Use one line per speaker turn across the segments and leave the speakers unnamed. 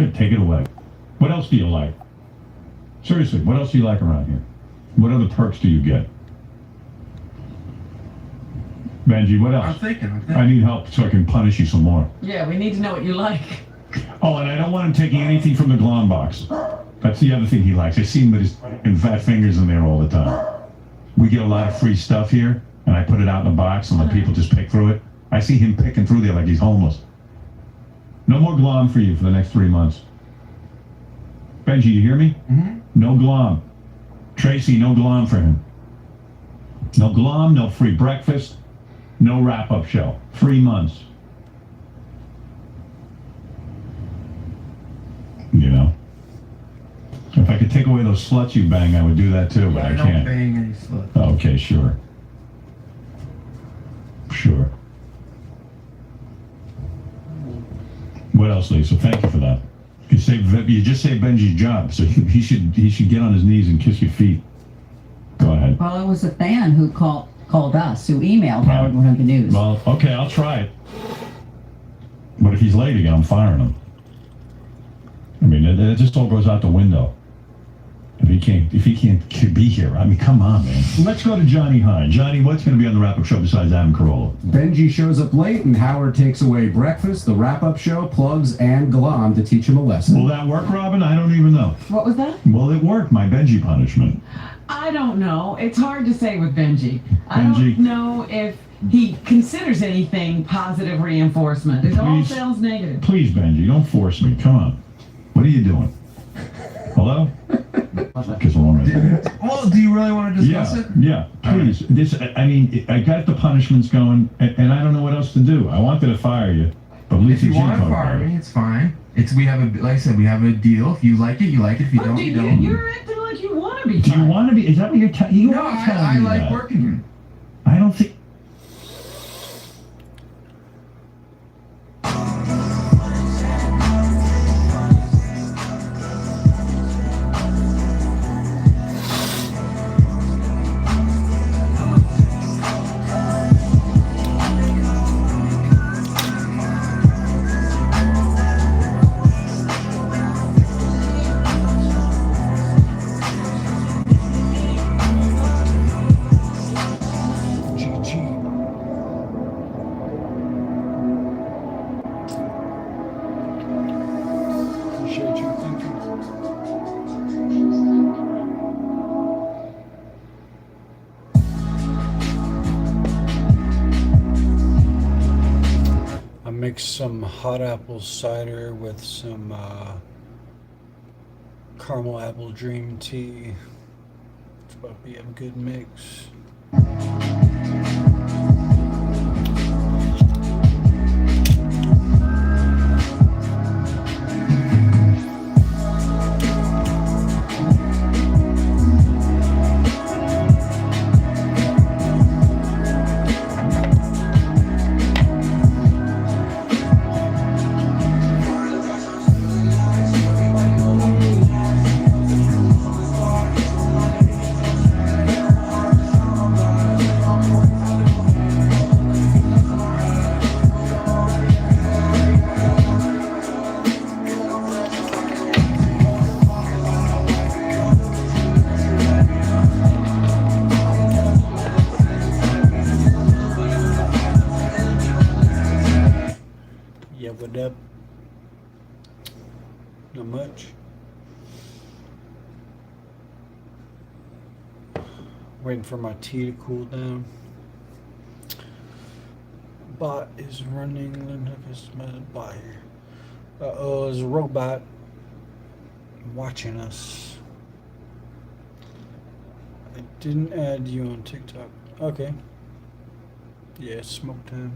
Here, take it away. What else do you like? Seriously, what else do you like around here? What other perks do you get? Benji, what else?
I'm thinking.
I need help so I can punish you some more.
Yeah, we need to know what you like.
Oh, and I don't want him taking anything from the Glom box. That's the other thing he likes. I see him with his fat fingers in there all the time. We get a lot of free stuff here, and I put it out in a box and let people just pick through it. I see him picking through there like he's homeless. No more Glom for you for the next 3 months. Benji, you hear me?
Mm-hmm.
No Glom. Tracy, no Glom for him. No Glom, no free breakfast, no wrap-up show. 3 months. You know? If I could take away those sluts you bang, I would do that too, but I
don't
can't.
bang any sluts.
Okay, sure. Sure. What else, Lisa? Thank you for that. You just saved Benji's job, so he should get on his knees and kiss your feet. Go ahead.
Well, it was a fan who called us, who emailed Howard 100 News.
Well, okay, I'll try it. But if he's late again, I'm firing him. I mean, it just all goes out the window. If he can't be here, I mean, come on, man. Let's go to Johnny Hine. Johnny, what's going to be on the wrap-up show besides Adam Carolla?
Benji shows up late, and Howard takes away breakfast, the wrap-up show, plugs, and Glom to teach him a lesson.
Will that work, Robin? I don't even know.
What was that?
Will it work, my Benji punishment?
I don't know. It's hard to say with Benji. I don't know if he considers anything positive reinforcement. It all sounds negative.
Please, Benji, don't force me. Come on. What are you doing? Hello?
Well, do you really want to discuss it?
Yeah, please. I got the punishments going, and I don't know what else to do. I wanted to fire you, but
if you want to fire me, it's fine. Like I said, we have a deal. If you like it, you like it. If you don't, you don't.
You're acting like you want to be.
Do you want to be? Is that what you're telling me?
No, I like working here.
I don't think.
Mix some hot apple cider with some caramel apple dream tea. It's about to be a good mix. What up? Not much. Waiting for my tea to cool down. Bot is running. There's a bot here. Uh-oh, there's a robot watching us. I didn't add you on TikTok. Okay. Yeah, it's smoke time.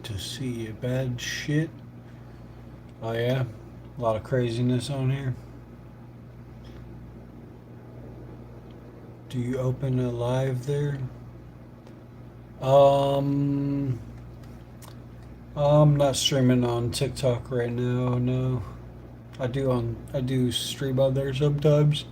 To see bad shit. Oh yeah, a lot of craziness on here. Do you open a live there? I'm not streaming on TikTok right now. No, I do stream on there sometimes.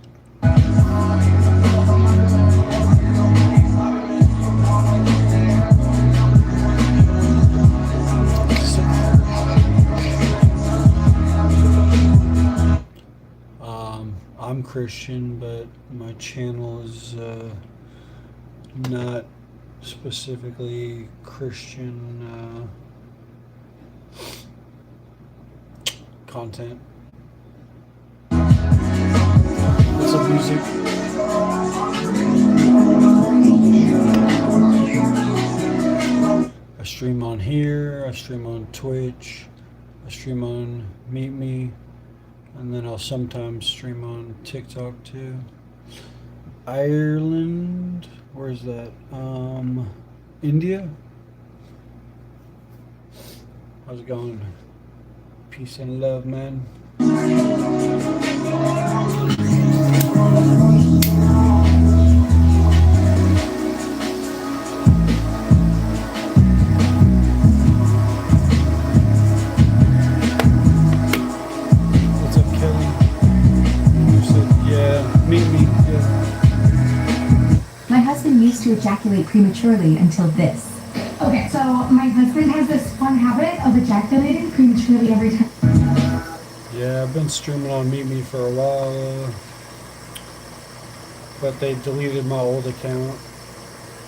Christian, but my channel is not specifically Christian content. What's up, music? I stream on here, I stream on Twitch, I stream on Meet Me, and then I'll sometimes stream on TikTok too. Ireland, where's that? India? How's it going? Peace and love, man. What's up, Kelly? You said, yeah, meet me. Yeah.
My husband used to ejaculate prematurely until this.
Okay, so my husband has this fun habit of ejaculating prematurely every time.
Yeah, I've been streaming on Meet Me for a while, but they deleted my old account,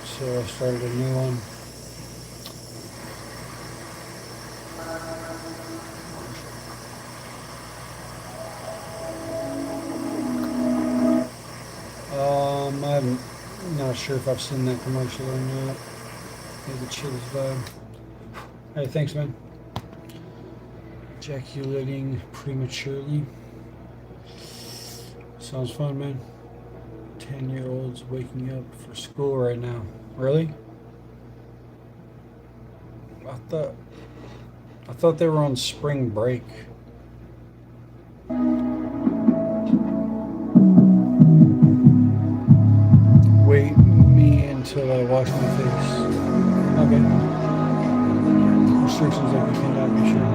so I started a new one. I'm not sure if I've seen that commercial or not. Maybe the Chili's vibe. Hey, thanks, man. Ejaculating prematurely. Sounds fun, man. 10-year-olds waking up for school right now. Really? I thought they were on spring break. Wait me until I wash my face. Okay. Restrictions like you cannot be sure.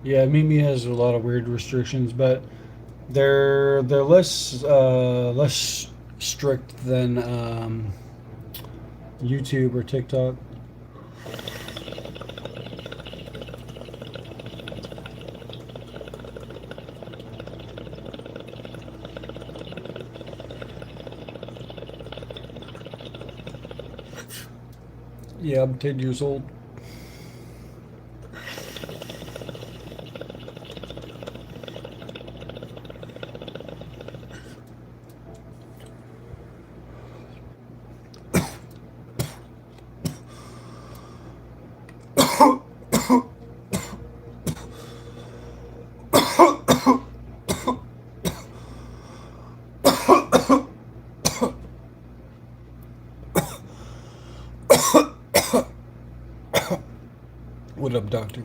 Yeah, Meet Me has a lot of weird restrictions, but they're less strict than YouTube or TikTok. Yeah, I'm 10 years old. What up, doctor?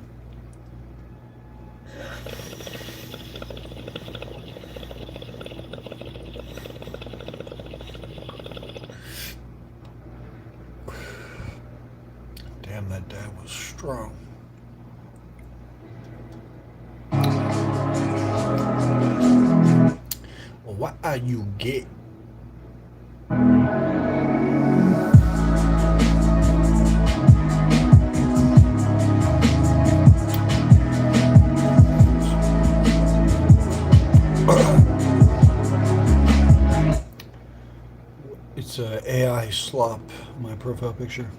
Damn, that dad was strong. Well, what are you get? It's a AI slop, my profile picture.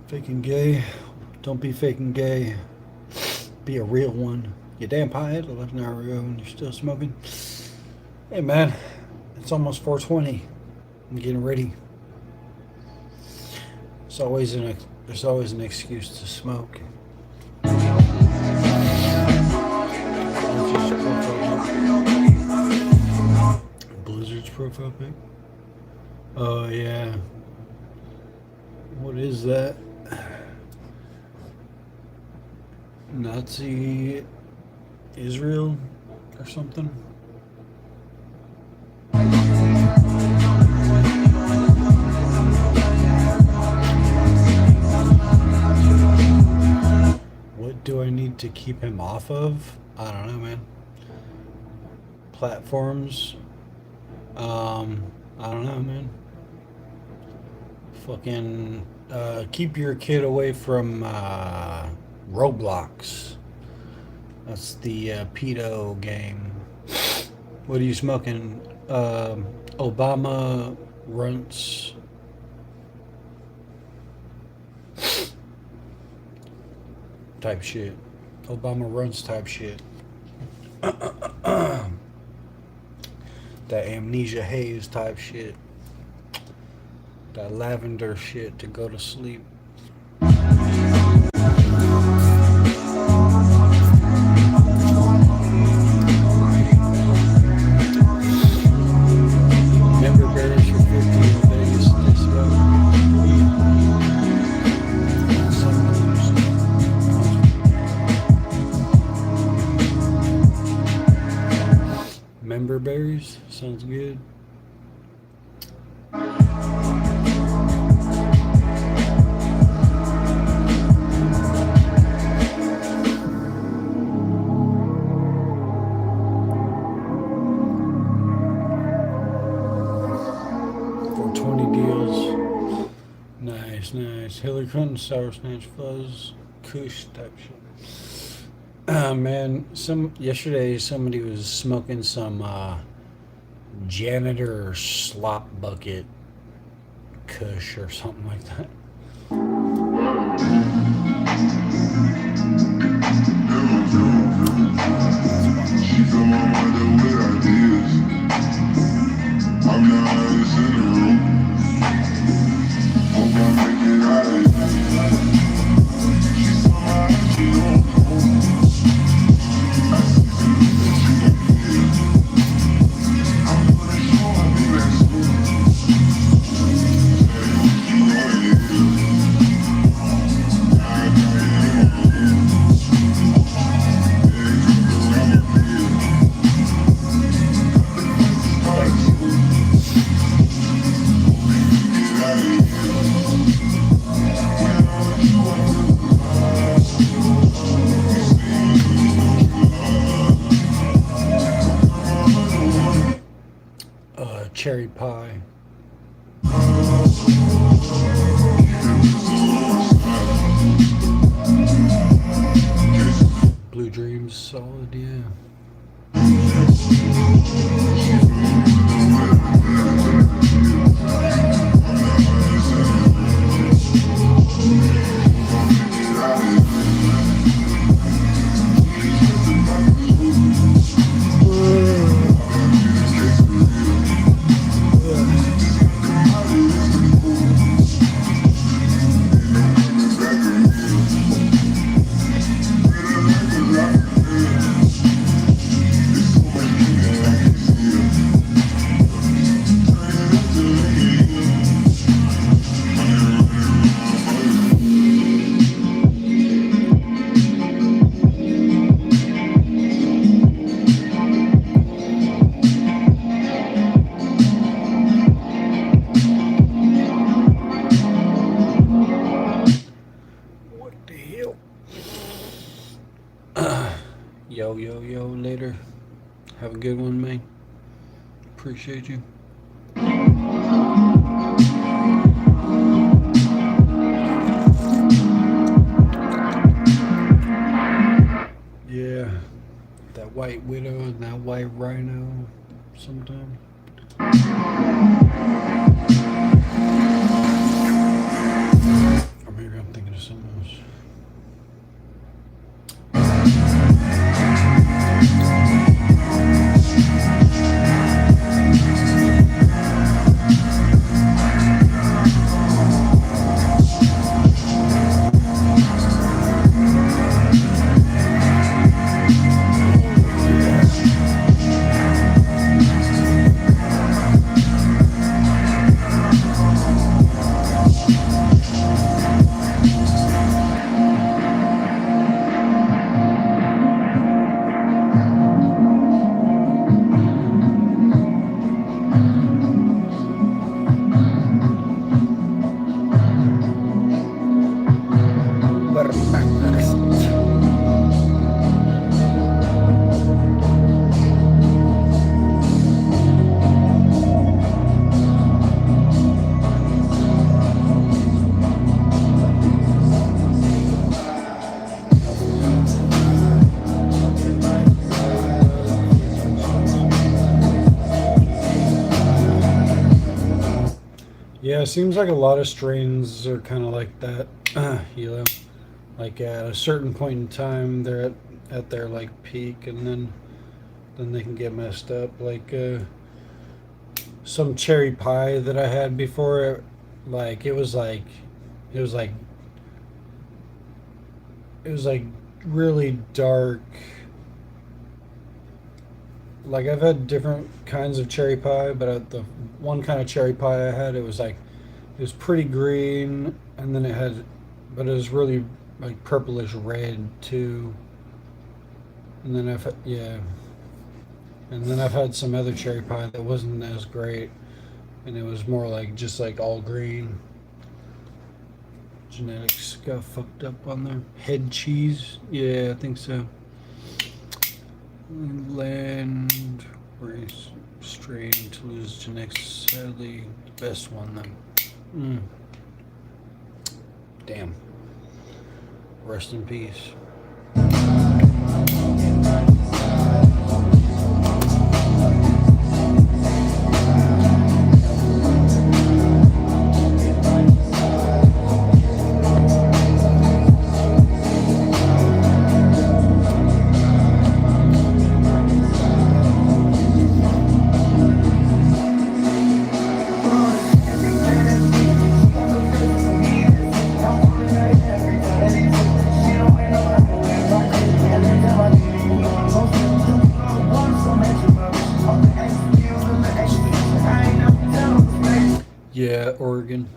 Faking gay. Don't be faking gay. Be a real one. You damn piehead 11 hours ago and you're still smoking. Hey man, it's almost 4:20. I'm getting ready. There's always an excuse to smoke. Blizzard's profile pic. Oh yeah. What is that? Nazi Israel or something? What do I need to keep him off of? I don't know, man. Platforms. I don't know, man. Fucking keep your kid away from Roblox. That's the pedo game. What are you smoking? Obama runts. Type shit. Obama runs type shit. That amnesia haze type shit. That lavender shit to go to sleep. Member bearers for 15 Vegas Disco. Member berries sounds good. Nice. Hillary Clinton, Sour Snatch Fuzz, Kush type shit. Man, yesterday somebody was smoking some janitor slop bucket Kush or something like that.
She's on my mind with ideas. I'm the highest in the room. Hope I make it out of here. She's on my mind. I see things that you don't feel. I'm gonna show her the best. You know what it is. I got it in my room.
Cherry pie. Blue Dreams, solid, yeah. Yo, later. Have a good one, man. Appreciate you. Yeah, that white widow and that white rhino sometime. Or maybe I'm thinking of something else. it seems like a lot of strains are kind of like that, you know, like at a certain point in time they're at their like peak, and then they can get messed up. Like some cherry pie that I had before, like it was like really dark. Like I've had different kinds of cherry pie, but the one kind of cherry pie I had, it was pretty green, and then but it was really like purplish red too. And then I've had some other cherry pie that wasn't as great, and it was more like just like all green. Genetics got fucked up on there. Head cheese, yeah, I think so. Land race strain to lose genetics, sadly the best one then. Damn. Rest in peace. Yeah, Oregon.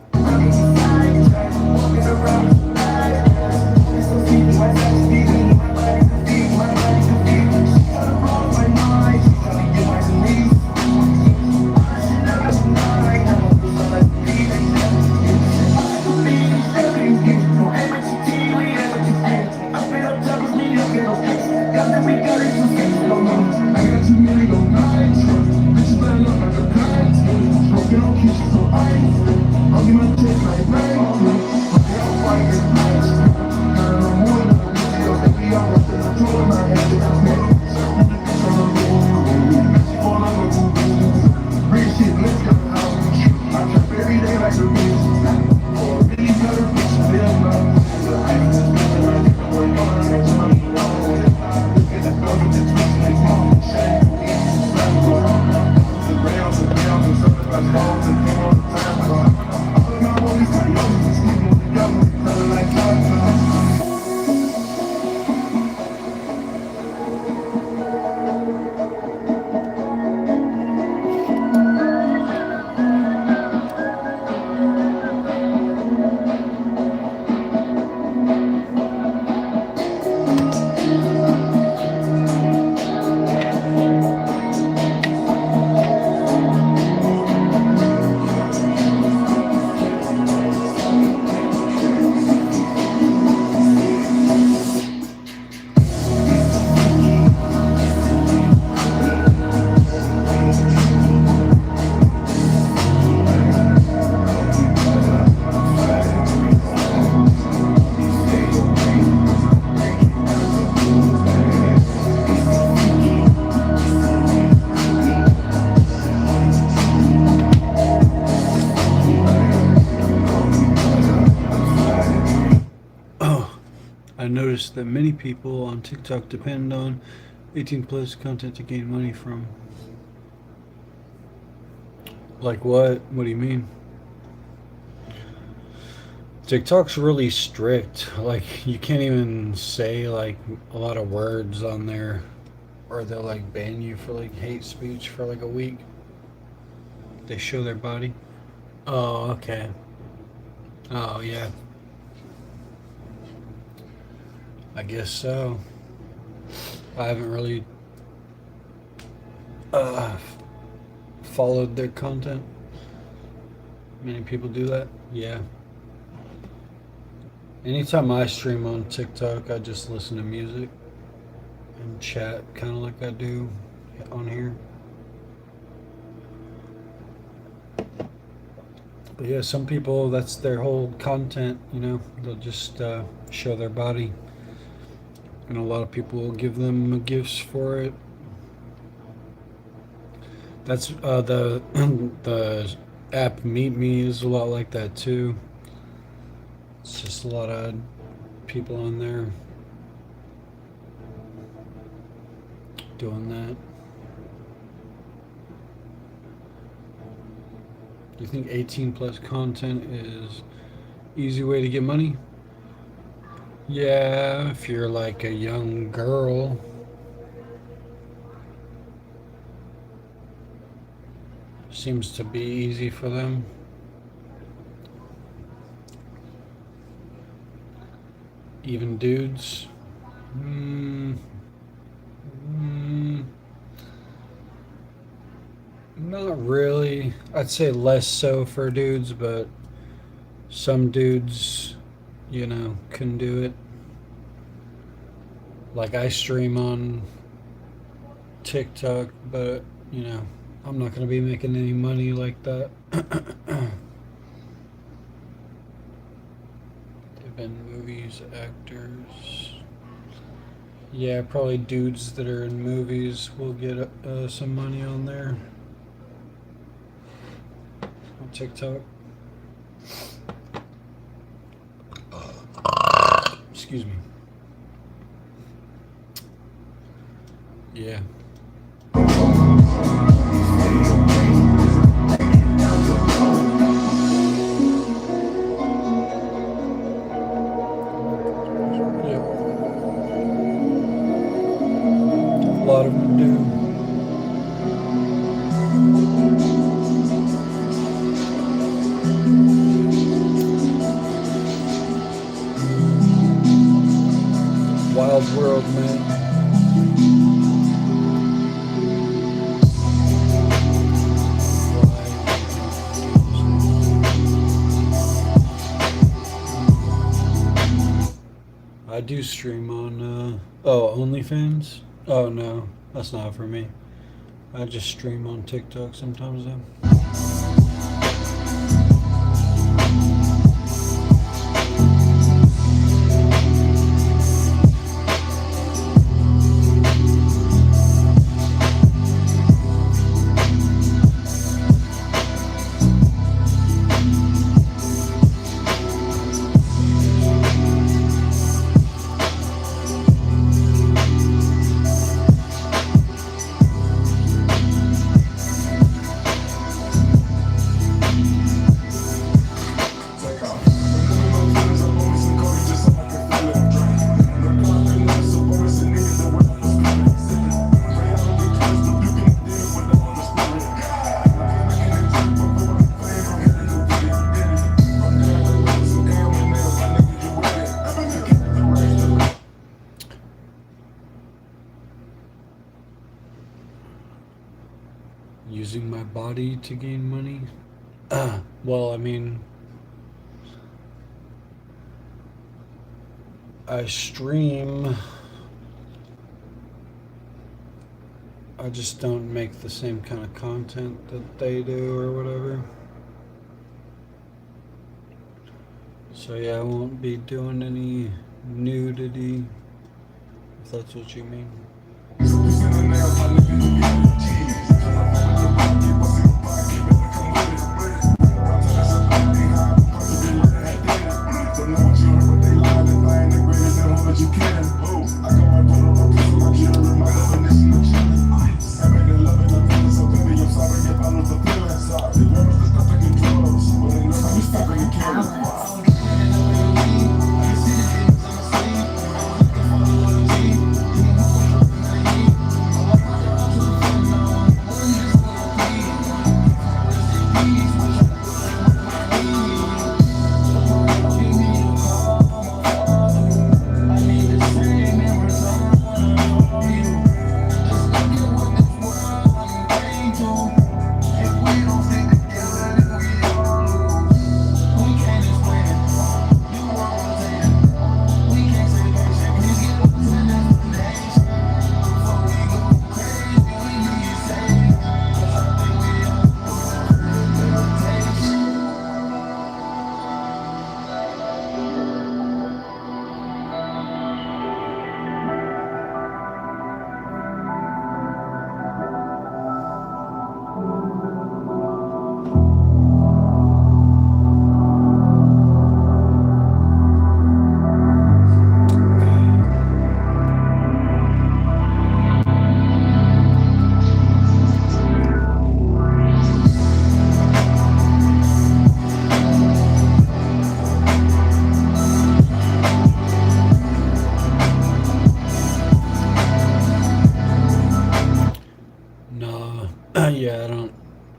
I noticed that many people on TikTok depend on 18 plus content to gain money from. Like what? What do you mean? TikTok's really strict. Like you can't even say like a lot of words on there, or they'll like ban you for like hate speech for like a week. They show their body. Oh, okay. Oh, yeah. I guess so. I haven't really followed their content. Many people do that. Yeah. Anytime I stream on TikTok, I just listen to music and chat, kind of like I do on here. But yeah, some people, that's their whole content, you know, they'll just show their body. And a lot of people will give them gifts for it. That's the app Meet Me is a lot like that too. It's just a lot of people on there doing that. Do you think 18 plus content is easy way to get money? Yeah, if you're like a young girl. Seems to be easy for them. Even dudes. Not really. I'd say less so for dudes, but some dudes, you know, can do it. Like I stream on TikTok, but, you know, I'm not going to be making any money like that. They've been movies, actors. Yeah, probably dudes that are in movies will get some money on there. On TikTok. Excuse me. Yeah. A lot of them do. Wild world, man. I do stream on, OnlyFans? Oh, no, that's not for me. I just stream on TikTok sometimes, though. Using my body to gain money? Well, I mean, I stream. I just don't make the same kind of content that they do or whatever. So yeah, I won't be doing any nudity, if that's what you mean.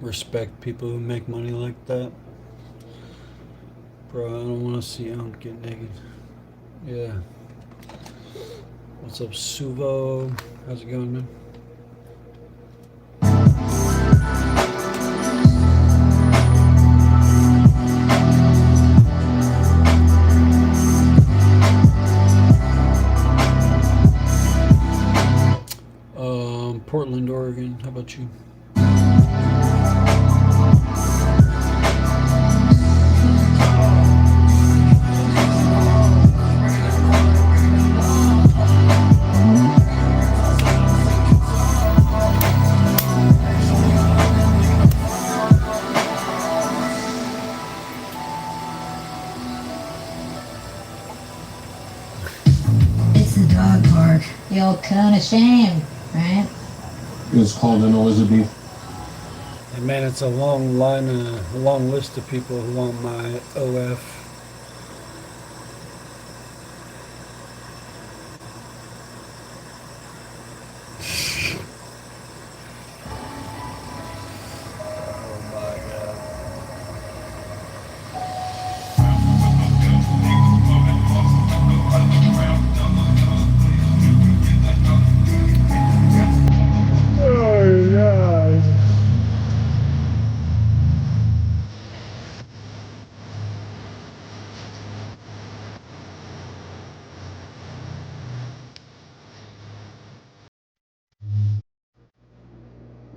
respect people who make money like that. Bro, I don't want to see Unc get naked. Yeah. What's up, Suvo? How's it going, man? Portland, Oregon. How about you?
It's the dog park. The old cone of shame, right?
It's called an Elizabeth.
And man, it's a long line, a long list of people who want my OF.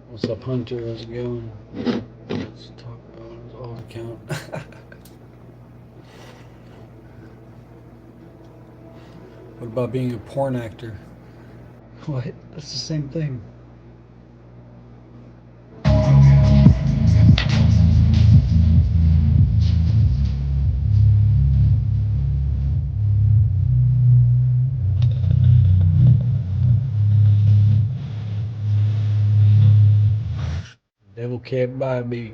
What's up, Hunter? How's it going? Let's talk about his old account. What about being a porn actor? What? That's the same thing. Devil can't buy me.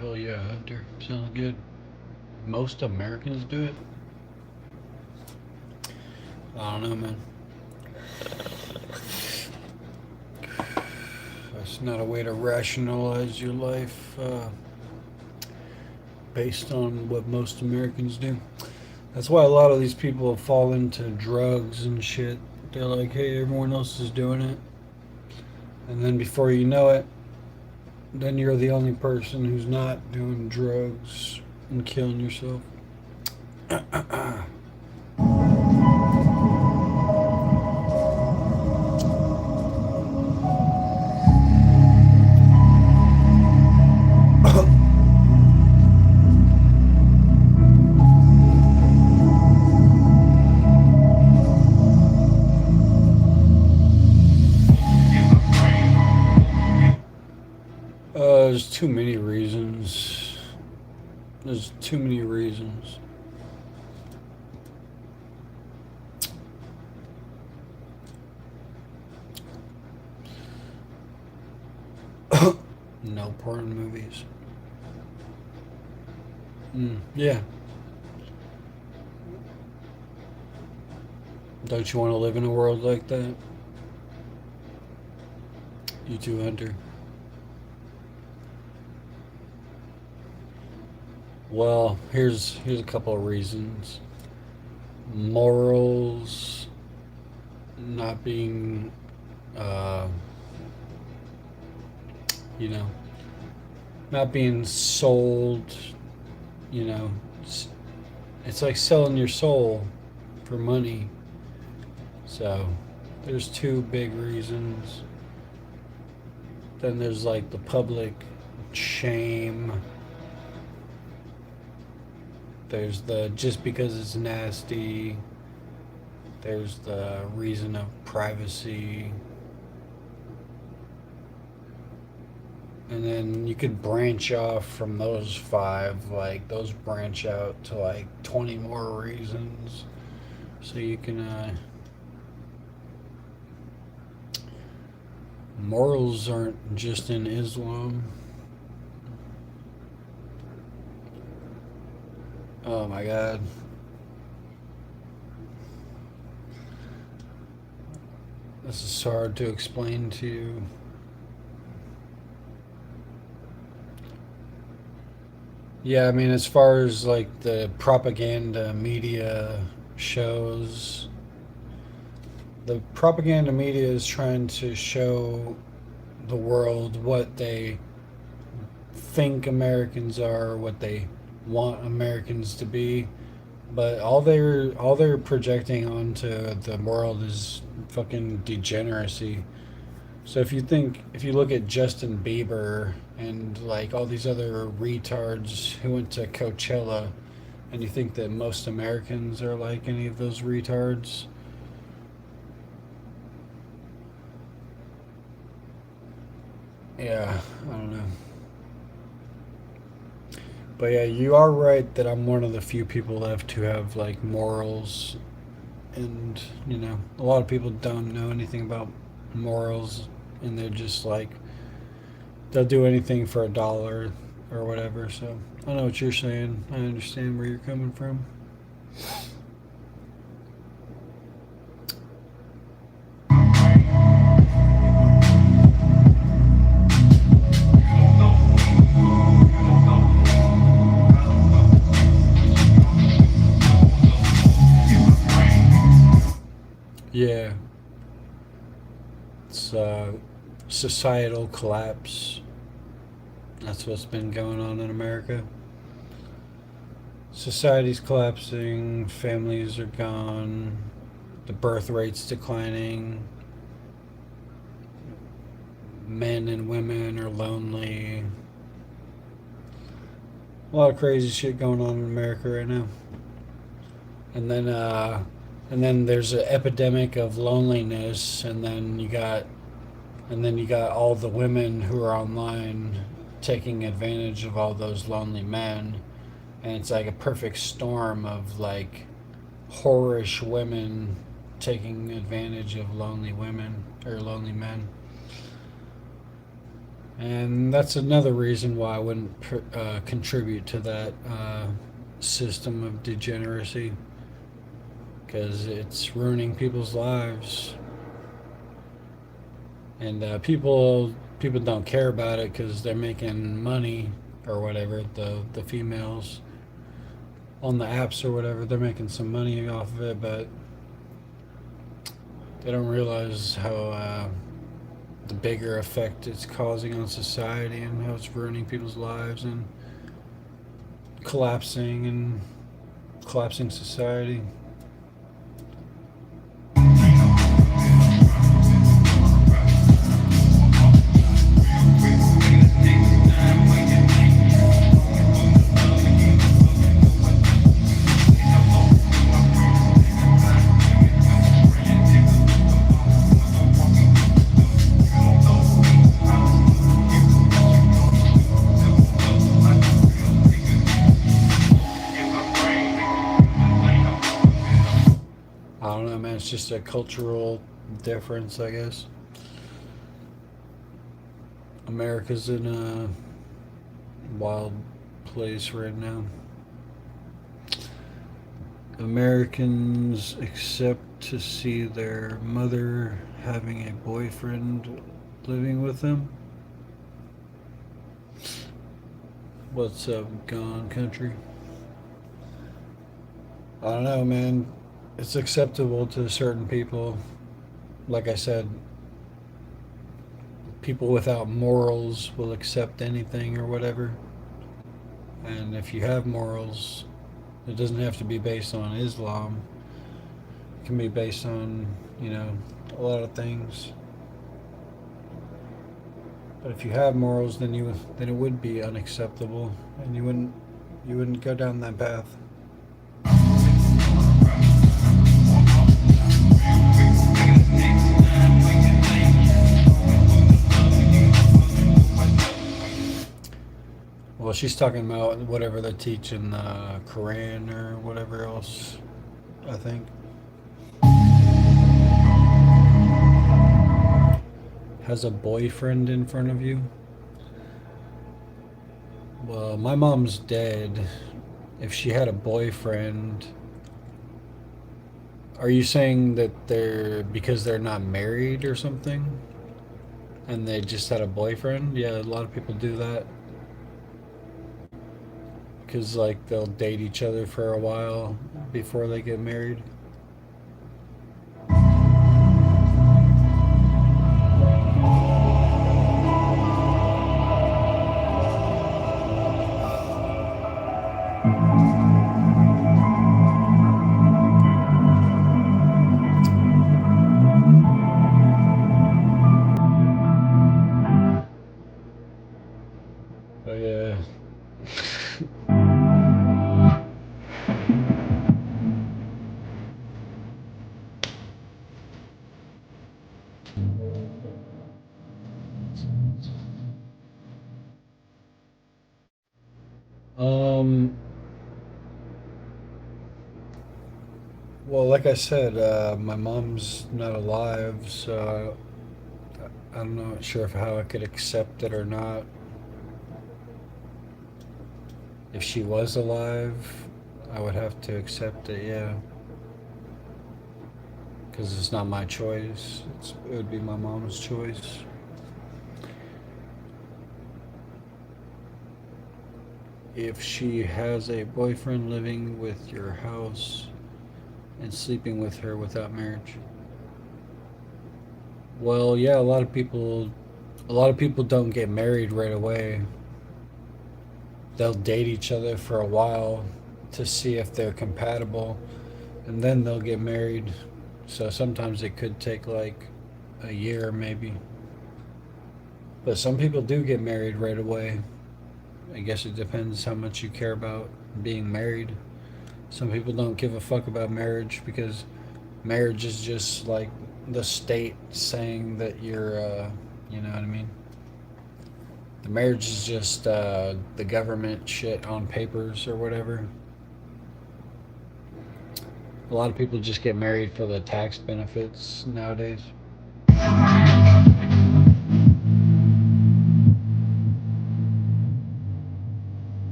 Hell yeah, Hunter. Sounds good. Most Americans do it? I don't know, man. That's not a way to rationalize your life based on what most Americans do. That's why a lot of these people fall into drugs and shit. They're like, hey, everyone else is doing it. And then before you know it, then you're the only person who's not doing drugs and killing yourself. There's too many reasons. There's too many reasons. No porn movies. Yeah. Don't you want to live in a world like that? You too, Hunter. Well, here's a couple of reasons. Morals, not being, not being sold, it's like selling your soul for money. So there's two big reasons. Then there's like the public shame. There's the just because it's nasty. There's the reason of privacy. And then you could branch off from those 5, like those branch out to like 20 more reasons. So you can, morals aren't just in Islam. Oh my God. This is hard to explain to you. Yeah, I mean, as far as like the propaganda media shows, the propaganda media is trying to show the world what they think Americans are, what they want Americans to be, but all they're projecting onto the world is fucking degeneracy. So if you look at Justin Bieber and like all these other retards who went to Coachella, and you think that most Americans are like any of those retards, yeah, I don't know. But yeah, you are right that I'm one of the few people left who have like morals, and a lot of people don't know anything about morals, and they're just like, they'll do anything for $1 or whatever. So I know what you're saying. I understand where you're coming from. Yeah. It's societal collapse. That's what's been going on in America. Society's collapsing, families are gone, the birth rate's declining, men and women are lonely. A lot of crazy shit going on in America right now. And then there's an epidemic of loneliness, and then you got all the women who are online taking advantage of all those lonely men, and it's like a perfect storm of like whorish women taking advantage of lonely women or lonely men. And that's another reason why I wouldn't contribute to that system of degeneracy, because it's ruining people's lives. And people don't care about it because they're making money or whatever. The females on the apps or whatever, they're making some money off of it, but they don't realize how the bigger effect it's causing on society, and how it's ruining people's lives and collapsing society. I don't know, man. It's just a cultural difference, I guess. America's in a wild place right now. Americans accept to see their mother having a boyfriend living with them. What's up, gone country? I don't know, man. It's acceptable to certain people. Like I said, people without morals will accept anything or whatever. And if you have morals, it doesn't have to be based on Islam. It can be based on, a lot of things. But if you have morals, then it would be unacceptable, and you wouldn't go down that path. well, she's talking about whatever they teach in the Quran or whatever else, I think. Has a boyfriend in front of you? Well, my mom's dead. If she had a boyfriend, are you saying that because they're not married or something? And they just had a boyfriend? Yeah, a lot of people do that. Because, like, they'll date each other for a while before they get married. Oh, yeah. Well, like I said, my mom's not alive, so I'm not sure if how I could accept it or not. If she was alive, I would have to accept it, yeah. Because it's not my choice. It would be my mom's choice. If she has a boyfriend living with your house and sleeping with her without marriage. Well, yeah, a lot of people don't get married right away. They'll date each other for a while to see if they're compatible, and then they'll get married. So sometimes it could take like a year maybe. But some people do get married right away. I guess it depends how much you care about being married. Some people don't give a fuck about marriage because marriage is just like the state saying that you're, you know what I mean? The marriage is just the government shit on papers or whatever. A lot of people just get married for the tax benefits nowadays.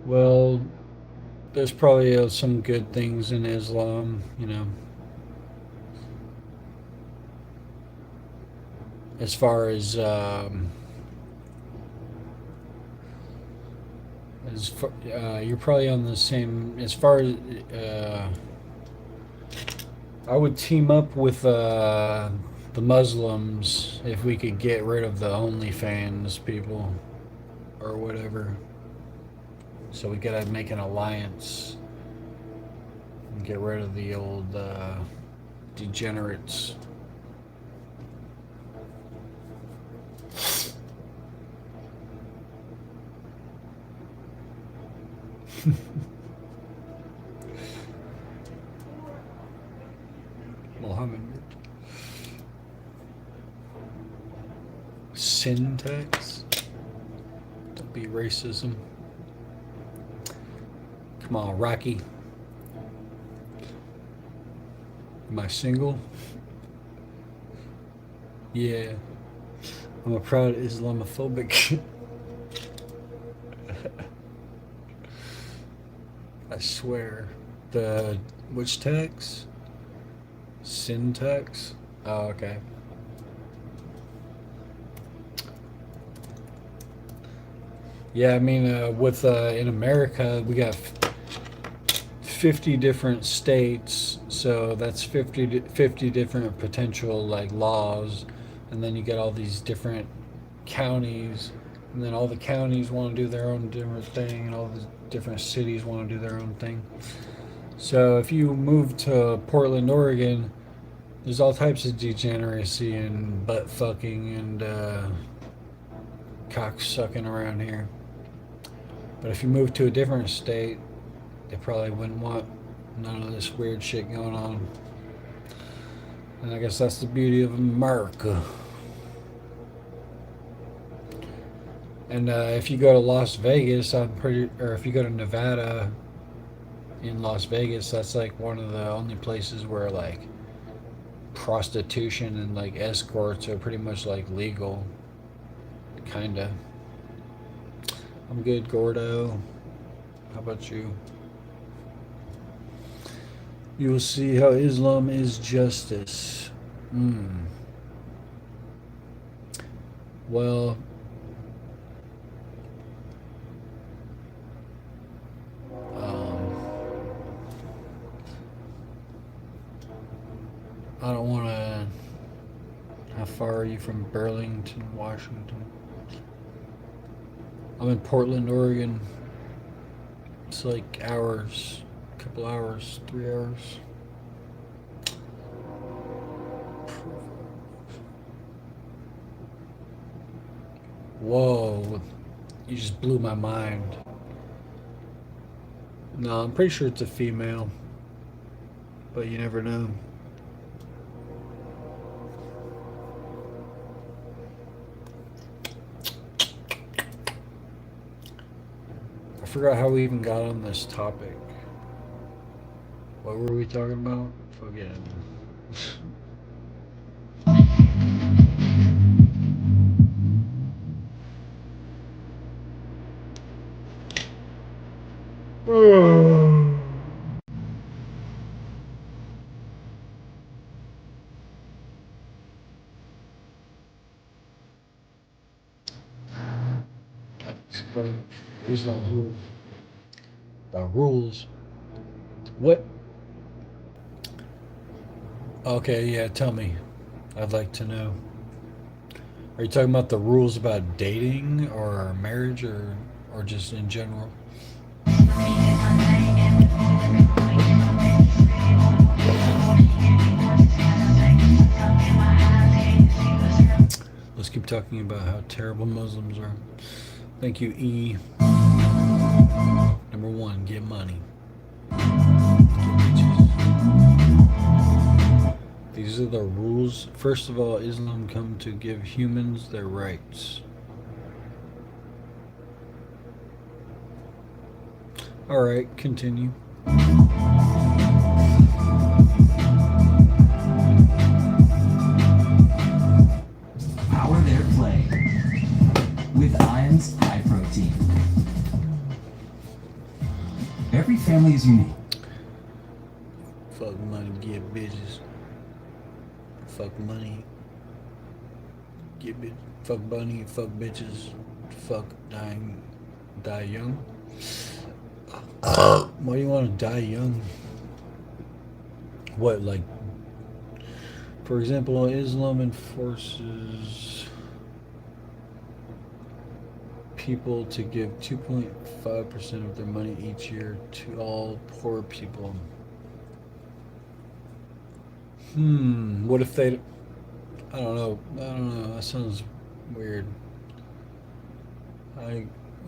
Well, there's probably some good things in Islam, you know. As far as you're probably on the same. As far as I would team up with the Muslims if we could get rid of the OnlyFans people or whatever. So we gotta make an alliance and get rid of the old degenerates. Mohammed. Syntax? Don't be racism. Come on, Rocky. Am I single? Yeah. I'm a proud Islamophobic. I swear. Which tax? Syntax? Oh, okay. Yeah, I mean, in America, we got 50 different states, so that's 50 different potential like laws, and then you get all these different counties, and then all the counties want to do their own different thing, and all the different cities want to do their own thing. So if you move to Portland, Oregon, there's all types of degeneracy and butt fucking and cock sucking around here. But if you move to a different state, they probably wouldn't want none of this weird shit going on. And I guess that's the beauty of America. And if you go to Las Vegas, or if you go to Nevada in Las Vegas, that's like one of the only places where like prostitution and like escorts are pretty much like legal. Kinda. I'm good, Gordo. How about you? You will see how Islam is justice. Well, I don't want to. How far are you from Burlington, Washington? I'm in Portland, Oregon. It's like hours, a couple hours, 3 hours. Whoa, you just blew my mind. No, I'm pretty sure it's a female, but you never know. I forgot how we even got on this topic. What were we talking about? Forget it. There's no rules. The rules. What? Okay, yeah, tell me. I'd like to know. Are you talking about the rules about dating or marriage or just in general? Let's keep talking about how terrible Muslims are. Thank you, E. Number one, get money. These are the rules. First of all, Islam come to give humans their rights. Alright, continue.
Power their play with Ions High Protein. Every family is unique.
Fuck money, get bitches. Fuck money, get bitch. Fuck bunny, fuck bitches. Fuck die young. Why do you want to die young? What, like, for example, Islam enforces people to give 2.5% of their money each year to all poor people. What if they... I don't know. That sounds weird.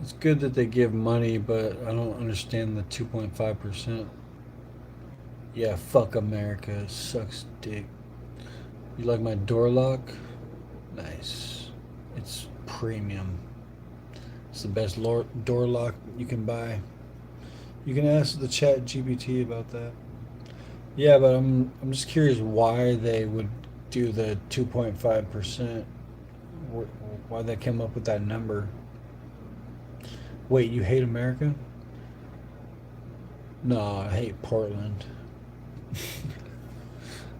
It's good that they give money, but I don't understand the 2.5%. Yeah, fuck America. It sucks dick. You like my door lock? Nice. It's premium. It's the best door lock you can buy. You can ask the chat GPT about that. Yeah, but I'm just curious why they would do the 2.5%. Why they came up with that number. Wait, you hate America? No, I hate Portland.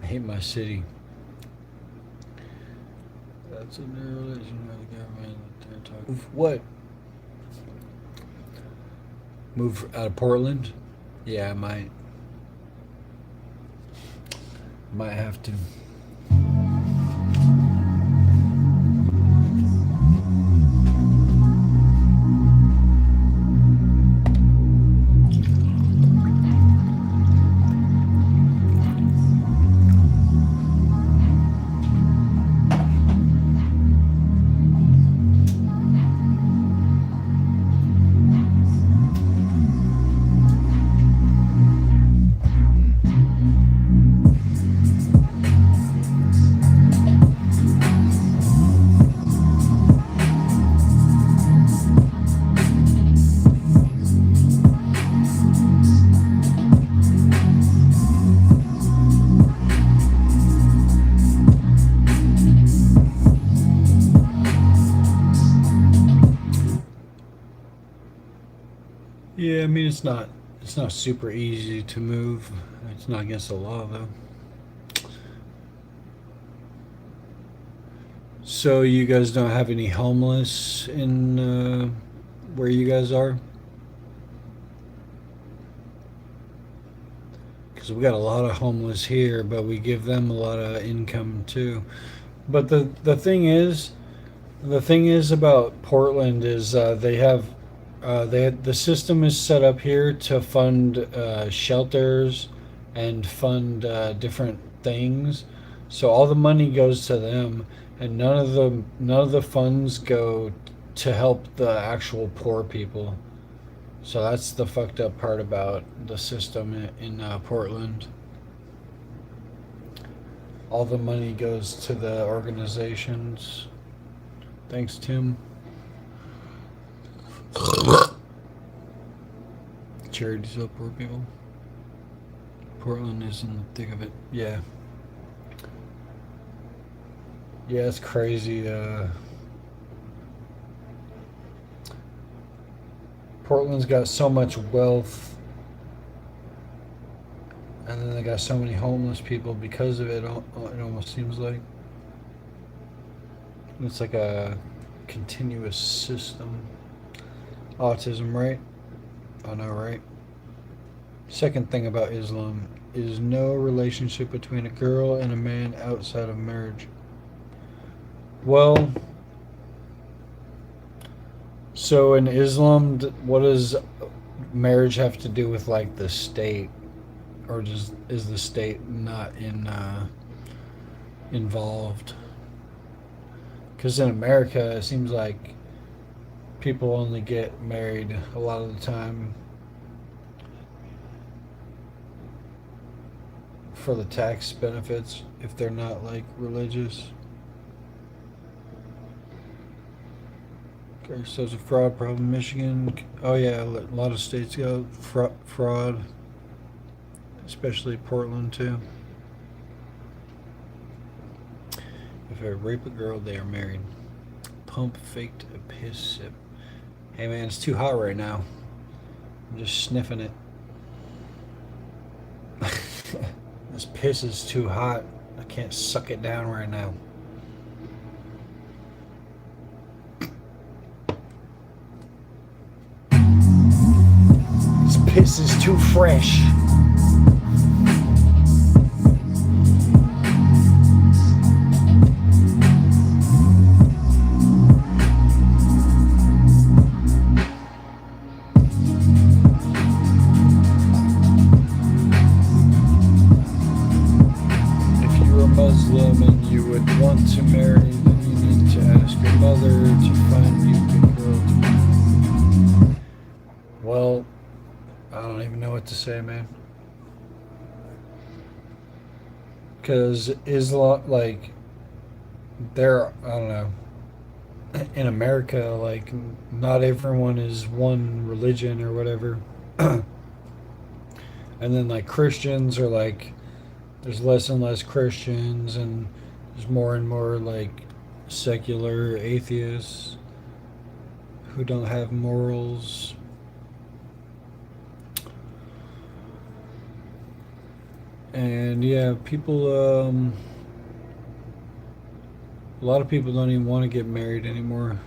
I hate my city. That's a new religion by the government. They're talking. What? Move out of Portland? Yeah, I might. Might have to. Yeah, I mean it's not super easy to move. It's not against the law though. So you guys don't have any homeless in where you guys are? Because we got a lot of homeless here, but we give them a lot of income too. But the thing is about Portland is the system is set up here to fund shelters and fund different things. So all the money goes to them, and none of the funds go to help the actual poor people. So that's the fucked up part about the system in Portland. All the money goes to the organizations. Thanks, Tim. Charities help poor people. Portland is in the thick of it. Yeah. Yeah, it's crazy. Portland's got so much wealth, and then they got so many homeless people because of it. It almost seems like it's like a continuous system. Autism, right? I know, right? Second thing about Islam is no relationship between a girl and a man outside of marriage. Well, so in Islam, what does marriage have to do with like the state, or is the state not involved? Because in America, it seems like people only get married a lot of the time for the tax benefits if they're not like religious. Okay, so it's a fraud problem in Michigan. Oh yeah, a lot of states got fraud, especially Portland too. If I rape a girl, they are married. Pump faked a piss sip. Hey man, it's too hot right now. I'm just sniffing it. This piss is too hot. I can't suck it down right now. This piss is too fresh. Muslim and you would want to marry, then you need to ask your mother to find you a good girl to marry. Well, I don't even know what to say, man. Because Islam, like, I don't know. In America, like, not everyone is one religion or whatever. And then, like, Christians are like, there's less and less Christians, and there's more and more like secular atheists who don't have morals. And yeah, people, a lot of people don't even want to get married anymore.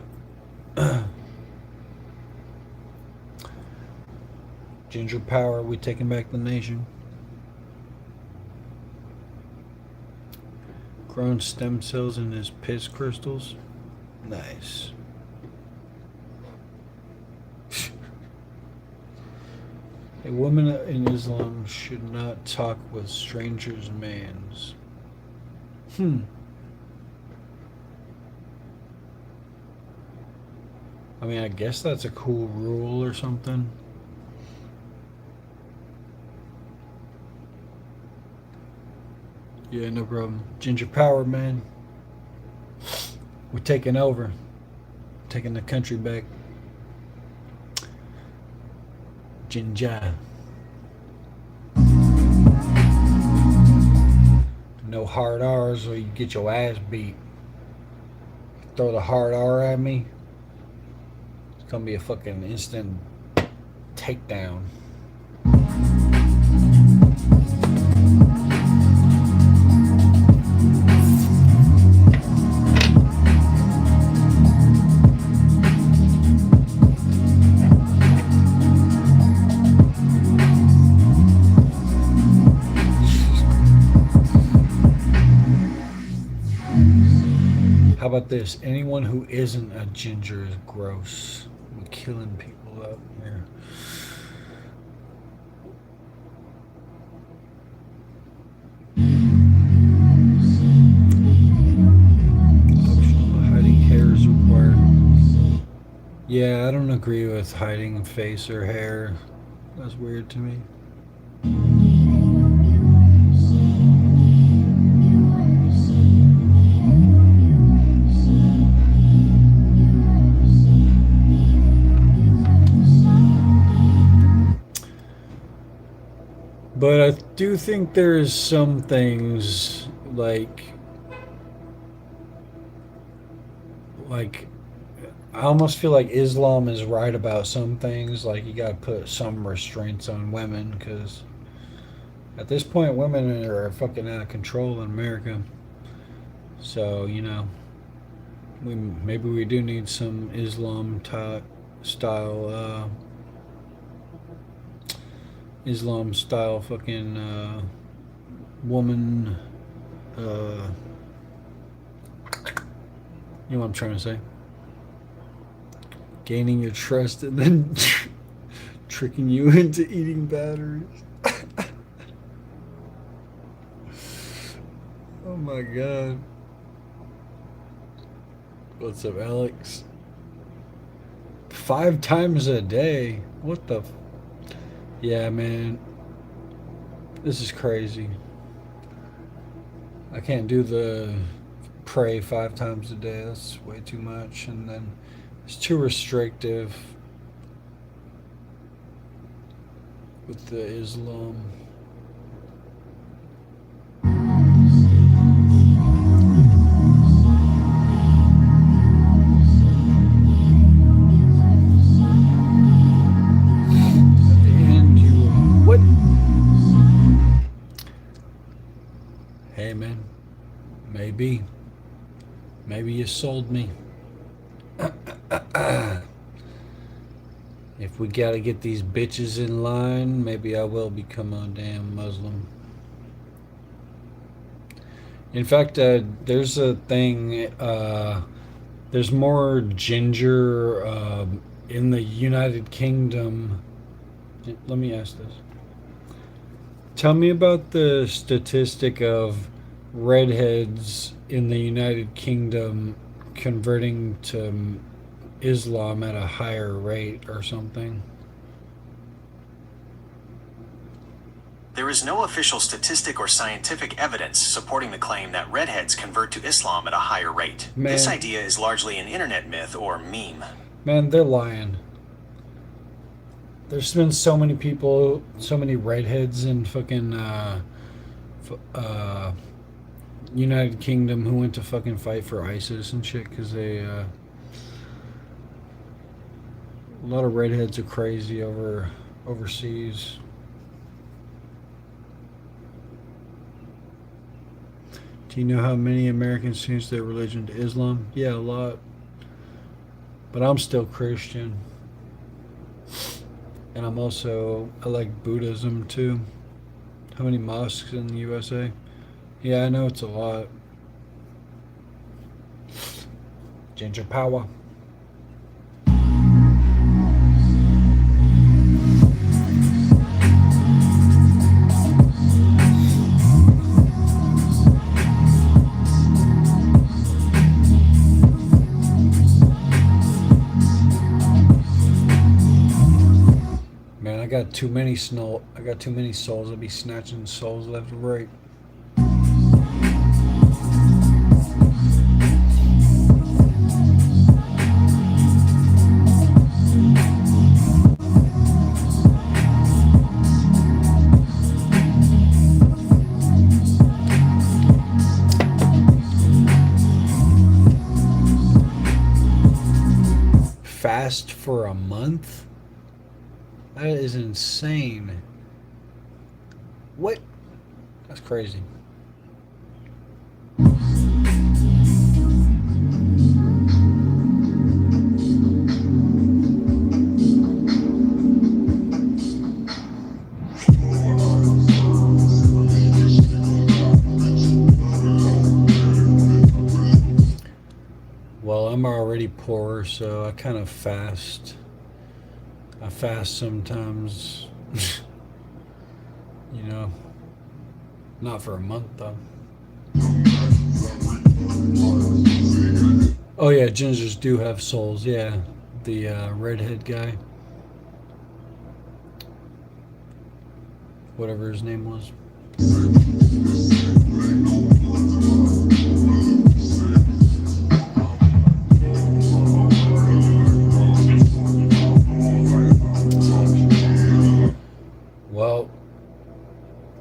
Ginger power, we taking back the nation. Grown stem cells in his piss crystals. Nice. A woman in Islam should not talk with strangers' mans. I mean, I guess that's a cool rule or something. Yeah, no problem. Ginger power, man. We're taking over. Taking the country back. Ginger. No hard R's or you get your ass beat. Throw the hard R at me. It's gonna be a fucking instant takedown. How about this? Anyone who isn't a ginger is gross. We're killing people out here. Hiding hair is required. Yeah, I don't agree with hiding face or hair. That's weird to me. But I do think there's some things like I almost feel like Islam is right about some things. Like you gotta put some restraints on women, because at this point women are fucking out of control in America. So maybe we do need some Islam style fucking woman, you know what I'm trying to say? Gaining your trust and then tricking you into eating batteries. Oh my god. What's up, Alex? 5 times a day? What the yeah, man. This is crazy. I can't do the pray 5 times a day. That's way too much. And then it's too restrictive with the Islam. Hey man, maybe you sold me. If we gotta get these bitches in line, maybe I will become a damn Muslim. In fact, there's a thing, there's more ginger in the United Kingdom. Let me ask this. Tell me about the statistic of redheads in the United Kingdom converting to Islam at a higher rate or something.
There is no official statistic or scientific evidence supporting the claim that redheads convert to Islam at a higher rate.
Man.
This idea is largely an internet myth or meme.
Man, they're lying. There's been so many people, so many redheads in fucking United Kingdom who went to fucking fight for ISIS and shit because they a lot of redheads are crazy overseas. Do you know how many Americans change their religion to Islam? Yeah, a lot. But I'm still Christian. And I like Buddhism too. How many mosques in the USA? Yeah, I know it's a lot. Ginger power. I got too many souls. I'll be snatching souls left and right. Fast for a month? That is insane. What? That's crazy. Well, I'm already poor, so I kind of fast. I fast sometimes. You know, not for a month though. Oh yeah, gingers do have souls. Yeah, the redhead guy, whatever his name was. Well,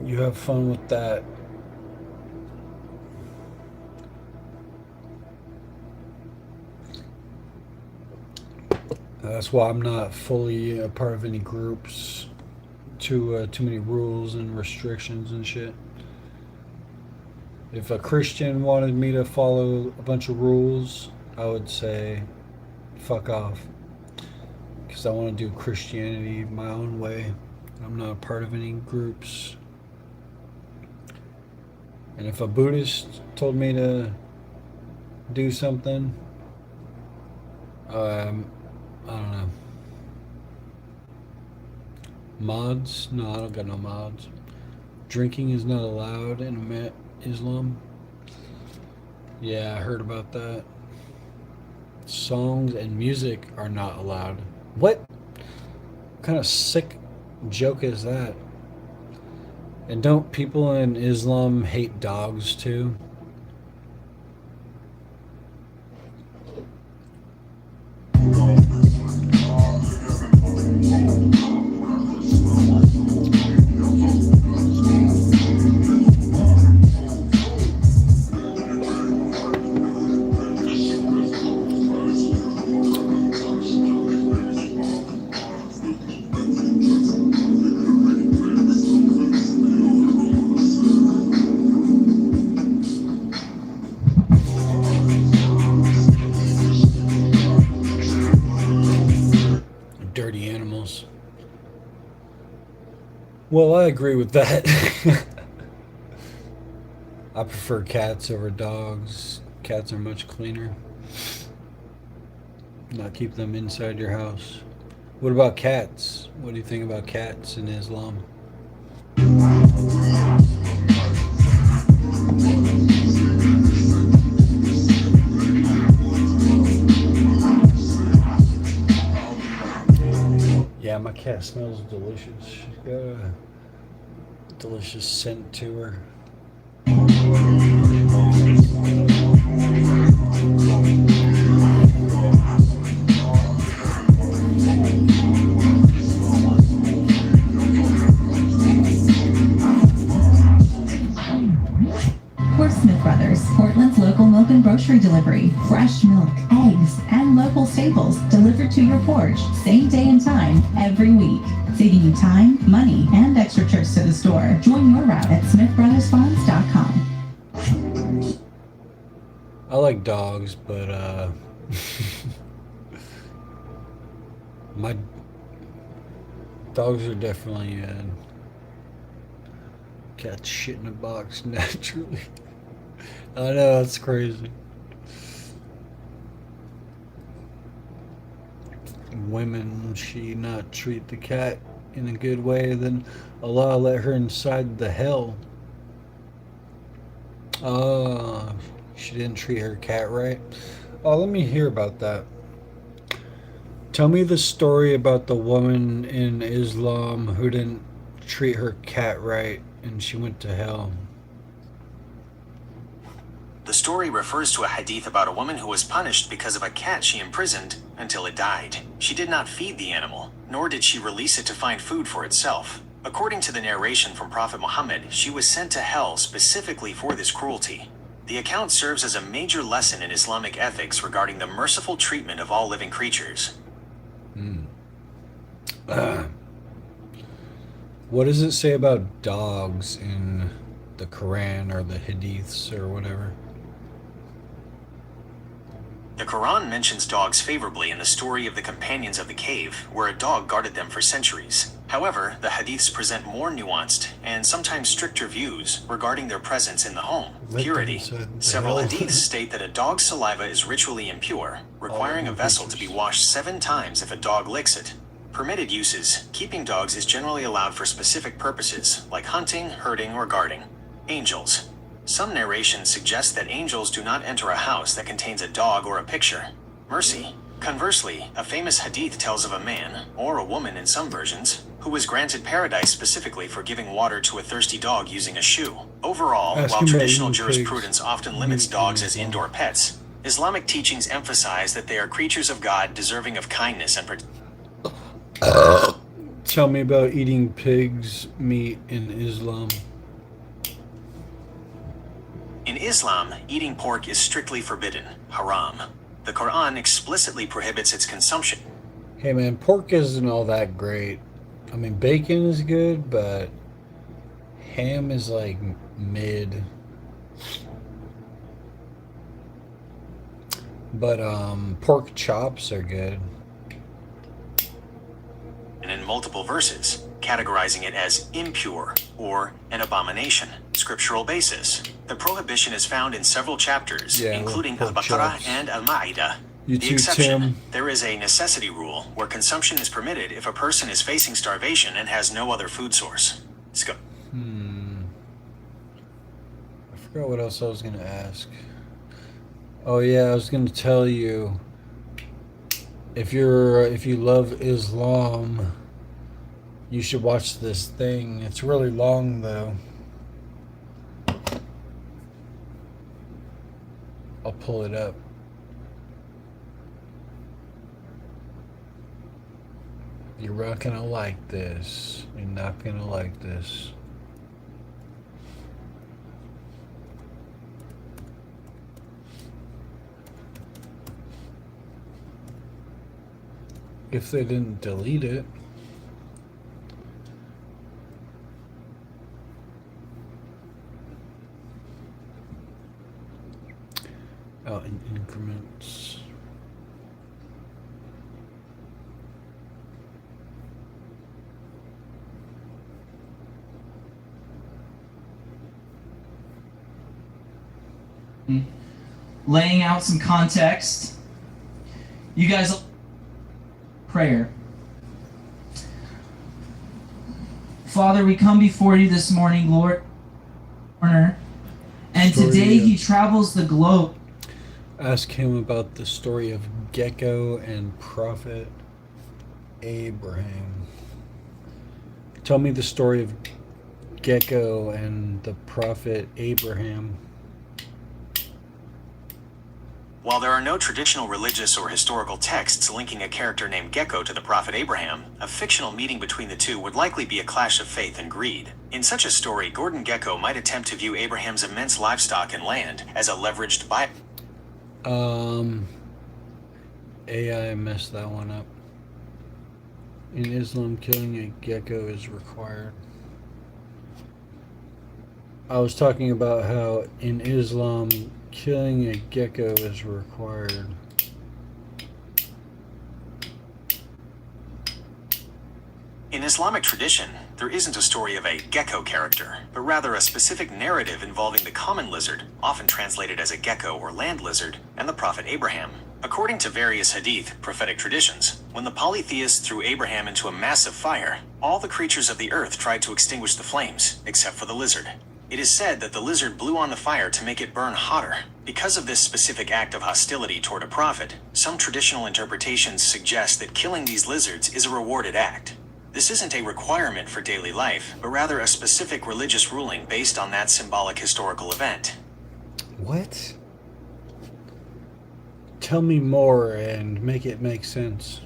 you have fun with that. That's why I'm not fully a part of any groups. Too many rules and restrictions and shit. If a Christian wanted me to follow a bunch of rules, I would say, fuck off. Because I want to do Christianity my own way. I'm not a part of any groups. And if a Buddhist told me to do something, I don't know. Mods? No, I don't got no mods. Drinking is not allowed in Islam. Yeah, I heard about that. Songs and music are not allowed. What kind of sick joke is that? And don't people in Islam hate dogs too? Dirty animals. Well, I agree with that. I prefer cats over dogs. Cats are much cleaner. Not keep them inside your house. What about cats? What do you think about cats in Islam? Yeah, my cat smells delicious. She's got a delicious scent to her.
We're Smith Brothers, Portland's local milk and grocery delivery. Fresh milk, eggs, and local staples delivered to your porch, same day and time, every week. Saving you time, money, and extra trips to the store. Join your route at smithbrothersfarms.com.
I like dogs, but my dogs are definitely cat shit in a box naturally. I know, it's crazy. Women, she not treat the cat in a good way, then Allah let her inside the hell. She didn't treat her cat right. Oh, let me hear about that. Tell me the story about the woman in Islam who didn't treat her cat right and she went to hell.
The story refers to a hadith about a woman who was punished because of a cat she imprisoned until it died. She did not feed the animal, nor did she release it to find food for itself. According to the narration from Prophet Muhammad, she was sent to hell specifically for this cruelty. The account serves as a major lesson in Islamic ethics regarding the merciful treatment of all living creatures.
What does it say about dogs in the Quran or the Hadiths or whatever?
The Quran mentions dogs favorably in the story of the companions of the cave, where a dog guarded them for centuries. However, the Hadiths present more nuanced and sometimes stricter views regarding their presence in the home. Purity. Several Hadiths state that a dog's saliva is ritually impure, requiring a vessel to be washed 7 times if a dog licks it. Permitted uses. Keeping dogs is generally allowed for specific purposes, like hunting, herding, or guarding. Angels. Some narrations suggest that angels do not enter a house that contains a dog or a picture. Mercy. Conversely, a famous hadith tells of a man, or a woman in some versions, who was granted paradise specifically for giving water to a thirsty dog using a shoe. Overall, while traditional jurisprudence often limits dogs as indoor pets, Islamic teachings emphasize that they are creatures of God deserving of kindness and protection.
Tell me about eating pig's meat in Islam.
In Islam, eating pork is strictly forbidden, haram. The Quran explicitly prohibits its consumption.
Hey man, pork isn't all that great. I mean, bacon is good, but ham is like mid. But pork chops are good.
And in multiple verses, categorizing it as impure or an abomination. Scriptural basis. The prohibition is found in several chapters, including Al-Baqarah and Al-Ma'idah. The exception, there is a necessity rule where consumption is permitted if a person is facing starvation and has no other food source. Let's go.
I forgot what else I was going to ask. Oh yeah, I was going to tell you, if you love Islam, you should watch this thing. It's really long though. I'll pull it up. You're not gonna like this. You're not gonna like this. If they didn't delete it. Oh, in increments.
Laying out some context. You guys, prayer. Father, we come before you this morning, Lord, and today he travels the globe.
Ask him about the story of Gecko and Prophet Abraham. Tell me the story of Gecko and the Prophet Abraham.
While there are no traditional religious or historical texts linking a character named Gecko to the prophet Abraham, a fictional meeting between the two would likely be a clash of faith and greed. In such a story, Gordon Gecko might attempt to view Abraham's immense livestock and land as a leveraged buy.
AI messed that one up. In Islam, killing a gecko is required. I was talking about how in Islam, killing a gecko is required.
In Islamic tradition, there isn't a story of a gecko character, but rather a specific narrative involving the common lizard, often translated as a gecko or land lizard, and the prophet Abraham. According to various hadith, prophetic traditions, when the polytheists threw Abraham into a massive fire, all the creatures of the earth tried to extinguish the flames, except for the lizard. It is said that the lizard blew on the fire to make it burn hotter. Because of this specific act of hostility toward a prophet, some traditional interpretations suggest that killing these lizards is a rewarded act. This isn't a requirement for daily life, but rather a specific religious ruling based on that symbolic historical event.
What? Tell me more and make it make sense.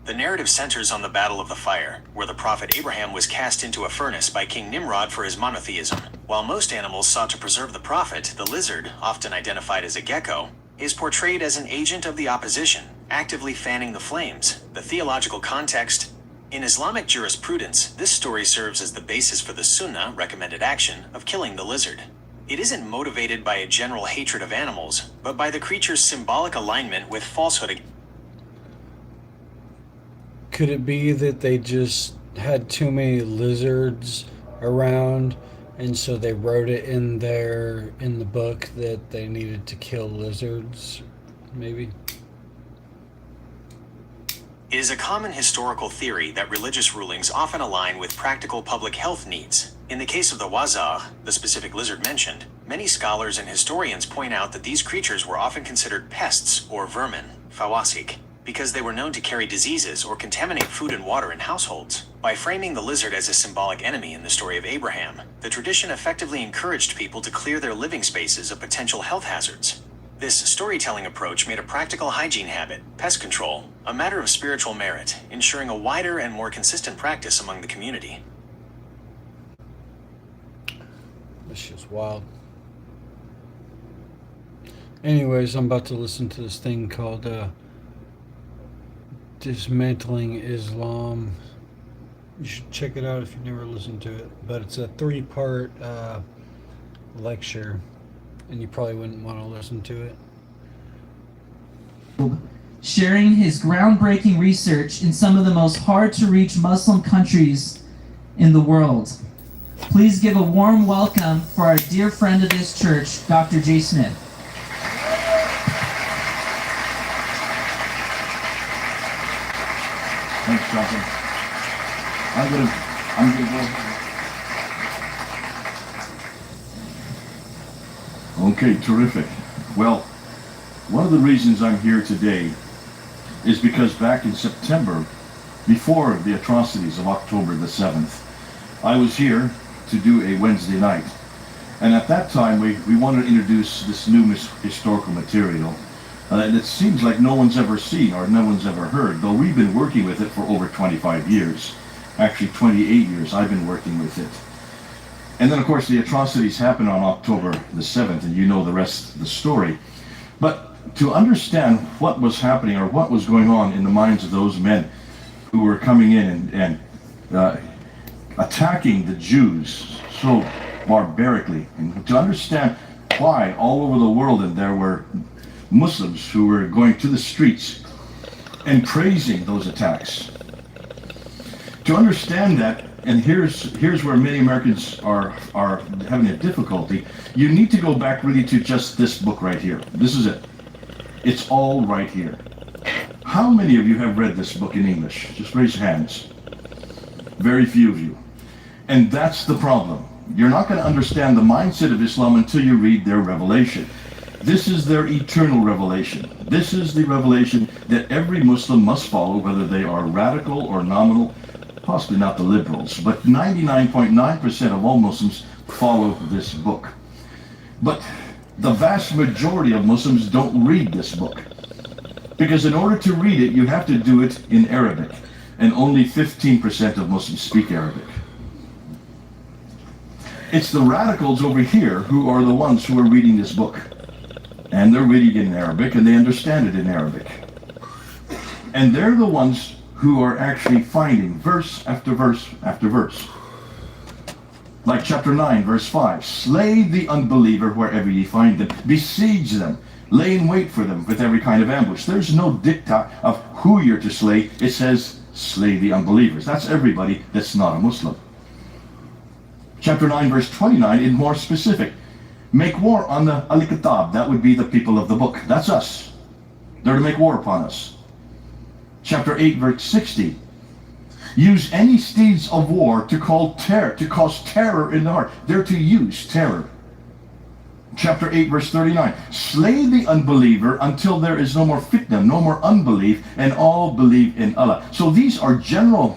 The narrative centers on the Battle of the Fire, where the prophet Abraham was cast into a furnace by King Nimrod for his monotheism. While most animals sought to preserve the prophet, the lizard, often identified as a gecko, is portrayed as an agent of the opposition, actively fanning the flames. The theological context. In Islamic jurisprudence, this story serves as the basis for the Sunnah recommended action of killing the lizard. It isn't motivated by a general hatred of animals, but by the creature's symbolic alignment with falsehood.
Could it be that they just had too many lizards around, and so they wrote it in the book that they needed to kill lizards? Maybe.
It is a common historical theory that religious rulings often align with practical public health needs. In the case of the wazagh, the specific lizard mentioned, many scholars and historians point out that these creatures were often considered pests or vermin, fawasik, because they were known to carry diseases or contaminate food and water in households. By framing the lizard as a symbolic enemy in the story of Abraham, the tradition effectively encouraged people to clear their living spaces of potential health hazards. This storytelling approach made a practical hygiene habit, pest control, a matter of spiritual merit, ensuring a wider and more consistent practice among the community.
This shit's wild. Anyways, I'm about to listen to this thing called Dismantling Islam. You should check it out if you've never listened to it. But it's a 3-part lecture, and you probably wouldn't want to listen to it.
Sharing his groundbreaking research in some of the most hard-to-reach Muslim countries in the world. Please give a warm welcome for our dear friend of this church, Dr. J. Smith.
Thanks, Jonathan. I'm gonna go. Okay, terrific. Well, one of the reasons I'm here today is because back in September, before the atrocities of October the 7th, I was here to do a Wednesday night. And at that time, we wanted to introduce this new historical material that it seems like no one's ever seen or no one's ever heard, though we've been working with it for over 25 years. Actually, 28 years I've been working with it. And then, of course, the atrocities happened on October the 7th, and you know the rest of the story. But to understand what was happening or what was going on in the minds of those men who were coming in and attacking the Jews so barbarically, and to understand why all over the world and there were Muslims who were going to the streets and praising those attacks. To understand that, and here's where many Americans are having a difficulty, you need to go back really to just this book right here. This is it. It's all right here. How many of you have read this book in English? Just raise your hands. Very few of you. And that's the problem. You're not going to understand the mindset of Islam until you read their revelation. This is their eternal revelation. This is the revelation that every Muslim must follow, whether they are radical or nominal, possibly not the liberals, but 99.9% of all Muslims follow this book. But the vast majority of Muslims don't read this book, because in order to read it, you have to do it in Arabic, and only 15% of Muslims speak Arabic. It's the radicals over here who are the ones who are reading this book. And they're reading it in Arabic, and they understand it in Arabic. And they're the ones who are actually finding verse after verse after verse. Like chapter 9, verse 5. Slay the unbeliever wherever ye find them. Besiege them. Lay in wait for them with every kind of ambush. There's no diktat of who you're to slay. It says, slay the unbelievers. That's everybody that's not a Muslim. Chapter 9, verse 29 is more specific. Make war on the Al-Kitab, that would be the people of the book. That's us. They're to make war upon us. Chapter 8, verse 60. Use any steeds of war to cause terror in the heart. They're to use terror. Chapter 8, verse 39. Slay the unbeliever until there is no more fitna, no more unbelief, and all believe in Allah. So these are general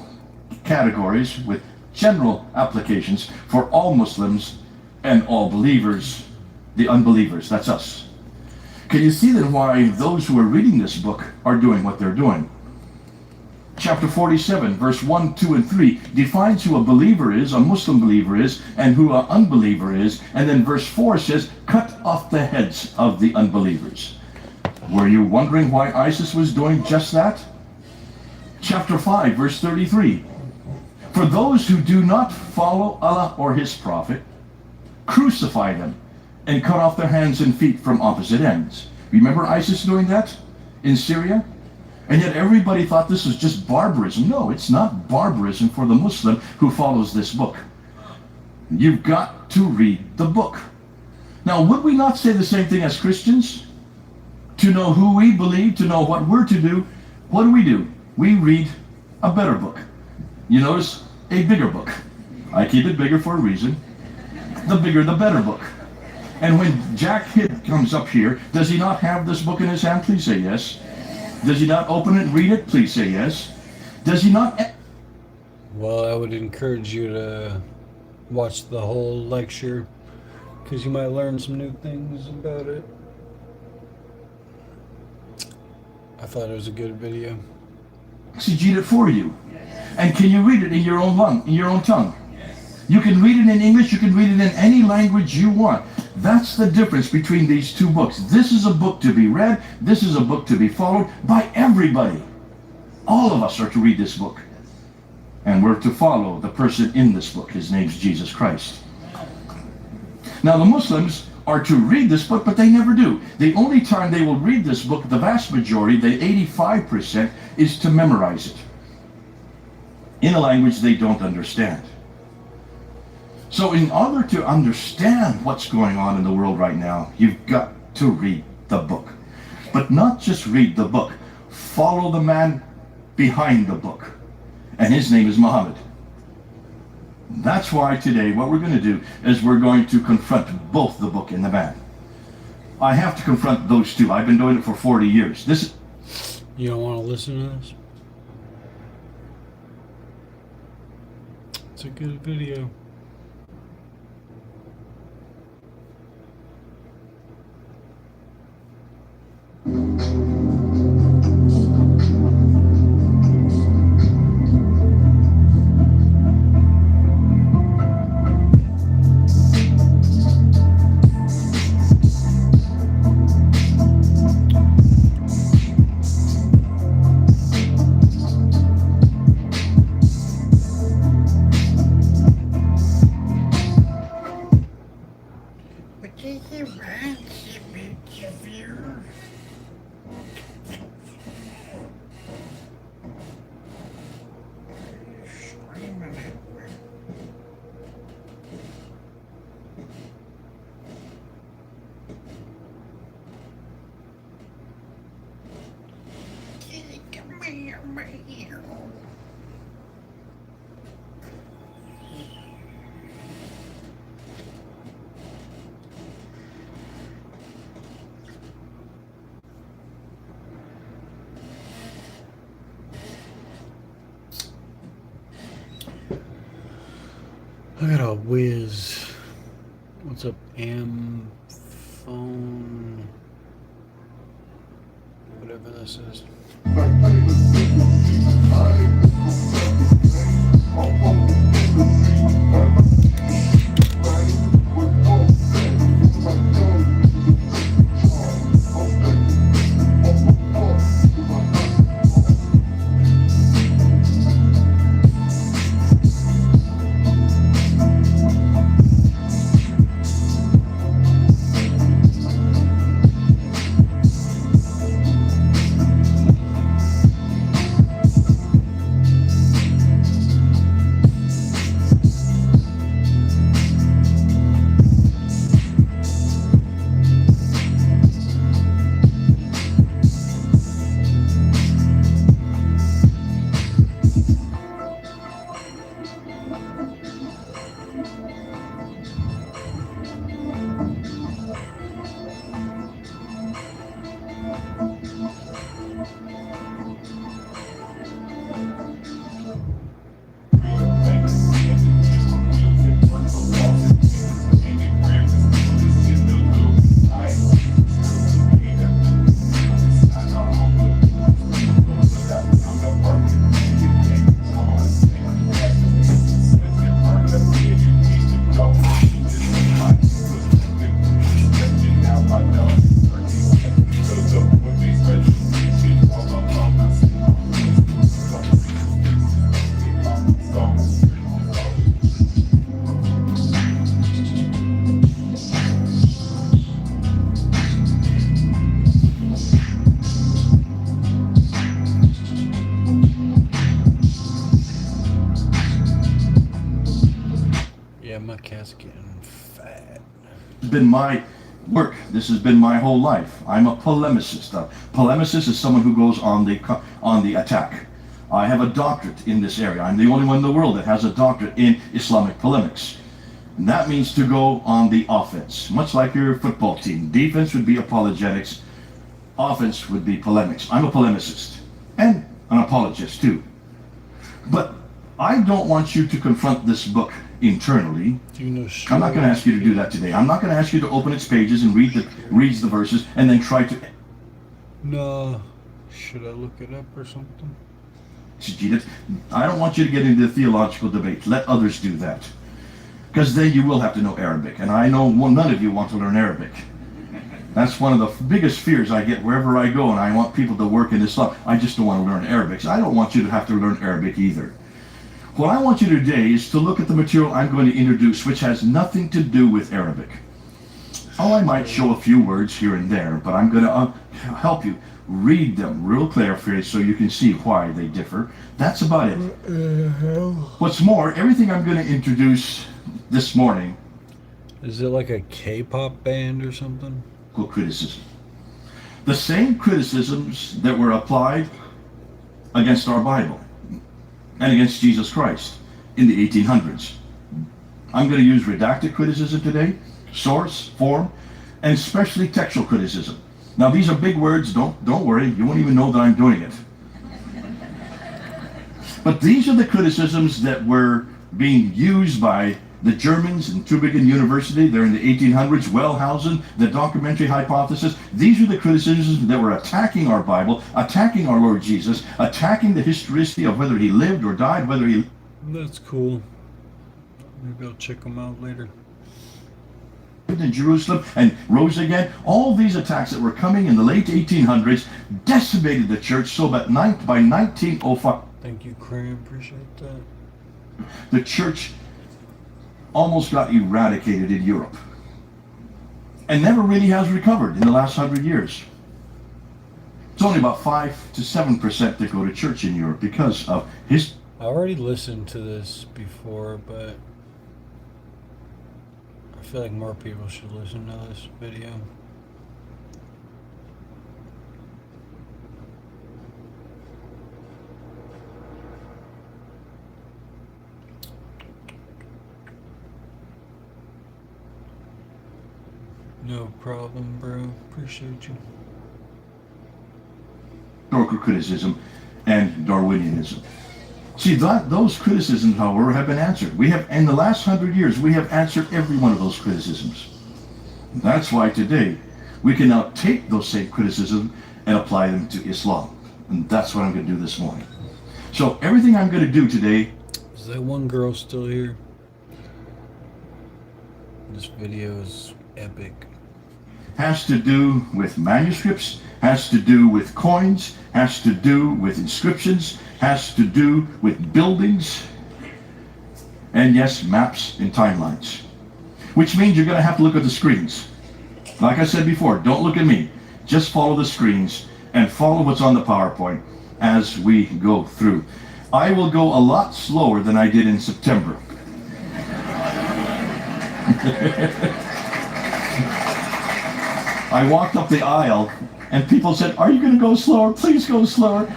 categories with general applications for all Muslims and all believers, the unbelievers, that's us. Can you see then why those who are reading this book are doing what they're doing? Chapter 47, verse 1, 2, and 3 defines who a believer is, a Muslim believer is, and who an unbeliever is. And then verse 4 says, cut off the heads of the unbelievers. Were you wondering why ISIS was doing just that? chapter 5, verse 33. For those who do not follow Allah or his prophet, crucify them and cut off their hands and feet from opposite ends. Remember ISIS doing that in Syria? And yet everybody thought this was just barbarism. No, it's not barbarism for the Muslim who follows this book. You've got to read the book. Now, would we not say the same thing as Christians? To know who we believe, to know what we're to do, what do? We read a better book. You notice, a bigger book. I keep it bigger for a reason. The bigger, the better book. And when Jack Hibb comes up here, does he not have this book in his hand? Please say yes. Does he not open it and read it? Please say yes. Does he not?
Well, I would encourage you to watch the whole lecture, because you might learn some new things about it. I thought it was a good video.
Exegete it for you. And can you read it in your own tongue? You can read it in English, you can read it in any language you want. That's the difference between these two books. This is a book to be read, this is a book to be followed by everybody. All of us are to read this book. And we're to follow the person in this book. His name's Jesus Christ. Now the Muslims are to read this book, but they never do. The only time they will read this book, the vast majority, the 85%, is to memorize it in a language they don't understand. So in order to understand what's going on in the world right now, you've got to read the book. But not just read the book. Follow the man behind the book. And his name is Muhammad. That's why today what we're going to do is we're going to confront both the book and the man. I have to confront those two. I've been doing it for 40 years.
You don't want to listen to this? It's a good video. I got a whiz. What's up, phone? Whatever this is. My cat's getting fat.
It's been my work. This has been my whole life. I'm a polemicist. A polemicist is someone who goes on the attack. I have a doctorate in this area. I'm the only one in the world that has a doctorate in Islamic polemics. And that means to go on the offense, much like your football team. Defense would be apologetics. Offense would be polemics. I'm a polemicist and an apologist too. But I don't want you to confront this book internally. I'm not going to ask you to do that today. I'm not going to ask you to open its pages and read the verses and then try to...
No. Should I look it up or something?
I don't want you to get into the theological debate. Let others do that. Because then you will have to know Arabic. And I know none of you want to learn Arabic. That's one of the biggest fears I get wherever I go, and I want people to work in Islam. I just don't want to learn Arabic. So I don't want you to have to learn Arabic either. What I want you today is to look at the material I'm going to introduce, which has nothing to do with Arabic. Oh, I might show a few words here and there, but I'm going to help you read them real clearly so you can see why they differ. That's about it. What's more, everything I'm going to introduce this morning...
Is it like a K-pop band or something?
Criticism. The same criticisms that were applied against our Bible and against Jesus Christ in the 1800s. I'm going to use redacted criticism today, source, form, and especially textual criticism. Now these are big words, don't worry, you won't even know that I'm doing it. But these are the criticisms that were being used by the Germans in Tübingen University. They're in the 1800s, Wellhausen, the documentary hypothesis. These are the criticisms that were attacking our Bible, attacking our Lord Jesus, attacking the historicity of whether he lived or died, whether he...
That's cool. Maybe I'll check them out later.
In Jerusalem and rose again. All these attacks that were coming in the late 1800s decimated the church, so that by 1905...
Thank you, Cram. Appreciate that.
The church almost got eradicated in Europe and never really has recovered in the last 100 years. It's only about 5 to 7% that go to church in Europe because of his...
I already listened to this before, but I feel like more people should listen to this video. No problem, bro. Appreciate you.
Historical criticism and Darwinianism. See, those criticisms, however, have been answered. We have, in the last 100 years, we have answered every one of those criticisms. That's why today we can now take those same criticisms and apply them to Islam. And that's what I'm going to do this morning. So everything I'm going to do today...
Is that one girl still here? This video is epic.
Has to do with manuscripts, has to do with coins, has to do with inscriptions, has to do with buildings, and yes, maps and timelines. Which means you're going to have to look at the screens. Like I said before, don't look at me. Just follow the screens and follow what's on the PowerPoint as we go through. I will go a lot slower than I did in September. I walked up the aisle and people said, "Are you going to go slower? Please go slower.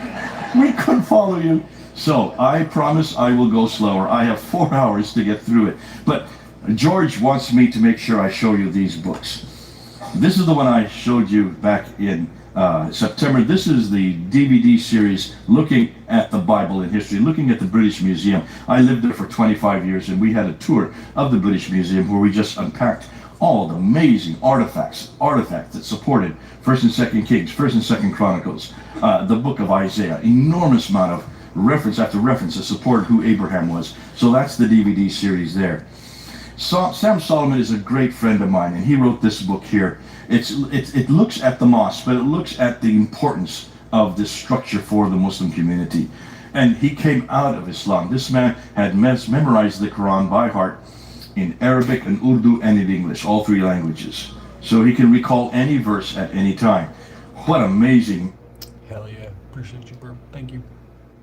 We couldn't follow you." So I promise I will go slower. I have 4 hours to get through it. But George wants me to make sure I show you these books. This is the one I showed you back in September. This is the DVD series looking at the Bible in history, looking at the British Museum. I lived there for 25 years and we had a tour of the British Museum where we just unpacked all the amazing artifacts that supported 1st and 2nd Kings, 1st and 2nd Chronicles, the book of Isaiah, enormous amount of reference after reference that supported who Abraham was. So that's the DVD series there. Sam Solomon is a great friend of mine, and he wrote this book here. It looks at the mosque, but it looks at the importance of this structure for the Muslim community. And he came out of Islam. This man had memorized the Quran by heart in Arabic and Urdu and in English, all 3 languages. So he can recall any verse at any time. What amazing.
Hell yeah. Appreciate you, bro. Thank you.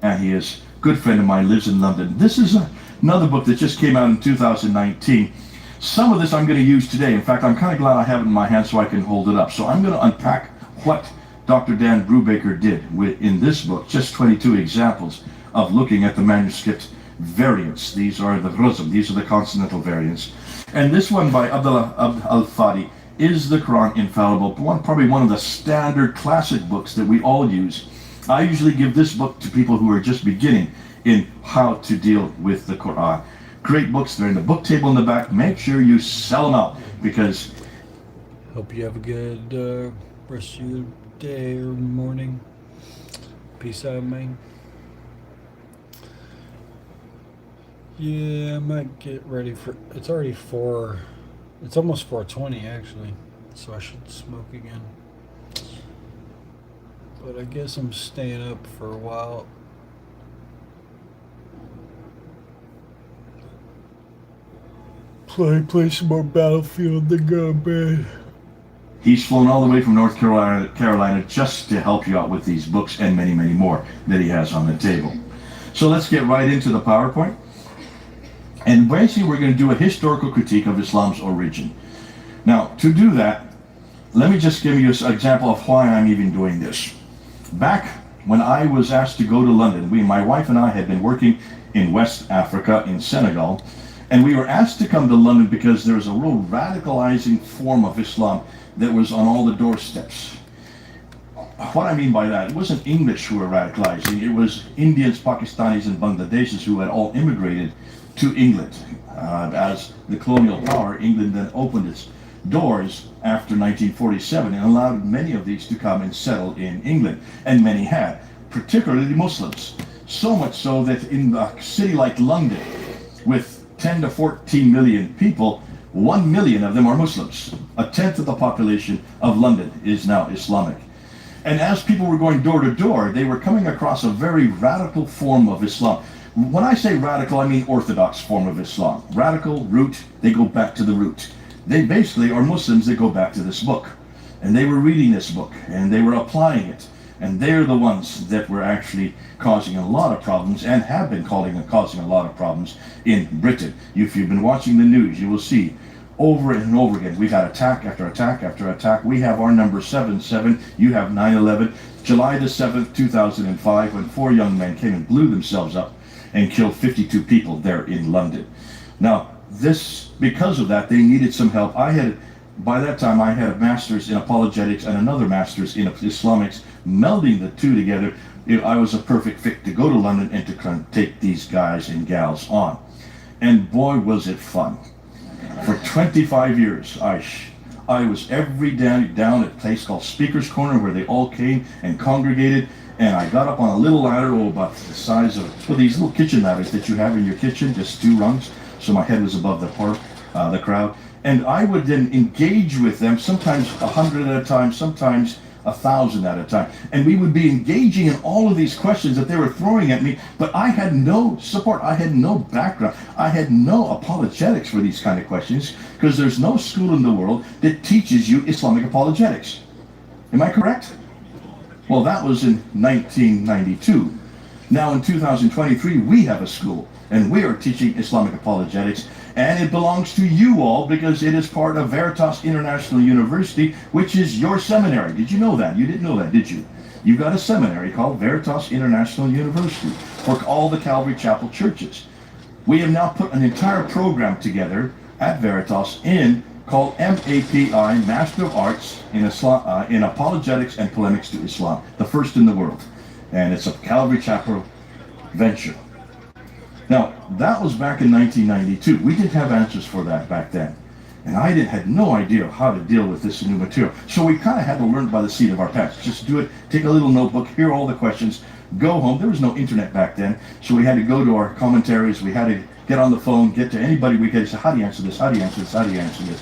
And he is a good friend of mine, lives in London. This is another book that just came out in 2019. Some of this I'm going to use today. In fact, I'm kind of glad I have it in my hand so I can hold it up. So I'm going to unpack what Dr. Dan Brubaker did in this book, just 22 examples of looking at the manuscript variants. These are the Ruzm, these are the consonantal variants. And this one by Abdullah Abd al-Fadi is the Quran Infallible, probably one of the standard classic books that we all use. I usually give this book to people who are just beginning in how to deal with the Quran. Great books, they're in the book table in the back. Make sure you sell them out, because...
Hope you have a good rest of your day or morning. Peace out, man. Yeah, I might get ready for... It's already 4... It's almost 4:20 actually, so I should smoke again. But I guess I'm staying up for a while. Play some more Battlefield, then go to bed.
He's flown all the way from North Carolina just to help you out with these books and many, many more that he has on the table. So let's get right into the PowerPoint. And basically we're going to do a historical critique of Islam's origin. Now, to do that, let me just give you an example of why I'm even doing this. Back when I was asked to go to London, my wife and I had been working in West Africa, in Senegal, and we were asked to come to London because there was a real radicalizing form of Islam that was on all the doorsteps. What I mean by that, it wasn't English who were radicalizing, it was Indians, Pakistanis, and Bangladeshis who had all immigrated to England. As the colonial power, England then opened its doors after 1947 and allowed many of these to come and settle in England, and many had, particularly Muslims. So much so that in a city like London, with 10 to 14 million people, 1 million of them are Muslims. A tenth of the population of London is now Islamic. And as people were going door to door, they were coming across a very radical form of Islam. When I say radical, I mean orthodox form of Islam. Radical, root, they go back to the root. They basically are Muslims that go back to this book. And they were reading this book, and they were applying it. And they're the ones that were actually causing a lot of problems, and have been causing a lot of problems in Britain. If you've been watching the news, you will see over and over again, we've had attack after attack after attack. We have our number 7/7, you have 9/11. July the 7th, 2005, when 4 young men came and blew themselves up and killed 52 people there in London. Now, because of that, they needed some help. By that time, I had a master's in apologetics and another master's in Islamics. Melding the two together, I was a perfect fit to go to London and to take these guys and gals on. And boy, was it fun. For 25 years, I was every day down at a place called Speaker's Corner, where they all came and congregated. And I got up on a little ladder, about the size of these little kitchen ladders that you have in your kitchen, just 2 rungs. So my head was above the crowd. And I would then engage with them, sometimes 100 at a time, sometimes 1,000 at a time. And we would be engaging in all of these questions that they were throwing at me, but I had no support. I had no background. I had no apologetics for these kind of questions, because there's no school in the world that teaches you Islamic apologetics. Am I correct? Well, that was in 1992. Now in 2023, we have a school, and we are teaching Islamic apologetics, and it belongs to you all because it is part of Veritas International University, which is your seminary. Did you know that? You didn't know that, did you? You've got a seminary called Veritas International University for all the Calvary Chapel churches. We have now put an entire program together at Veritas called MAPI, Master of Arts in Apologetics and Polemics to Islam, the first in the world. And it's a Calvary Chapel venture. Now, that was back in 1992. We didn't have answers for that back then. And I had no idea how to deal with this new material. So we kind of had to learn by the seat of our pants. Just do it, take a little notebook, hear all the questions, go home. There was no internet back then, so we had to go to our commentaries. We had to get on the phone, get to anybody we could say, how do you answer this, how do you answer this, how do you answer this?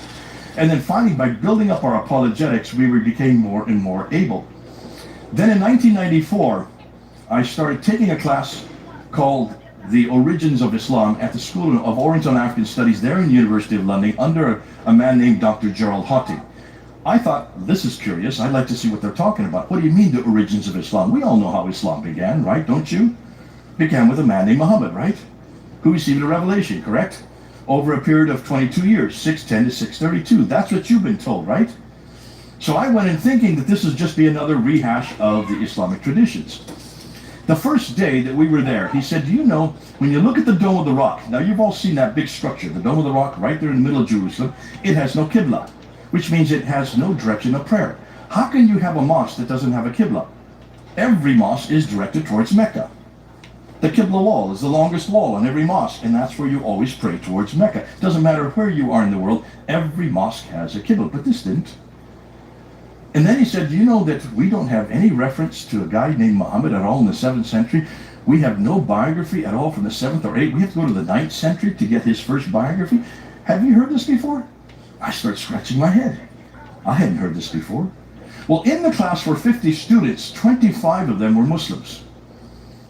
And then finally, by building up our apologetics, we became more and more able. Then in 1994, I started taking a class called The Origins of Islam at the School of Oriental and African Studies there in the University of London under a man named Dr. Gerald Hotting. I thought, this is curious, I'd like to see what they're talking about. What do you mean, the origins of Islam? We all know how Islam began, right? Don't you? Began with a man named Muhammad, right? who received a revelation, correct? Over a period of 22 years, 610 to 632. That's what you've been told, right? So I went in thinking that this would just be another rehash of the Islamic traditions. The first day that we were there, he said, do you know, when you look at the Dome of the Rock, now you've all seen that big structure, the Dome of the Rock right there in the middle of Jerusalem, it has no Qibla, which means it has no direction of prayer. How can you have a mosque that doesn't have a Qibla? Every mosque is directed towards Mecca. The Qibla wall is the longest wall in every mosque, and that's where you always pray towards Mecca. It doesn't matter where you are in the world, every mosque has a Qibla, but this didn't. And then he said, do you know that we don't have any reference to a guy named Muhammad at all in the 7th century? We have no biography at all from the 7th or 8th. We have to go to the 9th century to get his first biography. Have you heard this before? I started scratching my head. I hadn't heard this before. Well, in the class were 50 students. 25 of them were Muslims.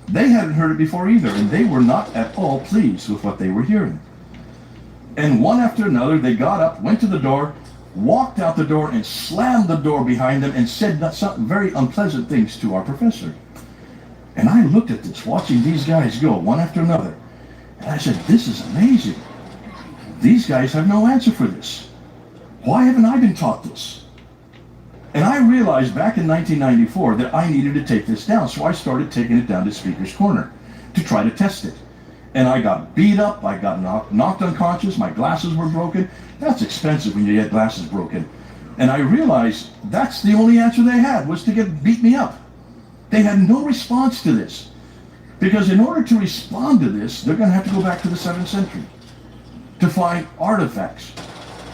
They hadn't heard it before either, and they were not at all pleased with what they were hearing. And one after another, they got up, went to the door, walked out the door and slammed the door behind them and said some very unpleasant things to our professor. And I looked at this, watching these guys go one after another. And I said, this is amazing. These guys have no answer for this. Why haven't I been taught this? And I realized back in 1994 that I needed to take this down. So I started taking it down to Speaker's Corner to try to test it. And I got beat up, I got knocked unconscious, my glasses were broken. That's expensive when you get glasses broken. And I realized that's the only answer they had, was to beat me up. They had no response to this. Because in order to respond to this, they're going to have to go back to the 7th century to find artifacts,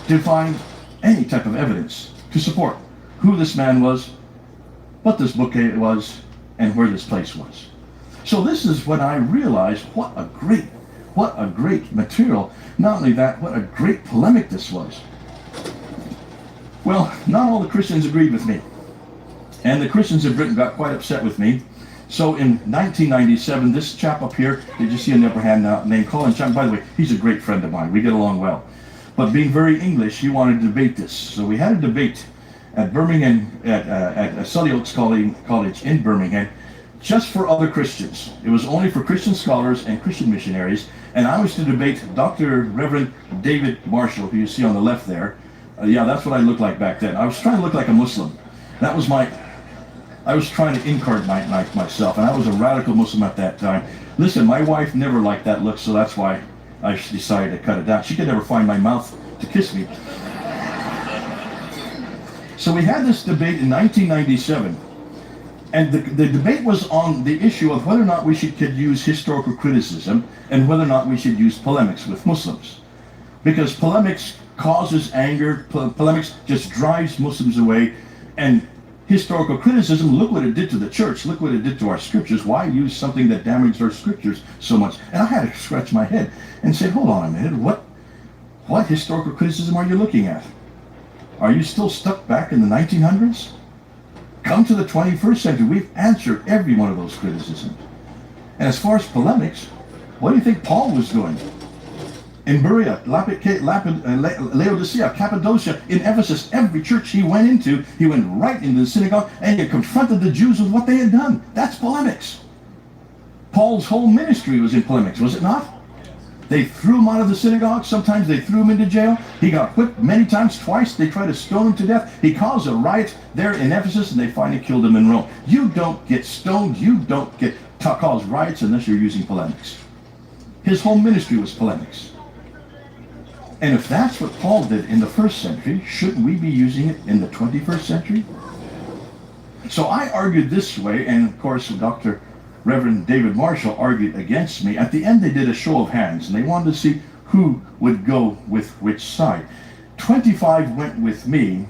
to find any type of evidence to support who this man was, what this book was, and where this place was. So this is when I realized what a great material. Not only that, what a great polemic this was. Well, not all the Christians agreed with me. And the Christians of Britain got quite upset with me. So in 1997, this chap up here, did you see in the upper hand now, named Colin Chapman? By the way, he's a great friend of mine. We get along well. But being very English, he wanted to debate this. So we had a debate at Birmingham, at Sully Oaks College in Birmingham, just for other Christians. It was only for Christian scholars and Christian missionaries. And I was to debate Dr. Reverend David Marshall, who you see on the left there. Yeah, that's what I looked like back then. I was trying to look like a Muslim. That was I was trying to incarnate myself, and I was a radical Muslim at that time. Listen, my wife never liked that look, so that's why I decided to cut it down. She could never find my mouth to kiss me. So we had this debate in 1997. And the debate was on the issue of whether or not we could use historical criticism and whether or not we should use polemics with Muslims. Because polemics causes anger, polemics just drives Muslims away, and historical criticism, look what it did to the church, look what it did to our scriptures. Why use something that damaged our scriptures so much? And I had to scratch my head and say, hold on a minute, what historical criticism are you looking at? Are you still stuck back in the 1900s? Come to the 21st century, we've answered every one of those criticisms. And as far as polemics, what do you think Paul was doing? In Berea, Laodicea, Cappadocia, in Ephesus, every church he went into, he went right into the synagogue and he confronted the Jews with what they had done. That's polemics. Paul's whole ministry was in polemics, was it not? They threw him out of the synagogue. Sometimes they threw him into jail. He got whipped many times, twice. They tried to stone him to death. He caused a riot there in Ephesus, and they finally killed him in Rome. You don't get stoned. You don't get cause riots unless you're using polemics. His whole ministry was polemics. And if that's what Paul did in the 1st century, shouldn't we be using it in the 21st century? So I argued this way, and of course, Dr. Reverend David Marshall argued against me. At the end, they did a show of hands, and they wanted to see who would go with which side. 25 went with me,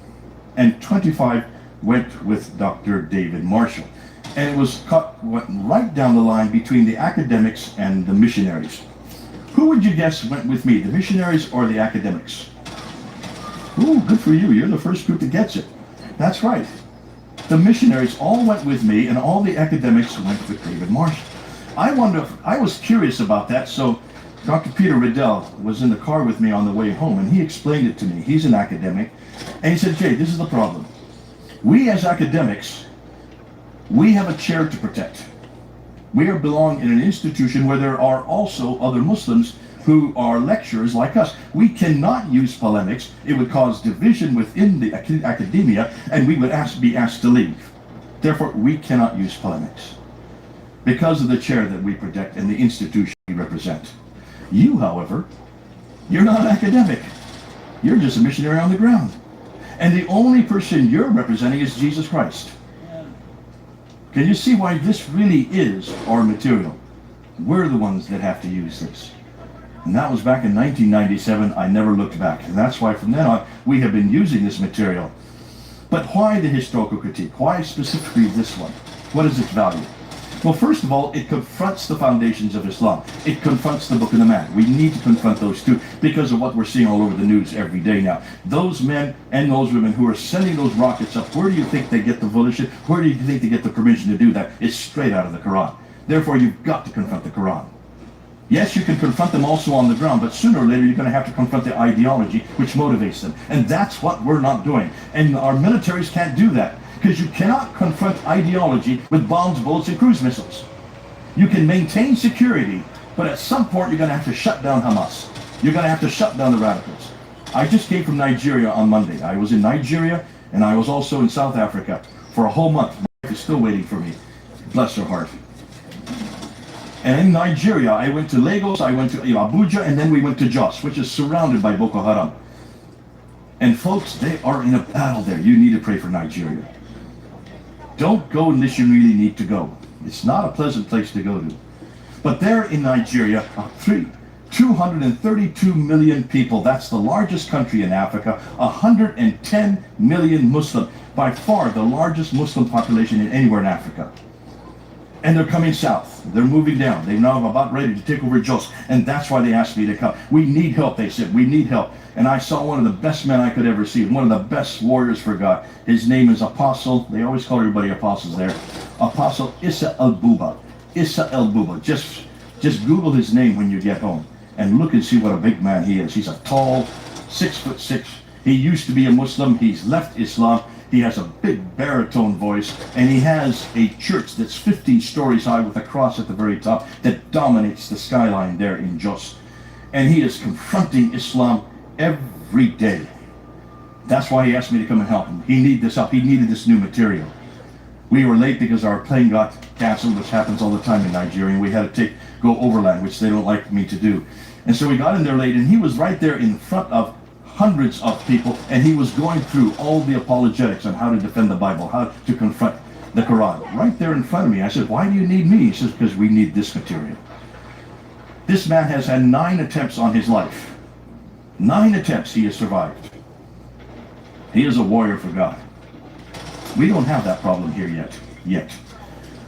and 25 went with Dr. David Marshall. And it went right down the line between the academics and the missionaries. Who would you guess went with me, the missionaries or the academics? Ooh, good for you. You're the first group that gets it. That's right. The missionaries all went with me, and all the academics went with David Marshall. I was curious about that, so Dr. Peter Riddell was in the car with me on the way home, and he explained it to me. He's an academic, and he said, Jay, this is the problem. We as academics, we have a chair to protect. We belong in an institution where there are also other Muslims who are lecturers like us. We cannot use polemics. It would cause division within the academia, and we would be asked to leave. Therefore, we cannot use polemics because of the chair that we protect and the institution we represent. You, however, you're not an academic. You're just a missionary on the ground. And the only person you're representing is Jesus Christ. Can you see why this really is our material? We're the ones that have to use this. And that was back in 1997. I never looked back. And that's why from then on, we have been using this material. But why the historical critique? Why specifically this one? What is its value? Well, first of all, it confronts the foundations of Islam. It confronts the Book of the Man. We need to confront those two because of what we're seeing all over the news every day now. Those men and those women who are sending those rockets up, where do you think they get the volition? Where do you think they get the permission to do that? It's straight out of the Quran. Therefore, you've got to confront the Quran. Yes, you can confront them also on the ground, but sooner or later you're going to have to confront the ideology which motivates them. And that's what we're not doing. And our militaries can't do that. Because you cannot confront ideology with bombs, bullets, and cruise missiles. You can maintain security, but at some point you're going to have to shut down Hamas. You're going to have to shut down the radicals. I just came from Nigeria on Monday. I was in Nigeria, and I was also in South Africa for a whole month. My wife is still waiting for me. Bless her heart. And in Nigeria, I went to Lagos, I went to Abuja, and then we went to Jos, which is surrounded by Boko Haram. And folks, they are in a battle there. You need to pray for Nigeria. Don't go unless you really need to go. It's not a pleasant place to go to. But there in Nigeria, 232 million people. That's the largest country in Africa. 110 million Muslim. By far the largest Muslim population in anywhere in Africa. And they're coming south. They're moving down. They're now about ready to take over Jos. And that's why they asked me to come. We need help, they said. We need help. And I saw one of the best men I could ever see. One of the best warriors for God. His name is Apostle. They always call everybody apostles there. Apostle Issa El-Buba. Issa El-Buba. Just Google his name when you get home. And look and see what a big man he is. He's a tall, 6'6". He used to be a Muslim. He's left Islam. He has a big baritone voice, and he has a church that's 15 stories high with a cross at the very top that dominates the skyline there in Jos. And he is confronting Islam every day. That's why he asked me to come and help him. He needed this help. He needed this new material. We were late because our plane got canceled, which happens all the time in Nigeria, and we had to go overland, which they don't like me to do. And so we got in there late, and he was right there in front of hundreds of people, and he was going through all the apologetics on how to defend the Bible, how to confront the Quran, right there in front of me. I said, why do you need me? He says, because we need this material. This man has had 9 attempts on his life. 9 attempts he has survived. He is a warrior for God. We don't have that problem here yet.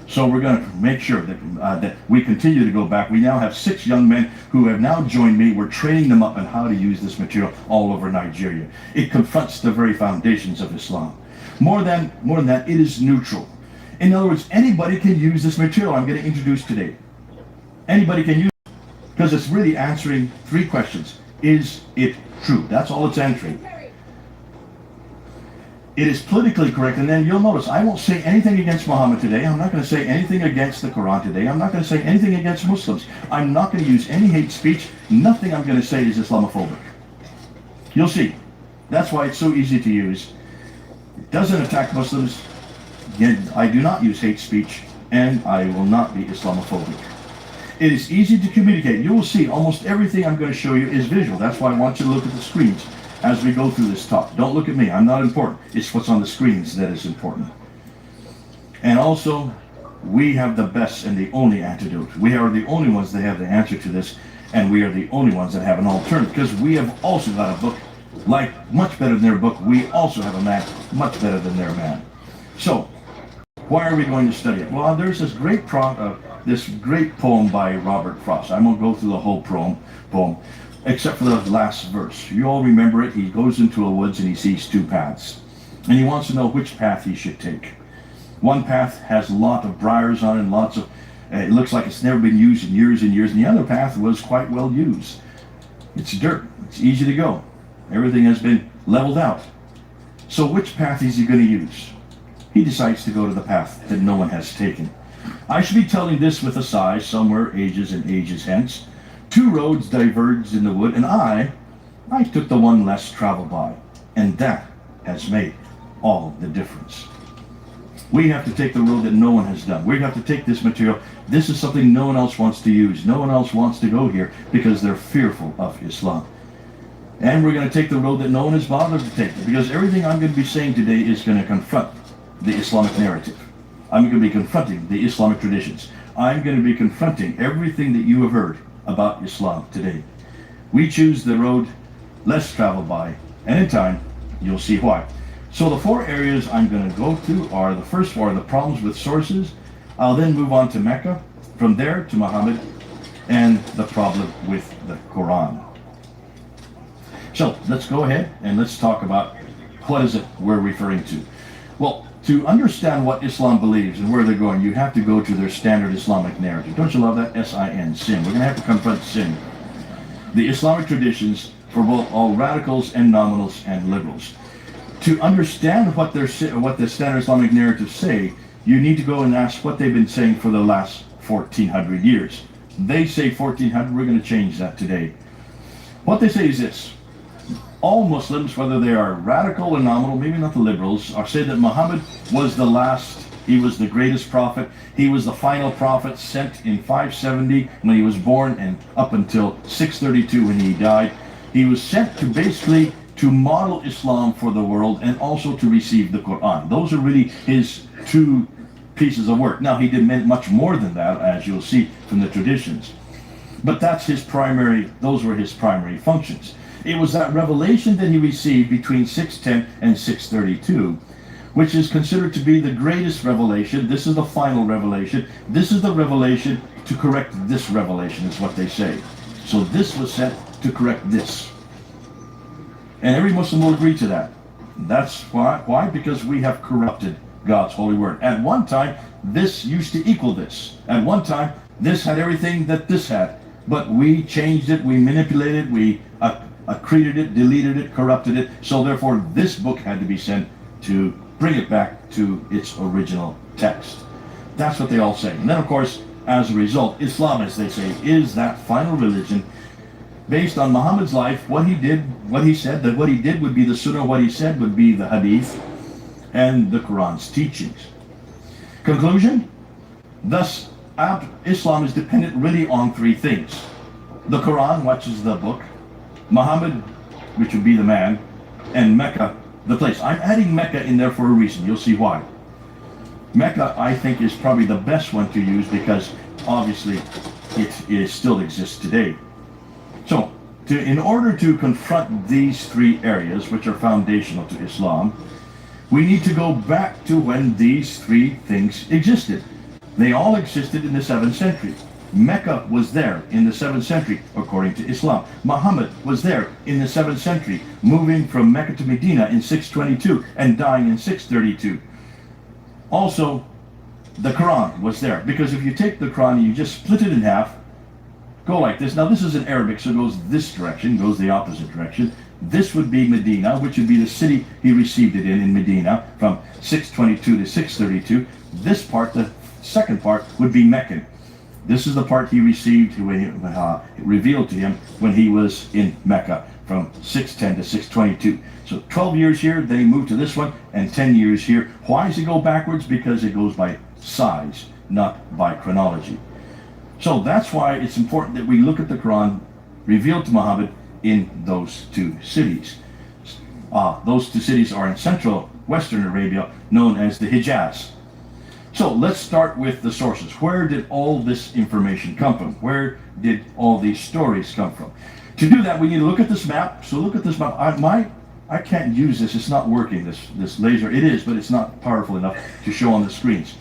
So we're going to make sure that we continue to go back. We now have 6 young men who have now joined me. We're training them up on how to use this material all over Nigeria. It confronts the very foundations of Islam. More than that, it is neutral. In other words, anybody can use this material I'm going to introduce today. Anybody can use it because it's really answering 3 questions. Is it true? That's all it's answering. It is politically correct, and then you'll notice I won't say anything against Muhammad today. I'm not going to say anything against the Quran today. I'm not going to say anything against Muslims. I'm not going to use any hate speech. Nothing I'm going to say is Islamophobic. You'll see. That's why it's so easy to use. It doesn't attack Muslims. Yet I do not use hate speech, and I will not be Islamophobic. It is easy to communicate. You will see almost everything I'm going to show you is visual. That's why I want you to look at the screens as we go through this talk. Don't look at me. I'm not important. It's what's on the screens that is important. And also, we have the best and the only antidote. We are the only ones that have the answer to this, and we are the only ones that have an alternative, because we have also got a book, like much better than their book. We also have a man much better than their man. So, why are we going to study it? Well, there's this great poem by Robert Frost. I won't go through the whole poem. Except for the last verse. You all remember it. He goes into a woods and he sees 2 paths. And he wants to know which path he should take. One path has a lot of briars on it and lots of, it looks like it's never been used in years and years. And the other path was quite well used. It's dirt. It's easy to go. Everything has been leveled out. So which path is he going to use? He decides to go to the path that no one has taken. I should be telling this with a sigh, somewhere ages and ages hence. Two roads diverged in the wood, and I took the one less traveled by, and that has made all the difference. We have to take the road that no one has done. We have to take this material. This is something no one else wants to use. No one else wants to go here because they're fearful of Islam. And we're going to take the road that no one has bothered to take, because everything I'm going to be saying today is going to confront the Islamic narrative. I'm going to be confronting the Islamic traditions. I'm going to be confronting everything that you have heard about Islam today. We choose the road less traveled by, and in time, you'll see why. So the four areas I'm going to go to are, the first four are the problems with sources. I'll then move on to Mecca, from there to Muhammad, and the problem with the Quran. So let's go ahead and let's talk about what is it we're referring to. Well, to understand what Islam believes and where they're going, you have to go to their standard Islamic narrative. Don't you love that? S-I-N, sin. We're going to have to confront sin. The Islamic traditions for both all radicals and nominals and liberals. To understand what the standard Islamic narratives say, you need to go and ask what they've been saying for the last 1,400 years. They say 1,400, we're going to change that today. What they say is this. All Muslims, whether they are radical or nominal, maybe not the liberals, are saying that Muhammad was the last, he was the greatest prophet, he was the final prophet sent in 570 when he was born and up until 632 when he died. He was sent to basically to model Islam for the world and also to receive the Quran. Those are really his two pieces of work. Now, he did much more than that, as you'll see from the traditions. But that's his primary, those were his primary functions. It was that revelation that he received between 610 and 632, which is considered to be the greatest revelation. This is the final revelation. This is the revelation to correct this revelation, is what they say. So this was sent to correct this. And every Muslim will agree to that. That's why? Why? Because we have corrupted God's holy word. At one time, this used to equal this. At one time, this had everything that this had. But we changed it, we manipulated it, we accreted it, deleted it, corrupted it. So therefore, this book had to be sent to bring it back to its original text. That's what they all say. And then, of course, as a result, Islam, as they say, is that final religion based on Muhammad's life, what he did, what he said, that what he did would be the Sunnah, what he said would be the Hadith, and the Quran's teachings. Conclusion? Thus, Islam is dependent really on three things. The Quran, which is the book, Muhammad, which would be the man, and Mecca, the place. I'm adding Mecca in there for a reason. You'll see why. Mecca, I think, is probably the best one to use because obviously it still exists today. So, in order to confront these three areas, which are foundational to Islam, we need to go back to when these three things existed. They all existed in the 7th century. Mecca was there in the 7th century, according to Islam. Muhammad was there in the 7th century, moving from Mecca to Medina in 622 and dying in 632. Also, the Quran was there, because if you take the Quran and you just split it in half, go like this. Now, this is in Arabic, so it goes this direction, goes the opposite direction. This would be Medina, which would be the city he received it in Medina, from 622 to 632. This part, the second part, would be Meccan. This is the part he received, revealed to him when he was in Mecca, from 610 to 622. So 12 years here, then he moved to this one, and 10 years here. Why does it go backwards? Because it goes by size, not by chronology. So that's why it's important that we look at the Quran revealed to Muhammad in those two cities. Those two cities are in central Western Arabia, known as the Hijaz. So let's start with the sources. Where did all this information come from? Where did all these stories come from? To do that, we need to look at this map. So look at this map. I can't use this. It's not working, this laser. It is, but it's not powerful enough to show on the screens.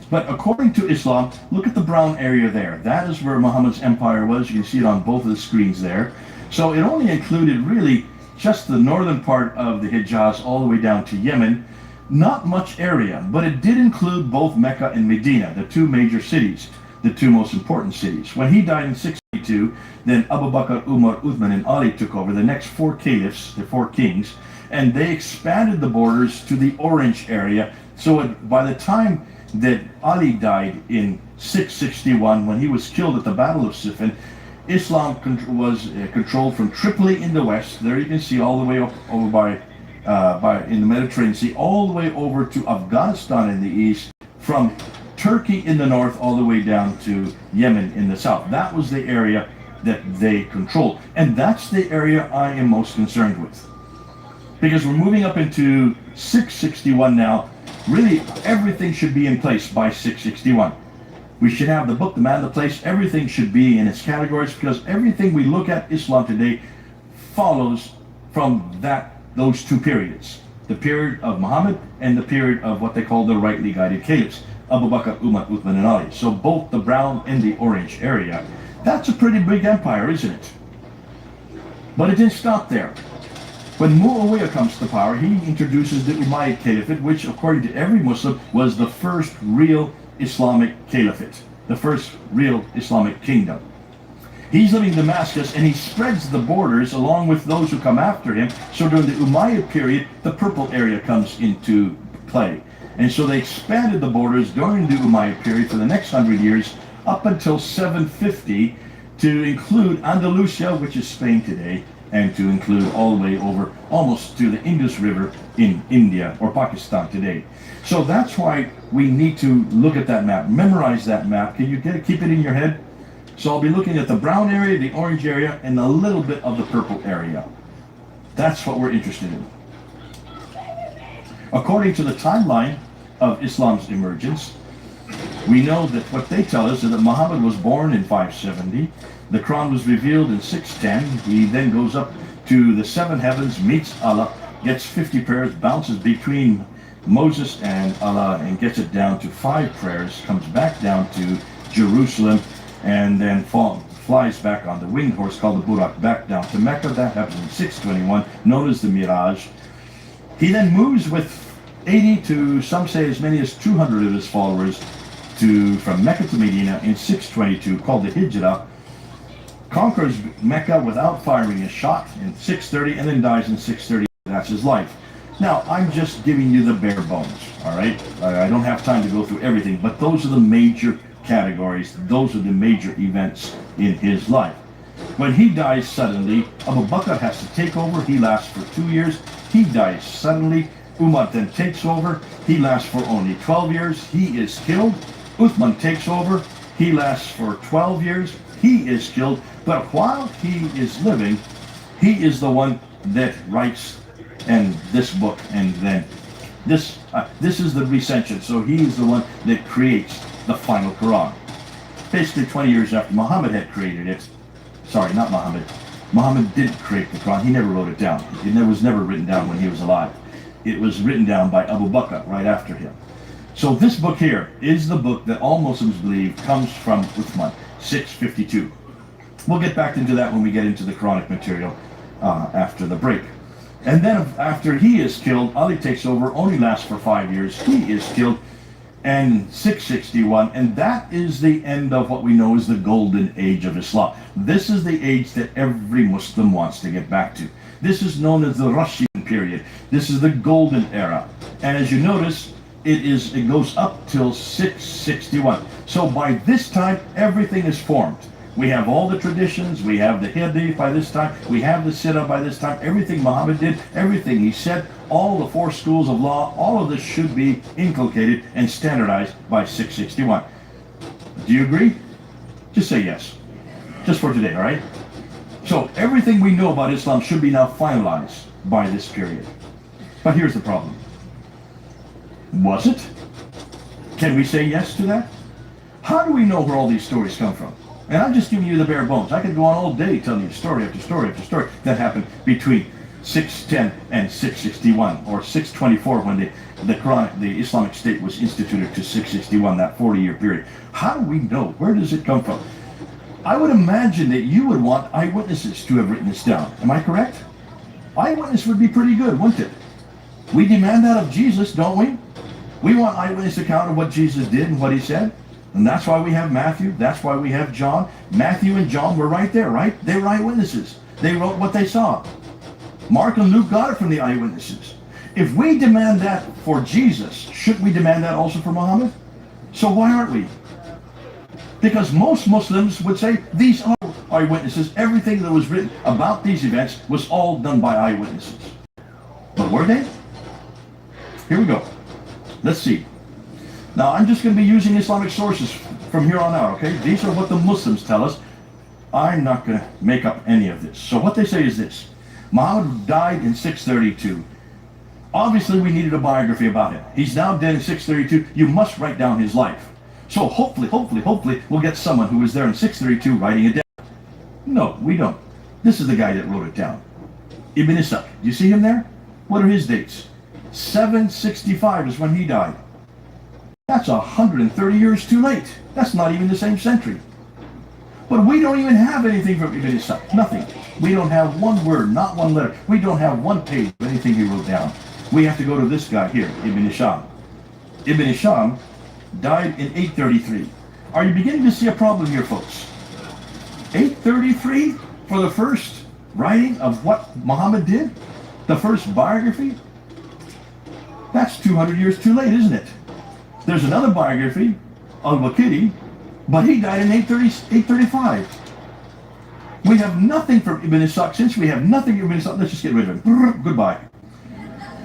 But according to Islam, look at the brown area there. That is where Muhammad's empire was. You can see it on both of the screens there. So it only included really just the northern part of the Hijaz all the way down to Yemen. Not much area, but it did include both Mecca and Medina, the two major cities, the two most important cities. When he died in 682, then Abu Bakr, Umar, Uthman, and Ali took over, the next four caliphs, the four kings, and they expanded the borders to the orange area. So by the time that Ali died in 661 when he was killed at the Battle of Siffin. Islam was controlled from Tripoli in the west. There you can see all the way up over by in the Mediterranean Sea, all the way over to Afghanistan in the east, from Turkey in the north all the way down to Yemen in the south. That was the area that they controlled. And that's the area I am most concerned with. Because we're moving up into 661 now. Really, everything should be in place by 661. We should have the book, the man, the place. Everything should be in its categories, because everything we look at Islam today follows from those two periods. The period of Muhammad and the period of what they call the rightly guided caliphs, Abu Bakr, Umar, Uthman, and Ali. So both the brown and the orange area. That's a pretty big empire, isn't it? But it didn't stop there. When Muawiyah comes to power, he introduces the Umayyad Caliphate, which, according to every Muslim, was the first real Islamic Caliphate, the first real Islamic kingdom. He's living in Damascus, and he spreads the borders along with those who come after him. So during the Umayyad period, the purple area comes into play. And so they expanded the borders during the Umayyad period for the next 100 years, up until 750, to include Andalusia, which is Spain today, and to include all the way over almost to the Indus River in India or Pakistan today. So that's why we need to look at that map, memorize that map. Can you keep it in your head? So I'll be looking at the brown area, the orange area, and a little bit of the purple area. That's what we're interested in. According to the timeline of Islam's emergence, we know that what they tell us is that Muhammad was born in 570. The Quran was revealed in 610. He then goes up to the seven heavens, meets Allah, gets 50 prayers, bounces between Moses and Allah, and gets it down to 5 prayers, comes back down to Jerusalem, and then flies back on the winged horse called the Burak back down to Mecca. That happens in 621, known as the Miraj. He then moves with 80 to, some say, as many as 200 of his followers from Mecca to Medina in 622, called the Hijrah, conquers Mecca without firing a shot in 630, and then dies in 630. That's his life. Now, I'm just giving you the bare bones, all right? I don't have time to go through everything, but those are the major categories. Those are the major events in his life. When he dies suddenly, Abu Bakr has to take over. He lasts for 2 years. He dies suddenly. Umar then takes over. He lasts for only 12 years. He is killed. Uthman takes over. He lasts for 12 years. He is killed. But while he is living, he is the one that writes this book, and then this is the recension. So he is the one that creates the final Quran. Basically 20 years after Muhammad had created it. Sorry, not Muhammad. Muhammad didn't create the Quran. He never wrote it down. It was never written down when he was alive. It was written down by Abu Bakr right after him. So this book here is the book that all Muslims believe comes from Uthman, 652. We'll get back into that when we get into the Quranic material after the break. And then after he is killed, Ali takes over, only lasts for 5 years. He is killed in 661, and that is the end of what we know as the golden age of Islam. This is the age that every Muslim wants to get back to. This is known as the Rashidun period. This is the golden era. And as you notice, it goes up till 661. So by this time, everything is formed. We have all the traditions, we have the Hadith by this time, we have the Sirah by this time, everything Muhammad did, everything he said, all the 4 schools of law, all of this should be inculcated and standardized by 661. Do you agree? Just say yes. Just for today, all right? So everything we know about Islam should be now finalized by this period. But here's the problem. Was it? Can we say yes to that? How do we know where all these stories come from? And I'm just giving you the bare bones. I could go on all day telling you story after story after story that happened between 610 and 661, or 624 when the Islamic State was instituted, to 661, that 40-year period. How do we know? Where does it come from? I would imagine that you would want eyewitnesses to have written this down. Am I correct? Eyewitness would be pretty good, wouldn't it? We demand that of Jesus, don't we? We want eyewitness account of what Jesus did and what he said. And that's why we have Matthew. That's why we have John. Matthew and John were right there, right? They were eyewitnesses. They wrote what they saw. Mark and Luke got it from the eyewitnesses. If we demand that for Jesus, shouldn't we demand that also for Muhammad? So why aren't we? Because most Muslims would say these are eyewitnesses. Everything that was written about these events was all done by eyewitnesses. But were they? Here we go. Let's see. Now I'm just going to be using Islamic sources from here on out, okay? These are what the Muslims tell us. I'm not going to make up any of this. So what they say is this. Muhammad died in 632. Obviously we needed a biography about him. He's now dead in 632. You must write down his life. So hopefully, we'll get someone who was there in 632 writing it down. No, we don't. This is the guy that wrote it down. Ibn Ishaq. Do you see him there? What are his dates? 765 is when he died. That's 130 years too late. That's not even the same century. But we don't even have anything from Ibn Ishaq. Nothing. We don't have one word, not one letter. We don't have one page of anything he wrote down. We have to go to this guy here, Ibn Ishaq. Ibn Ishaq died in 833. Are you beginning to see a problem here, folks? 833 for the first writing of what Muhammad did? The first biography? That's 200 years too late, isn't it? There's another biography, Al-Waqidi, but he died in 835. We have nothing from Ibn Ishaq. Since we have nothing from Ibn Ishaq, let's just get rid of him. Goodbye.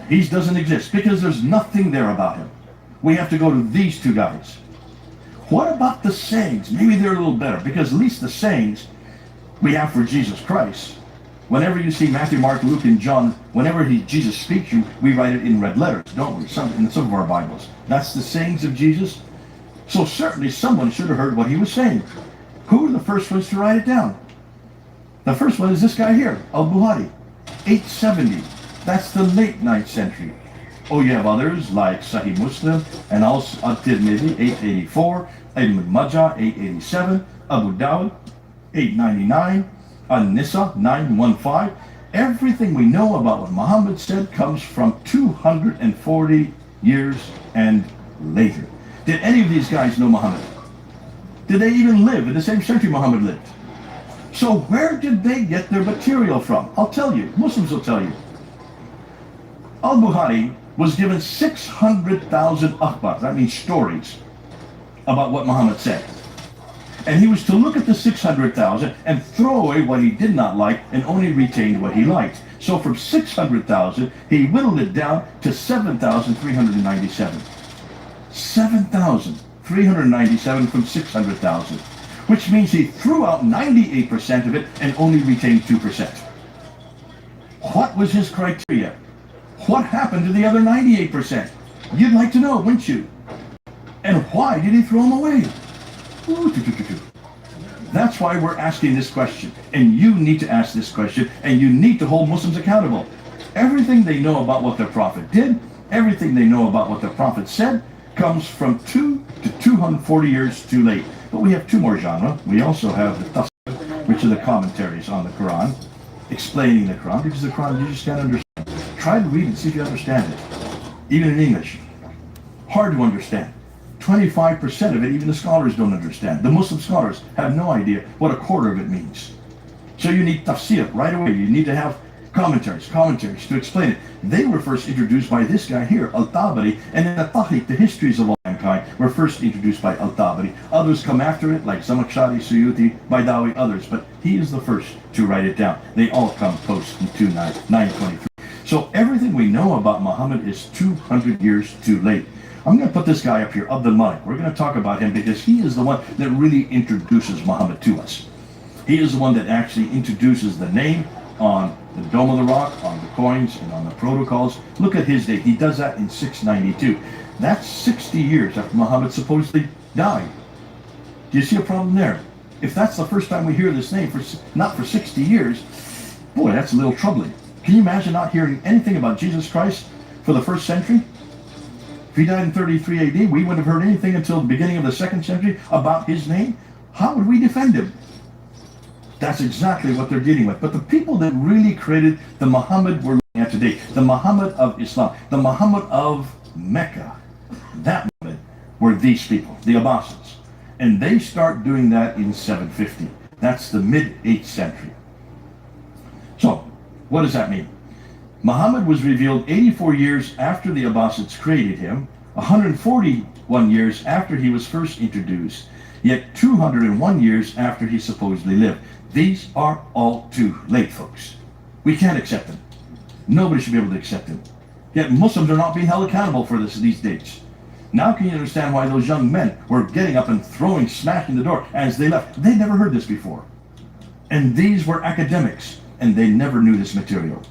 He doesn't exist because there's nothing there about him. We have to go to these two guys. What about the sayings? Maybe they're a little better, because at least the sayings we have for Jesus Christ. Whenever you see Matthew, Mark, Luke, and John, whenever Jesus speaks, we write it in red letters, don't we? In some of our Bibles. That's the sayings of Jesus. So certainly someone should have heard what he was saying. Who were the first ones to write it down? The first one is this guy here, Al-Bukhari, 870. That's the late 9th century. Oh, you have others like Sahih Muslim and also At-Tirmidhi, 884, Ibn Majah, 887, Abu Dawud, 899, An-Nisa, 915. Everything we know about what Muhammad said comes from 240 years and later. Did any of these guys know Muhammad? Did they even live in the same century Muhammad lived? So where did they get their material from? I'll tell you. Muslims will tell you. Al-Bukhari was given 600,000 akhbar, that means stories, about what Muhammad said. And he was to look at the 600,000 and throw away what he did not like and only retained what he liked. So from 600,000, he whittled it down to 7,397. 7,397 from 600,000, which means he threw out 98% of it and only retained 2%. What was his criteria? What happened to the other 98%? You'd like to know, wouldn't you? And why did he throw them away? That's why we're asking this question. And you need to ask this question, and you need to hold Muslims accountable. Everything they know about what their prophet did, everything they know about what their prophet said, comes from 2 to 240 years too late. But we have two more genres. We also have the tafsir, which are the commentaries on the Quran, explaining the Quran, because the Quran you just can't understand. Try to read it, see if you understand it. Even in English. Hard to understand. 25% of it, even the scholars don't understand. The Muslim scholars have no idea what a quarter of it means. So you need tafsir right away. You need to have commentaries to explain it. They were first introduced by this guy here, Al-Tabari, and then the Tahqiq, the histories of all mankind, were first introduced by Al-Tabari. Others come after it, like Zamakhshari, Suyuti, Baidawi, others, but he is the first to write it down. They all come post 923. So everything we know about Muhammad is 200 years too late. I'm going to put this guy up here, Abdul Malik. We're going to talk about him because he is the one that really introduces Muhammad to us. He is the one that actually introduces the name on the Dome of the Rock, on the coins, and on the protocols. Look at his date. He does that in 692. That's 60 years after Muhammad supposedly died. Do you see a problem there? If that's the first time we hear this name, not for 60 years, boy, that's a little troubling. Can you imagine not hearing anything about Jesus Christ for the first century? If he died in 33 AD, we wouldn't have heard anything until the beginning of the 2nd century about his name. How would we defend him? That's exactly what they're dealing with. But the people that really created the Muhammad we're looking at today, the Muhammad of Islam, the Muhammad of Mecca, that Muhammad were these people, the Abbasids. And they start doing that in 750. That's the mid-8th century. So, what does that mean? Muhammad was revealed 84 years after the Abbasids created him. 140 1 years after he was first introduced, yet 201 years after he supposedly lived. These are all too late, folks. We can't accept them. Nobody should be able to accept them. Yet Muslims are not being held accountable for these dates. Now can you understand why those young men were getting up and throwing, smashing the door as they left? They never heard this before. And these were academics, and they never knew this material.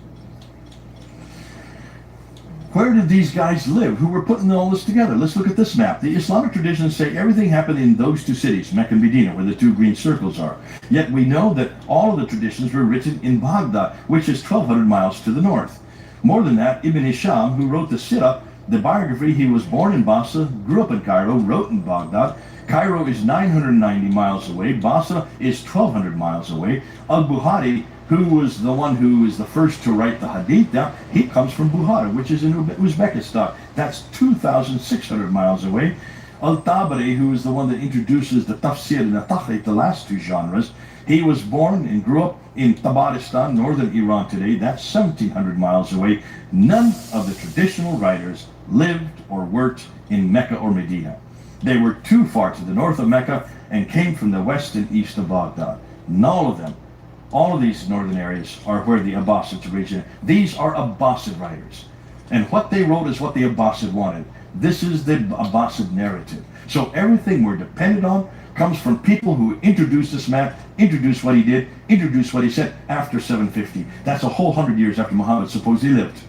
Where did these guys live who were putting all this together? Let's look at this map. The Islamic traditions say everything happened in those two cities, Mecca and Medina, where the two green circles are. Yet we know that all of the traditions were written in Baghdad, which is 1,200 miles to the north. More than that, Ibn Hisham, who wrote the Sirah, the biography, he was born in Basra, grew up in Cairo, wrote in Baghdad. Cairo is 990 miles away. Basra is 1,200 miles away. Al-Bukhari, who was the one who was the first to write the Hadith down, he comes from Bukhara, which is in Uzbekistan. That's 2,600 miles away. Al-Tabari, who is the one that introduces the tafsir and the tahqiq, the last two genres, he was born and grew up in Tabaristan, northern Iran today. That's 1,700 miles away. None of the traditional writers lived or worked in Mecca or Medina. They were too far to the north of Mecca and came from the west and east of Baghdad. And all of them, all of these northern areas are where the Abbasids originated. These are Abbasid writers. And what they wrote is what the Abbasid wanted. This is the Abbasid narrative. So everything we're dependent on comes from people who introduced this map, introduced what he did, introduced what he said after 750. That's a whole 100 years after Muhammad supposedly lived.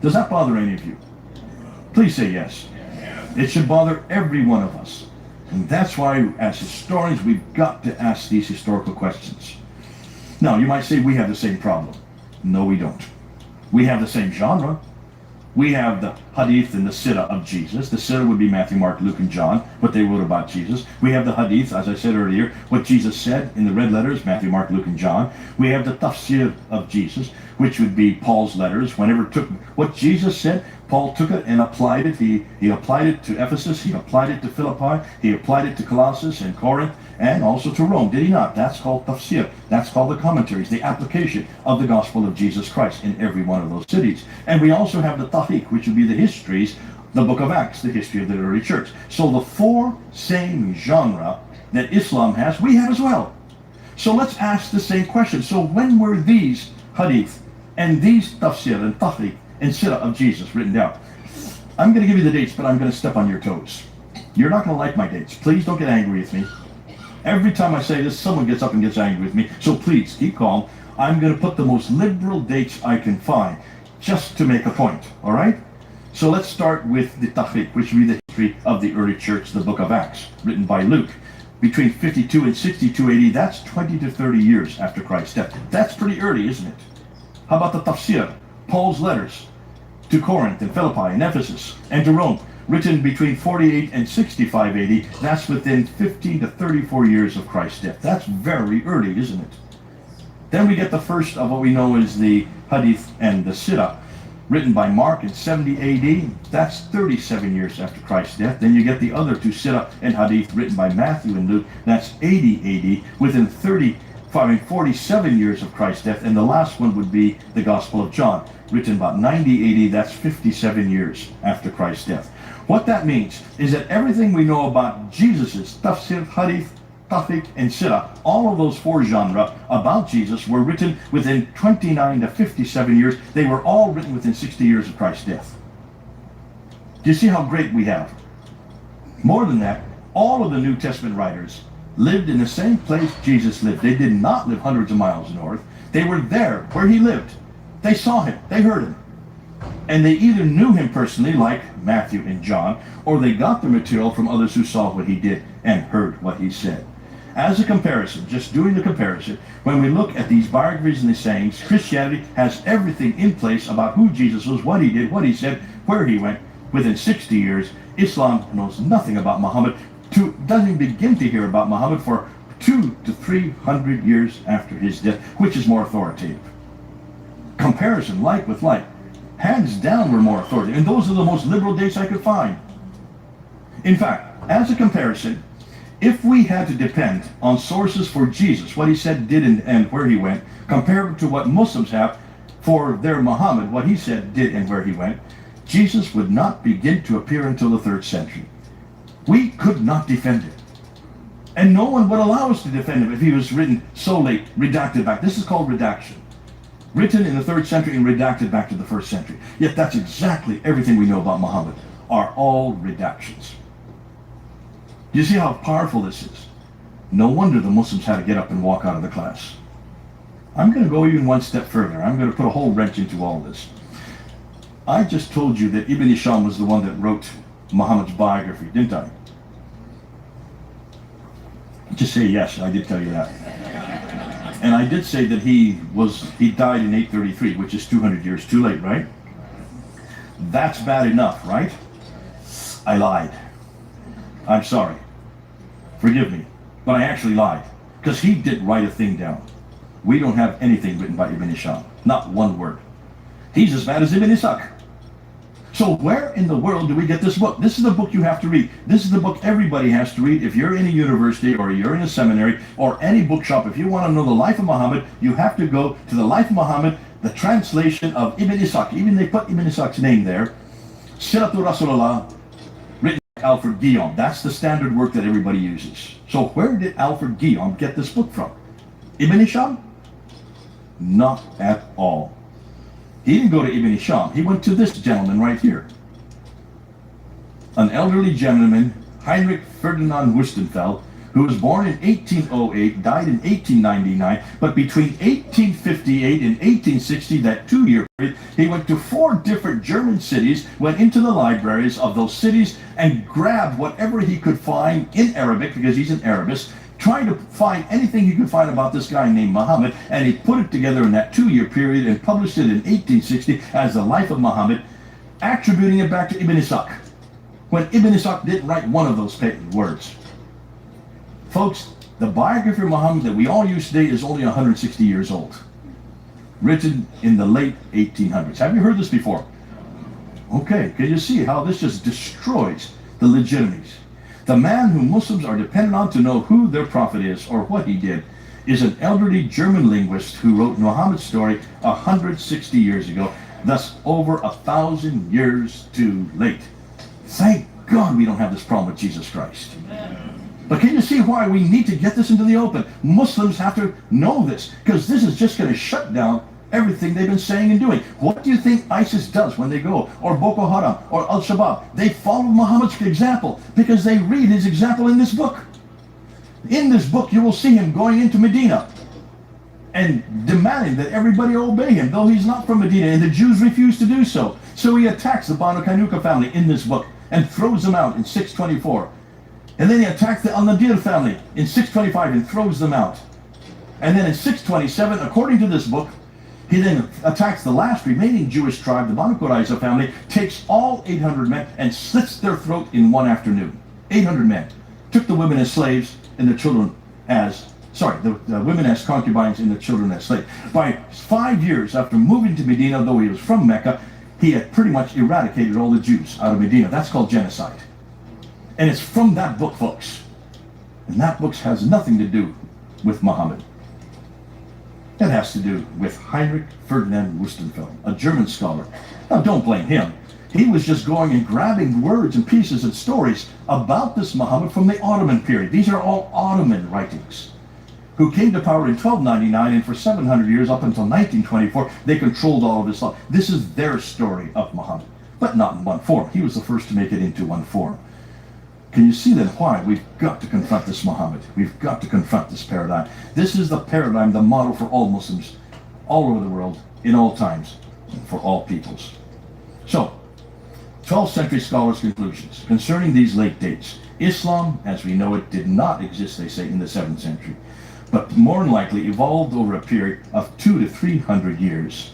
Does that bother any of you? Please say yes. It should bother every one of us. And that's why, as historians, we've got to ask these historical questions. Now, you might say we have the same problem. No, we don't. We have the same genre. We have the Hadith and the Sirah of Jesus. The Sirah would be Matthew, Mark, Luke, and John, what they wrote about Jesus. We have the Hadith, as I said earlier, what Jesus said in the red letters, Matthew, Mark, Luke, and John. We have the Tafsir of Jesus, which would be Paul's letters. Whenever took what Jesus said, Paul took it and applied it. He applied it to Ephesus. He applied it to Philippi. He applied it to Colossus and Corinth and also to Rome. Did he not? That's called tafsir. That's called the commentaries, the application of the gospel of Jesus Christ in every one of those cities. And we also have the tahqiq, which would be the histories, the book of Acts, the history of the early church. So the four same genre that Islam has, we have as well. So let's ask the same question. So when were these hadith and these tafsir and tahqiq and sirah of Jesus written down? I'm going to give you the dates, but I'm going to step on your toes. You're not going to like my dates. Please don't get angry with me. Every time I say this, someone gets up and gets angry with me. So please, keep calm. I'm going to put the most liberal dates I can find just to make a point, all right? So let's start with the tahqiq, which would be the history of the early church, the book of Acts, written by Luke. Between 52 and 62 AD, that's 20 to 30 years after Christ's death. That's pretty early, isn't it? How about the tafsir, Paul's letters to Corinth and Philippi and Ephesus and to Rome, written between 48 and 65 AD. That's within 15 to 34 years of Christ's death. That's very early, isn't it? Then we get the first of what we know is the Hadith and the Sirah, written by Mark in 70 AD. That's 37 years after Christ's death. Then you get the other two Sirah and Hadith written by Matthew and Luke. That's 80 AD, within 47 years of Christ's death. And the last one would be the Gospel of John, written about 90 AD. That's 57 years after Christ's death. What that means is that everything we know about Jesus' tafsir, hadith, tahqiq, and sirah, all of those four genres about Jesus were written within 29 to 57 years. They were all written within 60 years of Christ's death. Do you see how great we have? More than that, all of the New Testament writers lived in the same place Jesus lived. They did not live hundreds of miles north. They were there where he lived. They saw him. They heard him. And they either knew him personally, like Matthew and John, or they got the material from others who saw what he did and heard what he said. As a comparison, just doing the comparison, when we look at these biographies and the sayings, Christianity has everything in place about who Jesus was, what he did, what he said, where he went. Within 60 years, Islam knows nothing about Muhammad, doesn't begin to hear about Muhammad for 200 to 300 years after his death, which is more authoritative. Comparison, like with like. Hands down, we're more authoritative. And those are the most liberal dates I could find. In fact, as a comparison, if we had to depend on sources for Jesus, what he said, did, and where he went, compared to what Muslims have for their Muhammad, what he said, did, and where he went, Jesus would not begin to appear until the 3rd century. We could not defend it. And no one would allow us to defend him if he was written so late, redacted back. This is called redaction. Written in the 3rd century and redacted back to the 1st century. Yet that's exactly everything we know about Muhammad, are all redactions. Do you see how powerful this is? No wonder the Muslims had to get up and walk out of the class. I'm going to go even one step further. I'm going to put a whole wrench into all this. I just told you that Ibn Hisham was the one that wrote Muhammad's biography, didn't I? Just say yes, I did tell you that. And I did say that he died in 833, which is 200 years too late, right? That's bad enough, right? I lied. I'm sorry. Forgive me. But I actually lied. Because he didn't write a thing down. We don't have anything written by Ibn Hisham. Not one word. He's as bad as Ibn Ishaq. So where in the world do we get this book? This is the book you have to read. This is the book everybody has to read. If you're in a university or you're in a seminary or any bookshop, if you want to know the life of Muhammad, you have to go to the Life of Muhammad, the translation of Ibn Ishaq. Even they put Ibn Ishaq's name there. Siratul Rasulullah, written by Alfred Guillaume. That's the standard work that everybody uses. So where did Alfred Guillaume get this book from? Ibn Hisham? Not at all. He didn't go to Ibn Hisham. He went to this gentleman right here. An elderly gentleman, Heinrich Ferdinand Wüstenfeld, who was born in 1808, died in 1899, but between 1858 and 1860, that 2-year period, he went to 4 different German cities, went into the libraries of those cities, and grabbed whatever he could find in Arabic, because he's an Arabist, trying to find anything he could find about this guy named Muhammad, and he put it together in that 2-year period and published it in 1860 as the Life of Muhammad, attributing it back to Ibn Ishaq, when Ibn Ishaq didn't write one of those words. Folks, the biography of Muhammad that we all use today is only 160 years old, written in the late 1800s. Have you heard this before? Okay, can you see how this just destroys the legitimacy? The man whom Muslims are dependent on to know who their prophet is or what he did is an elderly German linguist who wrote Muhammad's story 160 years ago, thus over 1,000 years too late. Thank God we don't have this problem with Jesus Christ. But can you see why we need to get this into the open? Muslims have to know this, because this is just going to shut down everything they've been saying and doing. What do you think ISIS does when they go, or Boko Haram, or Al-Shabaab? They follow Muhammad's example because they read his example in this book. In this book, you will see him going into Medina and demanding that everybody obey him, though he's not from Medina, and the Jews refuse to do so. So he attacks the Banu Qaynuqa family in this book and throws them out in 624. And then he attacks the Al-Nadir family in 625 and throws them out. And then in 627, according to this book, he then attacks the last remaining Jewish tribe, the Banu Qurayza family, takes all 800 men and slits their throat in one afternoon. 800 men. Took the women as slaves and the children as, the women as concubines and the children as slaves. By 5 years after moving to Medina, though he was from Mecca, he had pretty much eradicated all the Jews out of Medina. That's called genocide. And it's from that book, folks. And that book has nothing to do with Muhammad. It has to do with Heinrich Ferdinand Wüstenfeld, a German scholar. Now, don't blame him. He was just going and grabbing words and pieces and stories about this Muhammad from the Ottoman period. These are all Ottoman writings, who came to power in 1299, and for 700 years, up until 1924, they controlled all of Islam. This is their story of Muhammad, but not in one form. He was the first to make it into one form. Can you see then why we've got to confront this Muhammad? We've got to confront this paradigm. This is the paradigm, the model for all Muslims all over the world, in all times, and for all peoples. So, 12th century scholars' conclusions concerning these late dates. Islam, as we know it, did not exist, they say, in the 7th century, but more than likely evolved over a period of 200 to 300 years.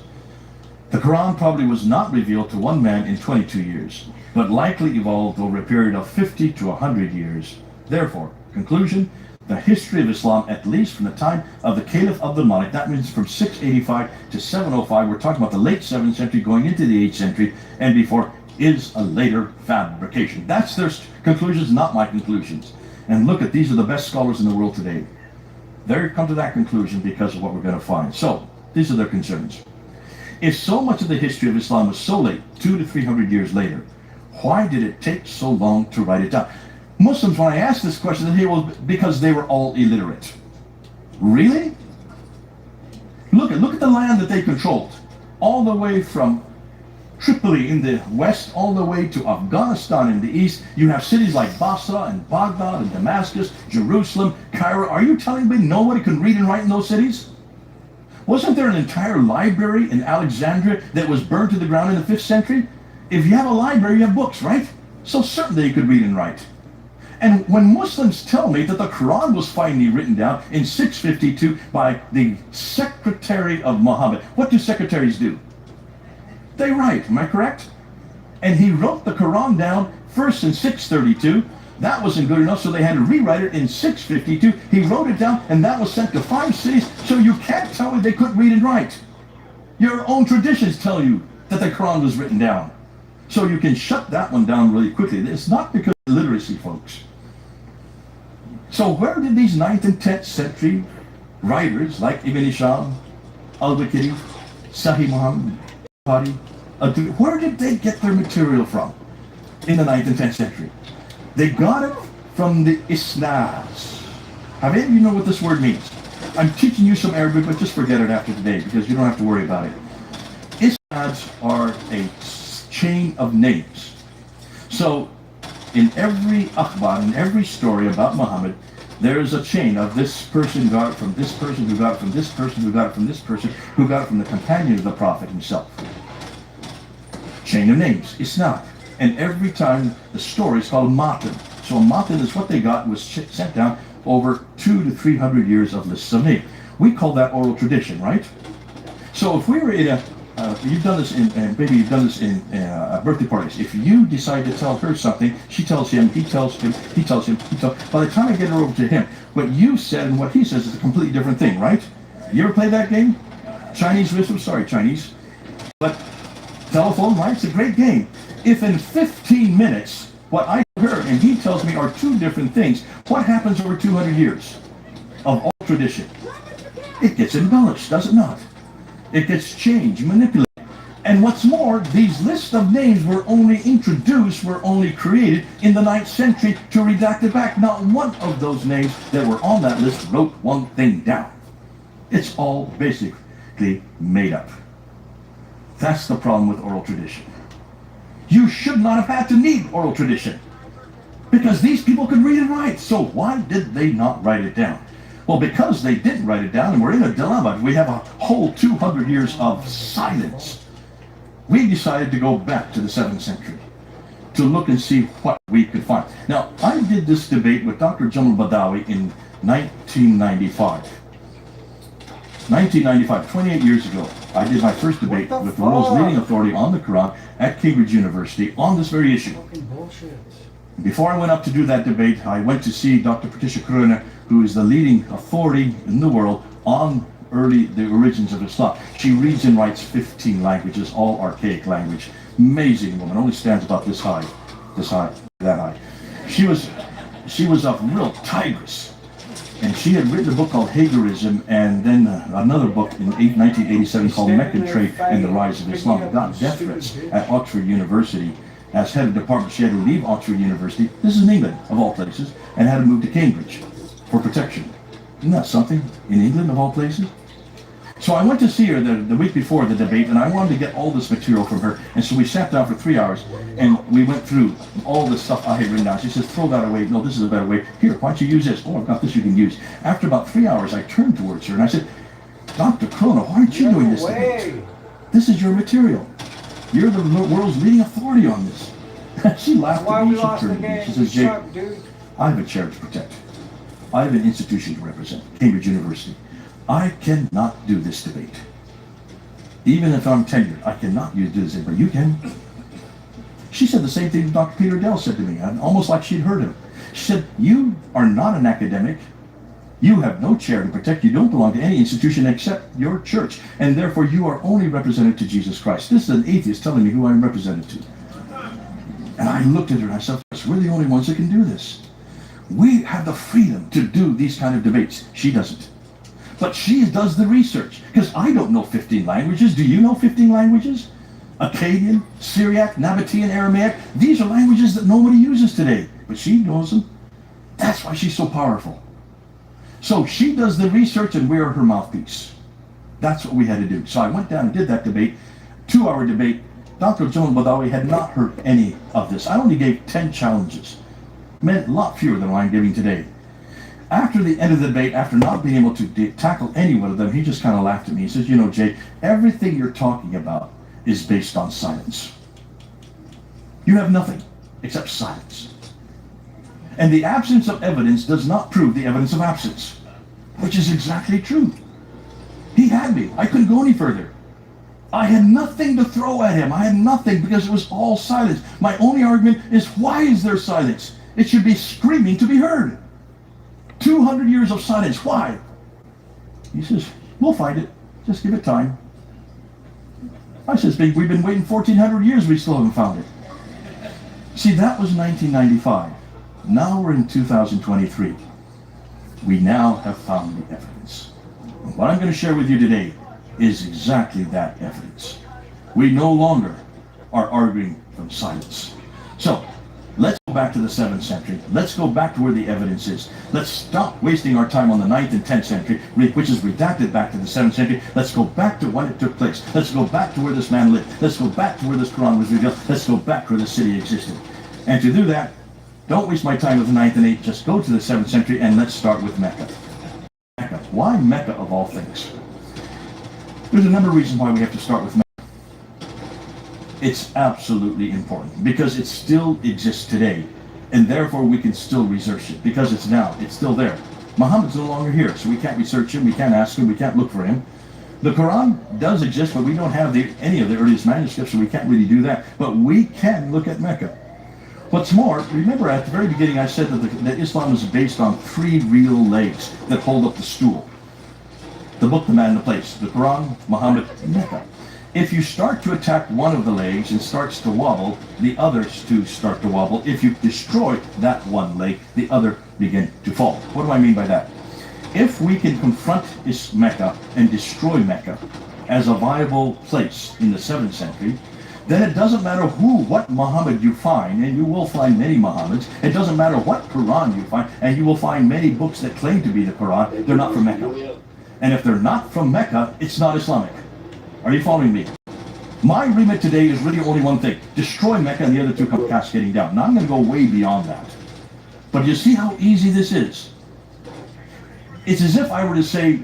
The Quran probably was not revealed to one man in 22 years, but likely evolved over a period of 50 to 100 years. Therefore, conclusion, the history of Islam, at least from the time of the Caliph Abdul Malik, that means from 685 to 705, we're talking about the late 7th century going into the 8th century and before, is a later fabrication. That's their conclusions, not my conclusions. And look at, these are the best scholars in the world today. They come to that conclusion because of what we're going to find. So, these are their concerns. If so much of the history of Islam was so late, 200 to 300 years later, why did it take so long to write it down? Muslims, when I asked this question, they say, well, because they were all illiterate. Really? Look at the land that they controlled. All the way from Tripoli in the west, all the way to Afghanistan in the east. You have cities like Basra and Baghdad and Damascus, Jerusalem, Cairo. Are you telling me nobody can read and write in those cities? Wasn't there an entire library in Alexandria that was burned to the ground in the 5th century? If you have a library, you have books, right? So certainly you could read and write. And when Muslims tell me that the Quran was finally written down in 652 by the secretary of Muhammad, what do secretaries do? They write, am I correct? And he wrote the Quran down first in 632. That wasn't good enough, so they had to rewrite it in 652. He wrote it down, and that was sent to 5 cities, so you can't tell me they couldn't read and write. Your own traditions tell you that the Quran was written down. So you can shut that one down really quickly. It's not because of literacy, folks. So where did these 9th and 10th century writers like Ibn Hisham, Al-Bakiri, Sahih Muhammad, where did they get their material from in the 9th and 10th century? They got it from the isnads. How many of you know what this word means? I'm teaching you some Arabic, but just forget it after today because you don't have to worry about it. Isnads are a chain of names. So in every akhbar, in every story about Muhammad, there is a chain of this person got it from this person, who got it from this person, who got it from this person, who got it from the companion of the Prophet himself. Chain of names, isnad. And every time the story is called matan. So a matan is what they got, was sent down over 200 to 300 years of lists of names. We call that oral tradition, right? So if we were in a, you've done this in, maybe you've done this in birthday parties. If you decide to tell her something, she tells him, he tells him, he tells him, he tells. By the time I get her over to him, what you said and what he says is a completely different thing, right? You ever play that game? Chinese whistle, sorry, Chinese. But telephone, right? It's a great game. If in 15 minutes, what I heard and he tells me are two different things, what happens over 200 years of oral tradition? It gets embellished, does it not? It gets changed, manipulated. And what's more, these lists of names were only introduced, were only created in the 9th century to redact it back. Not one of those names that were on that list wrote one thing down. It's all basically made up. That's the problem with oral tradition. You should not have had to need oral tradition because these people could read and write. So why did they not write it down? Well, because they didn't write it down and we're in a dilemma. We have a whole 200 years of silence. We decided to go back to the 7th century to look and see what we could find. Now, I did this debate with Dr. Jamal Badawi in 1995. 1995, 28 years ago, I did my first debate with the world's leading authority on the Quran at Cambridge University on this very issue. Before I went up to do that debate, I went to see Dr. Patricia Kroner, who is the leading authority in the world on the origins of Islam. She reads and writes 15 languages, all archaic language. Amazing woman, only stands about this high, that high. She was a real tigress. And she had written a book called Hagerism, and then another book in 1987 called Meccan Trade and the Rise of Islam. Got death threats at Oxford University. As head of department, she had to leave Oxford University, this is in England, of all places, and had to move to Cambridge for protection. Isn't that something? In England, of all places? So I went to see her the week before the debate, and I wanted to get all this material from her. And so we sat down for 3 hours, and we went through all the stuff I had written down. She says, throw that away. No, this is a better way. Here, why don't you use this? Oh, I've got this you can use. After about 3 hours, I turned towards her, and I said, Dr. Kroner, why aren't you doing this debate? This is your material. You're the world's leading authority on this. She laughed at me. She turned to me. She says, Jake, I have a chair to protect. I have an institution to represent, Cambridge University. I cannot do this debate. Even if I'm tenured, I cannot do this debate, but you can. She said the same thing Dr. Peter Dell said to me, almost like she'd heard him. She said, you are not an academic. You have no chair to protect. You don't belong to any institution except your church, and therefore you are only represented to Jesus Christ. This is an atheist telling me who I'm represented to. And I looked at her and I said, we're the only ones that can do this. We have the freedom to do these kind of debates. She doesn't. But she does the research, because I don't know 15 languages. Do you know 15 languages? Akkadian, Syriac, Nabatean, Aramaic. These are languages that nobody uses today, but she knows them. That's why she's so powerful. So she does the research and we are her mouthpiece. That's what we had to do. So I went down and did that debate, 2-hour debate. Dr. Joan Badawi had not heard any of this. I only gave 10 challenges. Meant a lot fewer than what I'm giving today. After the end of the debate, after not being able to tackle any one of them, he just kind of laughed at me. He says, you know, Jay, everything you're talking about is based on science. You have nothing except silence. And the absence of evidence does not prove the evidence of absence, which is exactly true. He had me. I couldn't go any further. I had nothing to throw at him. I had nothing because it was all silence. My only argument is, why is there silence? It should be screaming to be heard. 200 years of silence. Why? He says, we'll find it. Just give it time. I says, we've been waiting 1,400 years. We still haven't found it. See, that was 1995. Now we're in 2023. We now have found the evidence. What I'm going to share with you today is exactly that evidence. We no longer are arguing from silence. So, let's go back to the 7th century. Let's go back to where the evidence is. Let's stop wasting our time on the 9th and 10th century, which is redacted back to the 7th century. Let's go back to when it took place. Let's go back to where this man lived. Let's go back to where this Quran was revealed. Let's go back to where the city existed. And to do that, don't waste my time with the 9th and 8th. Just go to the 7th century and let's start with Mecca. Mecca. Why Mecca of all things? There's a number of reasons why we have to start with Mecca. It's absolutely important because it still exists today, and therefore we can still research it because it's still there. Muhammad's no longer here, so we can't research him, we can't ask him, we can't look for him. The Quran does exist, but we don't have any of the earliest manuscripts, so we can't really do that. But we can look at Mecca. What's more, remember at the very beginning I said that Islam is based on 3 real legs that hold up the stool. The book, the man, and the place. The Quran, Muhammad, Mecca. If you start to attack one of the legs and starts to wobble, the others two start to wobble. If you destroy that one leg, the other begin to fall. What do I mean by that? If we can confront Mecca and destroy Mecca as a viable place in the 7th century, then it doesn't matter what Muhammad you find, and you will find many Muhammads. It doesn't matter what Quran you find, and you will find many books that claim to be the Quran. They're not from Mecca. And if they're not from Mecca, it's not Islamic. Are you following me? My remit today is really only one thing. Destroy Mecca and the other two come cascading down. Now I'm going to go way beyond that. But you see how easy this is? It's as if I were to say,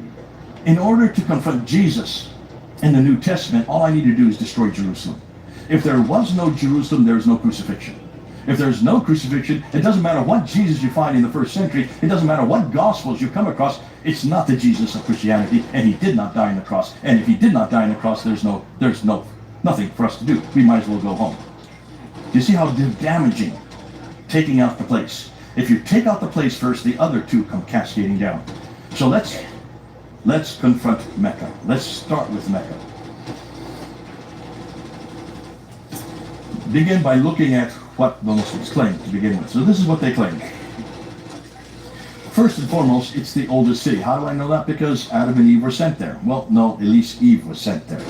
in order to confront Jesus in the New Testament, all I need to do is destroy Jerusalem. If there was no Jerusalem, there is no crucifixion. If there's no crucifixion, it doesn't matter what Jesus you find in the 1st century, it doesn't matter what Gospels you come across, it's not the Jesus of Christianity, and he did not die on the cross. And if he did not die on the cross, there's nothing for us to do. We might as well go home. Do you see how damaging taking out the place? If you take out the place first, the other two come cascading down. So let's confront Mecca. Let's start with Mecca. Begin by looking at what the Muslims claim to begin with. So this is what they claim. First and foremost, it's the oldest city. How do I know that? Because Adam and Eve were sent there. Well, no, at least Eve was sent there.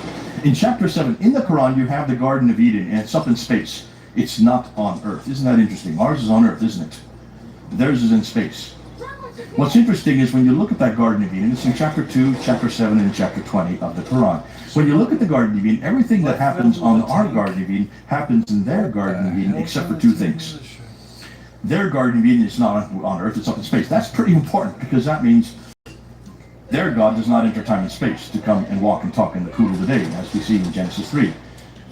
In chapter 7, in the Quran, you have the Garden of Eden, and it's up in space. It's not on Earth. Isn't that interesting? Ours is on Earth, isn't it? Theirs is in space. What's interesting is when you look at that Garden of Eden, it's in chapter 2, chapter 7, and chapter 20 of the Quran. When you look at the Garden of Eden, everything that happens on our Garden of Eden happens in their Garden of Eden, except for 2 things. Their Garden of Eden is not on Earth, it's up in space. That's pretty important because that means their God does not enter time and space to come and walk and talk in the cool of the day, as we see in Genesis 3.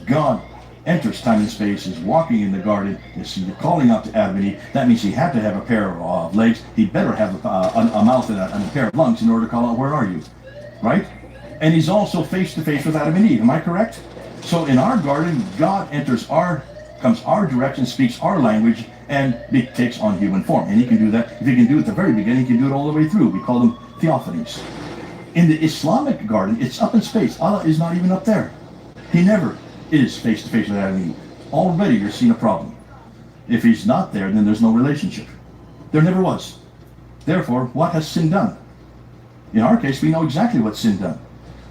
God enters time and space, is walking in the garden, is calling out to Adam and Eve. That means he had to have a pair of legs. He better have a mouth and a pair of lungs in order to call out, where are you? Right? And he's also face to face with Adam and Eve. Am I correct? So in our garden, God comes our direction, speaks our language, and takes on human form. And he can do that. If he can do it at the very beginning, he can do it all the way through. We call them theophanies. In the Islamic garden, it's up in space. Allah is not even up there. He never is face to face with Adam and Eve. Already you're seeing a problem. If he's not there, then there's no relationship. There never was. Therefore, what has sin done? In our case, we know exactly what sin done.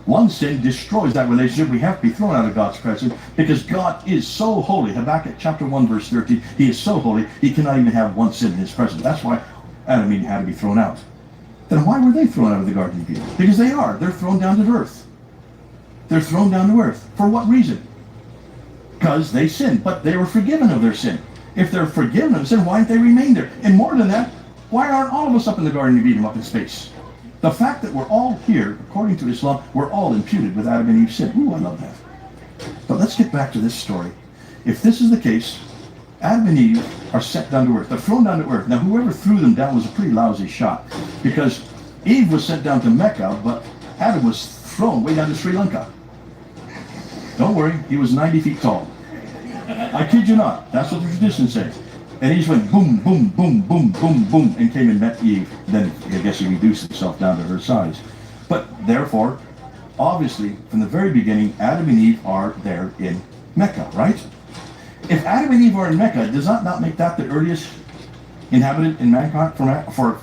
One sin destroys that relationship. We have to be thrown out of God's presence because God is so holy. Habakkuk chapter 1 verse 13, he is so holy, he cannot even have one sin in his presence. That's why Adam and Eve had to be thrown out. Then why were they thrown out of the Garden of Eden? Because they are. They're thrown down to earth. They're thrown down to earth. For what reason? Because they sinned, but they were forgiven of their sin. If they're forgiven of sin, why didn't they remain there? And more than that, why aren't all of us up in the Garden of Eden, up in space? The fact that we're all here, according to Islam, we're all imputed with Adam and Eve's sin. Ooh, I love that. But let's get back to this story. If this is the case, Adam and Eve are sent down to earth. They're thrown down to earth. Now, whoever threw them down was a pretty lousy shot, because Eve was sent down to Mecca, but Adam was thrown way down to Sri Lanka. Don't worry, he was 90 feet tall. I kid you not. That's what the tradition says. And he just went boom, boom, boom, boom, boom, boom, and came and met Eve. Then I guess he reduced himself down to her size. But therefore, obviously, from the very beginning, Adam and Eve are there in Mecca, right? If Adam and Eve are in Mecca, does that not make that the earliest inhabitant in mankind for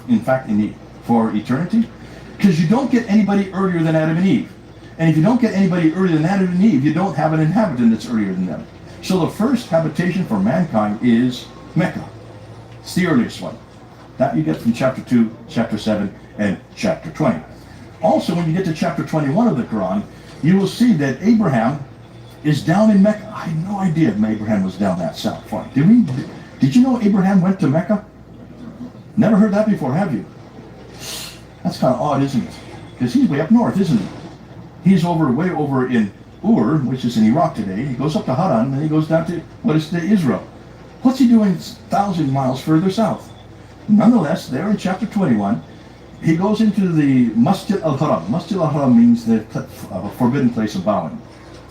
eternity? Because you don't get anybody earlier than Adam and Eve. And if you don't get anybody earlier than Adam and Eve, you don't have an inhabitant that's earlier than them. So the first habitation for mankind is Mecca. It's the earliest one. That you get from chapter 2, chapter 7, and chapter 20. Also, when you get to chapter 21 of the Quran, you will see that Abraham is down in Mecca. I had no idea if Abraham was down that south far. Did you know Abraham went to Mecca? Never heard that before, have you? That's kind of odd, isn't it? Because he's way up north, isn't he? He's way over in Ur, which is in Iraq today. He goes up to Haran, and then he goes down to what is today Israel. What's he doing 1,000 miles further south? Nonetheless, there in chapter 21, he goes into the Masjid al-Haram. Masjid al-Haram means the forbidden place of bowing.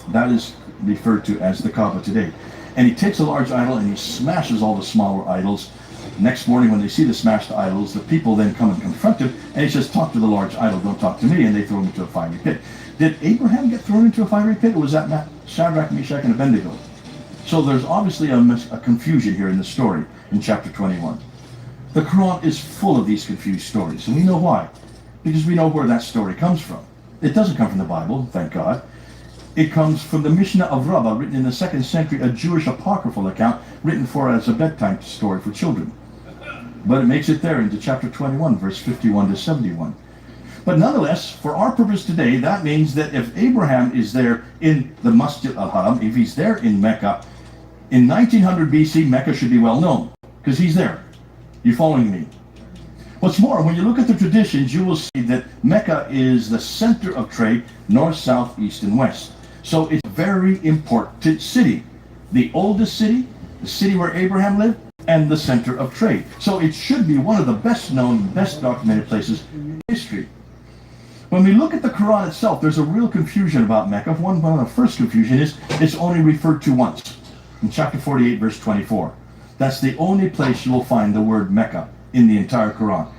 That is referred to as the Kaaba today. And he takes a large idol and he smashes all the smaller idols. Next morning when they see the smashed idols, the people then come and confront him, and he says, talk to the large idol, don't talk to me, and they throw him into a fiery pit. Did Abraham get thrown into a fiery pit, or was that Shadrach, Meshach, and Abednego? So there's obviously a confusion here in the story in chapter 21. The Quran is full of these confused stories, and we know why. Because we know where that story comes from. It doesn't come from the Bible, thank God. It comes from the Mishnah of Rabbah, written in the 2nd century, a Jewish apocryphal account written as a bedtime story for children. But it makes it there into chapter 21, verse 51 to 71. But nonetheless, for our purpose today, that means that if Abraham is there in the Masjid al-Haram, if he's there in Mecca, in 1900 BC, Mecca should be well known, because he's there. You following me? What's more, when you look at the traditions, you will see that Mecca is the center of trade, north, south, east, and west. So it's a very important city. The oldest city, the city where Abraham lived, and the center of trade. So it should be one of the best known, best documented places in history. When we look at the Quran itself, there's a real confusion about Mecca. One of the first confusion is it's only referred to once, in chapter 48, verse 24. That's the only place you will find the word Mecca in the entire Quran.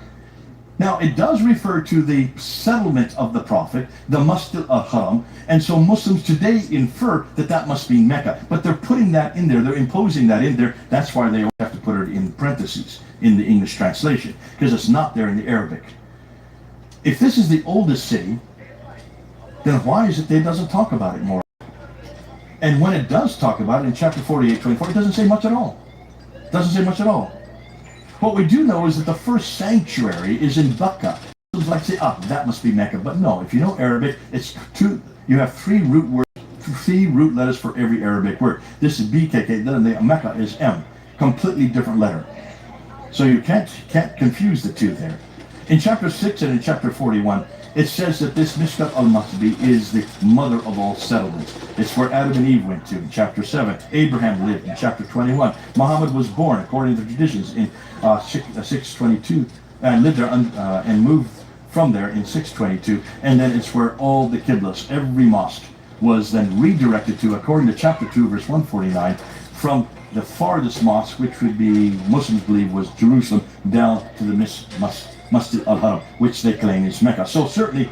Now, it does refer to the settlement of the Prophet, the Masjid al-Haram, and so Muslims today infer that that must be Mecca. But they're putting that in there, they're imposing that in there. That's why they always have to put it in parentheses in the English translation, because it's not there in the Arabic. If this is the oldest city, then why is it that it doesn't talk about it more? And when it does talk about it in chapter 48, 24, it doesn't say much at all. It doesn't say much at all. What we do know is that the first sanctuary is in Bakka. It's like say, that must be Mecca. But no, if you know Arabic, it's you have three root letters for every Arabic word. This is BKK, then the Mecca is M. Completely different letter. So you can't confuse the two there. In chapter 6 and in chapter 41, it says that this Mishkat al-Masbi is the mother of all settlements. It's where Adam and Eve went to in chapter 7. Abraham lived in chapter 21. Muhammad was born, according to the traditions, in 622, and lived there and moved from there in 622. And then it's where all the Qiblas, every mosque, was then redirected to, according to chapter 2, verse 149, from the farthest mosque, which would be, Muslims believe, was Jerusalem, down to the Masjid al-Haram, which they claim is Mecca. So certainly,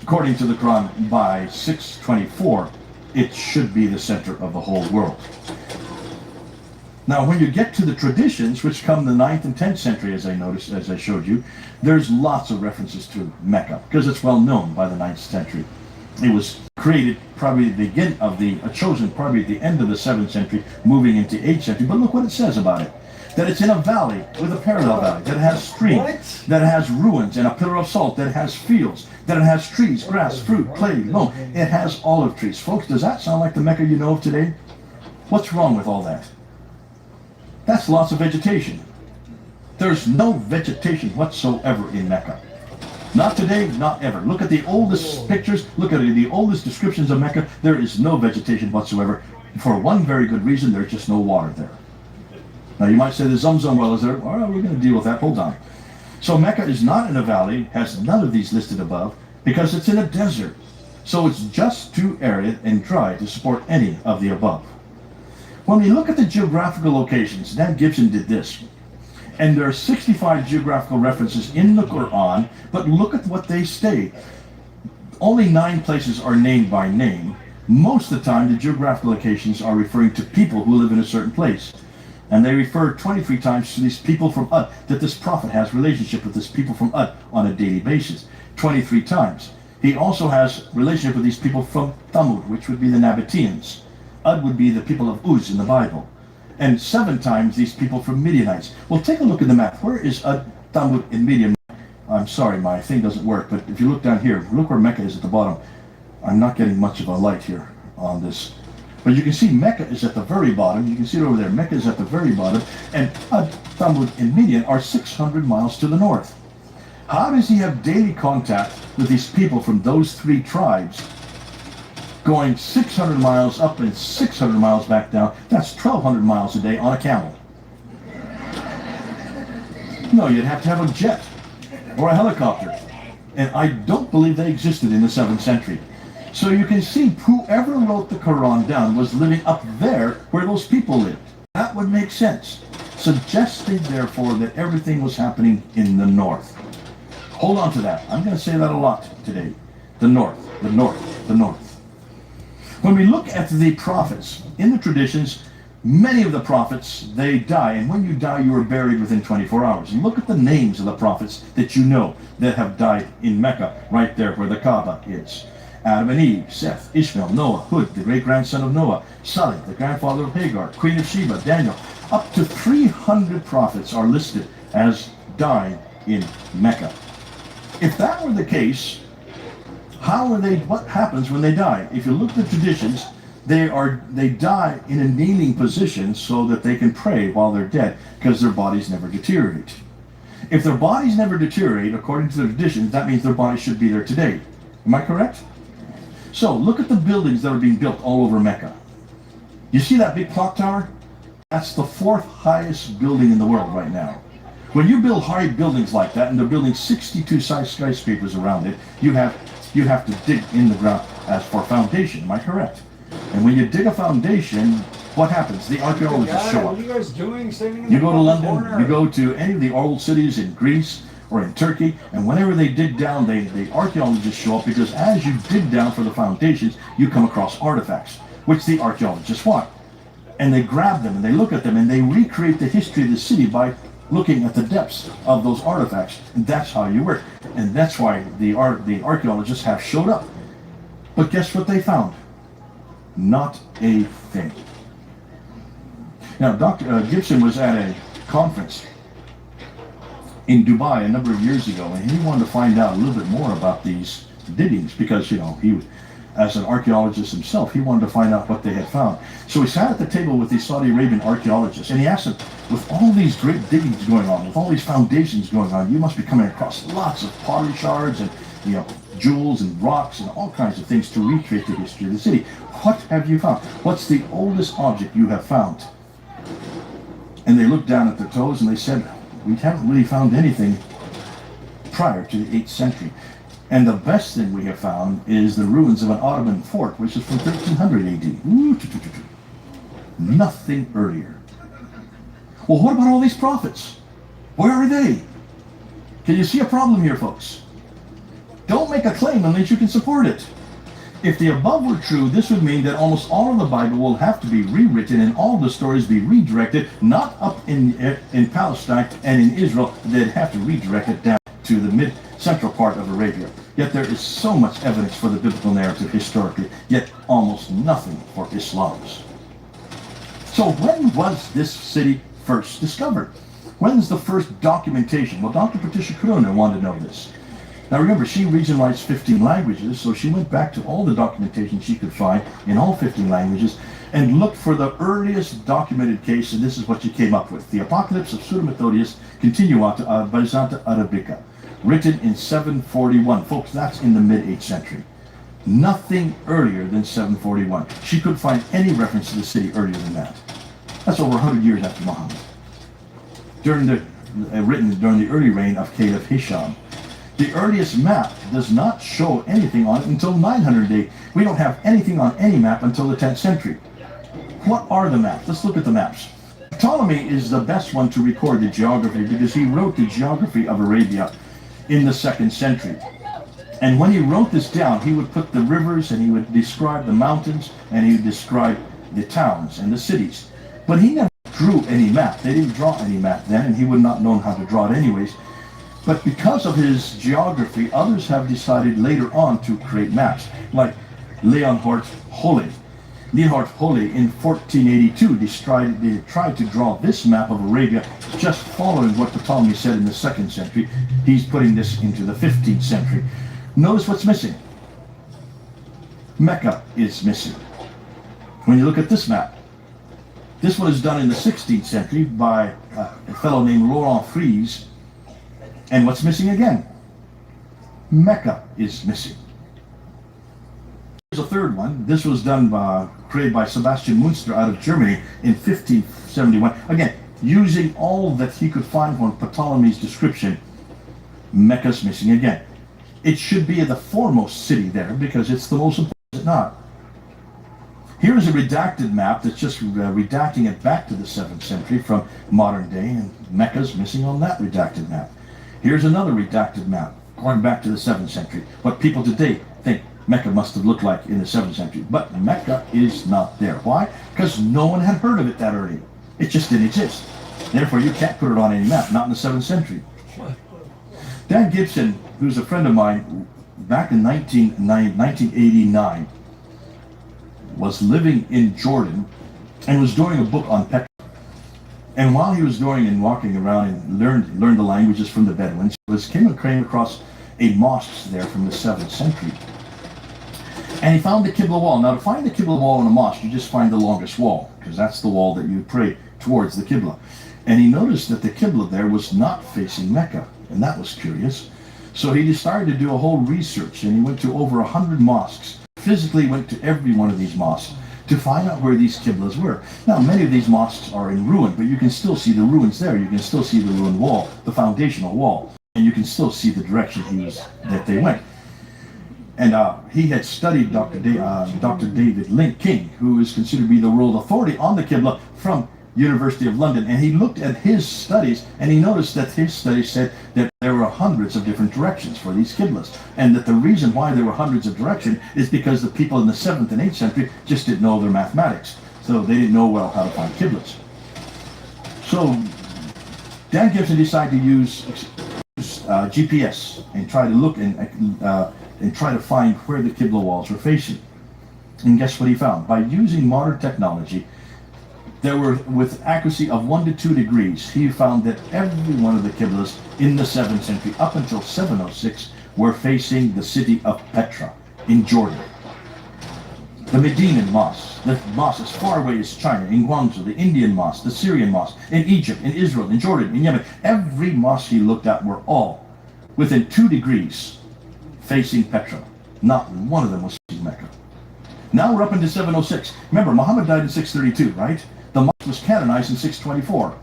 according to the Quran, by 624, it should be the center of the whole world. Now, when you get to the traditions, which come the 9th and 10th century, as I showed you, there's lots of references to Mecca, because it's well known by the 9th century. It was created probably at the beginning of chosen probably at the end of the 7th century, moving into 8th century. But look what it says about it. that it's in a valley with a parallel valley, that it has streams, that it has ruins and a pillar of salt, that it has fields, that it has trees, grass, fruit, clay, loam. It has olive trees. Folks, does that sound like the Mecca you know of today? What's wrong with all that? That's lots of vegetation. There's no vegetation whatsoever in Mecca. Not today, not ever. Look at the oldest pictures, look at the oldest descriptions of Mecca. There is no vegetation whatsoever. For one very good reason, there's just no water there. Now you might say the Zamzam well is there. All right, we're going to deal with that. Hold on. So Mecca is not in a valley, has none of these listed above, because it's in a desert. So it's just too arid and dry to support any of the above. When we look at the geographical locations, Dan Gibson did this. And there are 65 geographical references in the Quran, but look at what they state. Only 9 places are named by name. Most of the time, the geographical locations are referring to people who live in a certain place. And they refer 23 times to these people from Ud, that this prophet has relationship with this people from Ud on a daily basis. 23 times. He also has relationship with these people from Thamud, which would be the Nabateans. Ud would be the people of Uz in the Bible. And 7 times these people from Midianites. Well, take a look at the map. Where is Ud, Thamud, and Midian? I'm sorry, my thing doesn't work, but if you look down here, look where Mecca is at the bottom. I'm not getting much of a light here on this. But you can see Mecca is at the very bottom. You can see it over there. Mecca is at the very bottom. And Ud, Thamud, and Midian are 600 miles to the north. How does he have daily contact with these people from those 3 tribes going 600 miles up and 600 miles back down? That's 1,200 miles a day on a camel. No, you'd have to have a jet or a helicopter. And I don't believe they existed in the 7th century. So you can see whoever wrote the Quran down was living up there where those people lived. That would make sense. Suggesting, therefore, that everything was happening in the north. Hold on to that. I'm going to say that a lot today. The north, the north, the north. When we look at the prophets, in the traditions, many of the prophets, they die. And when you die, you are buried within 24 hours. And look at the names of the prophets that you know that have died in Mecca, right there where the Kaaba is. Adam and Eve, Seth, Ishmael, Noah, Hud, the great-grandson of Noah, Salih, the grandfather of Hagar, Queen of Sheba, Daniel. Up to 300 prophets are listed as dying in Mecca. If that were the case, what happens when they die? If you look at the traditions, they die in a kneeling position so that they can pray while they're dead, because their bodies never deteriorate. If their bodies never deteriorate, according to the traditions, that means their bodies should be there today. Am I correct? So look at the buildings that are being built all over Mecca. You see that big clock tower? That's the 4th highest building in the world right now. When you build high buildings like that, and they're building 62 skyscrapers around it, you have to dig in the ground as for foundation. Am I correct? And when you dig a foundation, what happens? The archaeologists show up.
What are you guys doing?
You go to London, you go to any of the old cities in Greece or in Turkey, and whenever they dig down, the archaeologists show up, because as you dig down for the foundations, you come across artifacts, which the archaeologists want. And they grab them, and they look at them, and they recreate the history of the city by looking at the depths of those artifacts. And that's how you work. And that's why the archaeologists have showed up. But guess what they found? Not a thing. Now, Dr. Gibson was at a conference in Dubai a number of years ago, and he wanted to find out a little bit more about these diggings, because, you know, he, as an archaeologist himself, he wanted to find out what they had found. So he sat at the table with these Saudi Arabian archaeologists, and he asked them, with all these great diggings going on, with all these foundations going on, you must be coming across lots of pottery shards and, you know, jewels and rocks and all kinds of things to recreate the history of the city. What have you found? What's the oldest object you have found? And they looked down at their toes and they said, we haven't really found anything prior to the 8th century. And the best thing we have found is the ruins of an Ottoman fort, which is from 1300 AD. Nothing earlier. Well, what about all these prophets? Where are they? Can you see a problem here, folks? Don't make a claim unless you can support it. If the above were true, this would mean that almost all of the Bible will have to be rewritten and all the stories be redirected, not up in Palestine and in Israel. They'd have to redirect it down to the mid-central part of Arabia. Yet there is so much evidence for the biblical narrative historically, yet almost nothing for Islam's. So when was this city first discovered? When's the first documentation? Well, Dr. Patricia Corona wanted to know this. Now remember, she reads and writes 15 languages, so she went back to all the documentation she could find in all 15 languages and looked for the earliest documented case, and this is what she came up with. The Apocalypse of Sura Methodius Continuata Barzanta Arabica, written in 741. Folks, that's in the mid-8th century. Nothing earlier than 741. She couldn't find any reference to the city earlier than that. That's over 100 years after Muhammad. Written during the early reign of Caliph Hisham. The earliest map does not show anything on it until 900 AD. We don't have anything on any map until the 10th century. What are the maps? Let's look at the maps. Ptolemy is the best one to record the geography because he wrote the geography of Arabia in the 2nd century. And when he wrote this down, he would put the rivers and he would describe the mountains and he would describe the towns and the cities. But he never drew any map. They didn't draw any map then, and he would not know how to draw it anyways. But because of his geography, others have decided later on to create maps, like Leonhard Holle. Leonhard Holle in 1482 tried to draw this map of Arabia, just following what Ptolemy said in the 2nd century. He's putting this into the 15th century. Notice what's missing. Mecca is missing. When you look at this map, this one is done in the 16th century by a fellow named Laurent Fries. And what's missing again? Mecca is missing. Here's a third one. This was done created by Sebastian Münster out of Germany in 1571. Again, using all that he could find from Ptolemy's description, Mecca's missing again. It should be the foremost city there because it's the most important, is it not? Here is a redacted map that's just redacting it back to the 7th century from modern day, and Mecca's missing on that redacted map. Here's another redacted map going back to the 7th century. What people today think Mecca must have looked like in the 7th century. But Mecca is not there. Why? Because no one had heard of it that early. It just didn't exist. Therefore, you can't put it on any map, not in the 7th century. Dan Gibson, who's a friend of mine, back in 1989, was living in Jordan and was doing a book on Petra. And while he was going and walking around and learned the languages from the Bedouins, came across a mosque there from the 7th century. And he found the Qibla wall. Now, to find the Qibla wall in a mosque, you just find the longest wall, because that's the wall that you pray towards the Qibla. And he noticed that the Qibla there was not facing Mecca, and that was curious. So he started to do a whole research, and he went to over 100 mosques, physically went to every one of these mosques to find out where these Qiblas were. Now, many of these mosques are in ruin, but you can still see the ruins there. You can still see the ruined wall, the foundational wall, and you can still see the direction that they went. And he had studied Dr. David Link King, who is considered to be the world authority on the Qibla from University of London. And he looked at his studies, and he noticed that his studies said that there were hundreds of different directions for these Qiblas. And that the reason why there were hundreds of directions is because the people in the 7th and 8th century just didn't know their mathematics. So they didn't know well how to find Qiblas. So Dan Gibson decided to use GPS and try to look and try to find where the Qibla walls were facing. And guess what he found? By using modern technology, there were, with accuracy of 1 to 2 degrees, he found that every one of the Qiblas in the 7th century, up until 706, were facing the city of Petra in Jordan. The Medinan mosque, the mosque as far away as China, in Guangzhou, the Indian mosque, the Syrian mosque, in Egypt, in Israel, in Jordan, in Yemen, every mosque he looked at were all within 2 degrees facing Petra. Not one of them was facing Mecca. Now we're up into 706. Remember, Muhammad died in 632, right? The mosque was canonized in 624.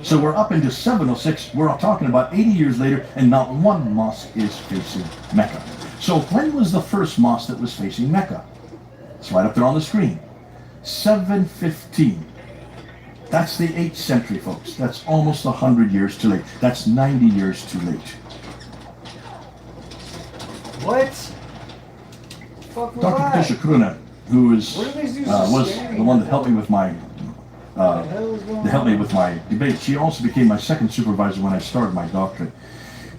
So we're up into 706. We're talking about 80 years later, and not one mosque is facing Mecca. So when was the first mosque that was facing Mecca? It's right up there on the screen. 715. That's the 8th century, folks. That's almost 100 years too late. That's 90 years too late.
What? Fuck was
Dr.
that?
Patricia Kruna, who was the one that helped me with my debate. She also became my second supervisor when I started my doctorate.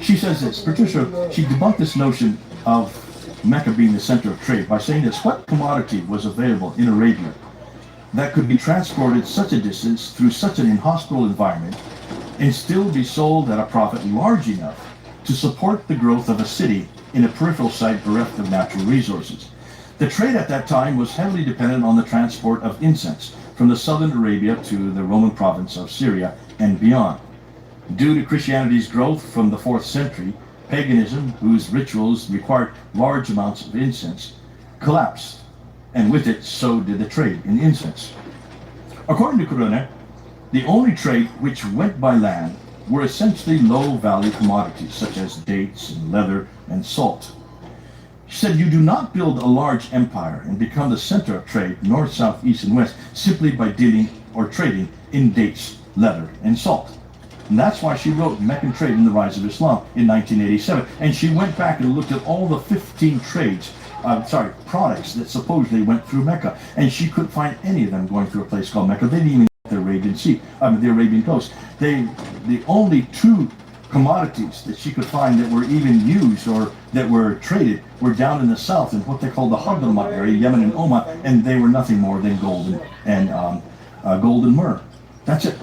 She says this, Patricia, she debunked this notion of Mecca being the center of trade by saying this: what commodity was available in Arabia that could be transported such a distance through such an inhospitable environment and still be sold at a profit large enough to support the growth of a city in a peripheral site bereft of natural resources. The trade at that time was heavily dependent on the transport of incense from the southern Arabia to the Roman province of Syria and beyond. Due to Christianity's growth from the 4th century, paganism, whose rituals required large amounts of incense, collapsed, and with it, so did the trade in incense. According to Corona, the only trade which went by land were essentially low-value commodities such as dates and leather and salt. She said, you do not build a large empire and become the center of trade, north, south, east, and west, simply by dealing or trading in dates, leather, and salt. And that's why she wrote Meccan Trade in the Rise of Islam in 1987. And she went back and looked at all the 15 products that supposedly went through Mecca. And she couldn't find any of them going through a place called Mecca. They didn't even get the Arabian Sea, the Arabian coast. The only 2 commodities that she could find that were even used or that were traded were down in the south in what they call the Hadramaut area, Yemen and Oman, and they were nothing more than gold and myrrh. That's it.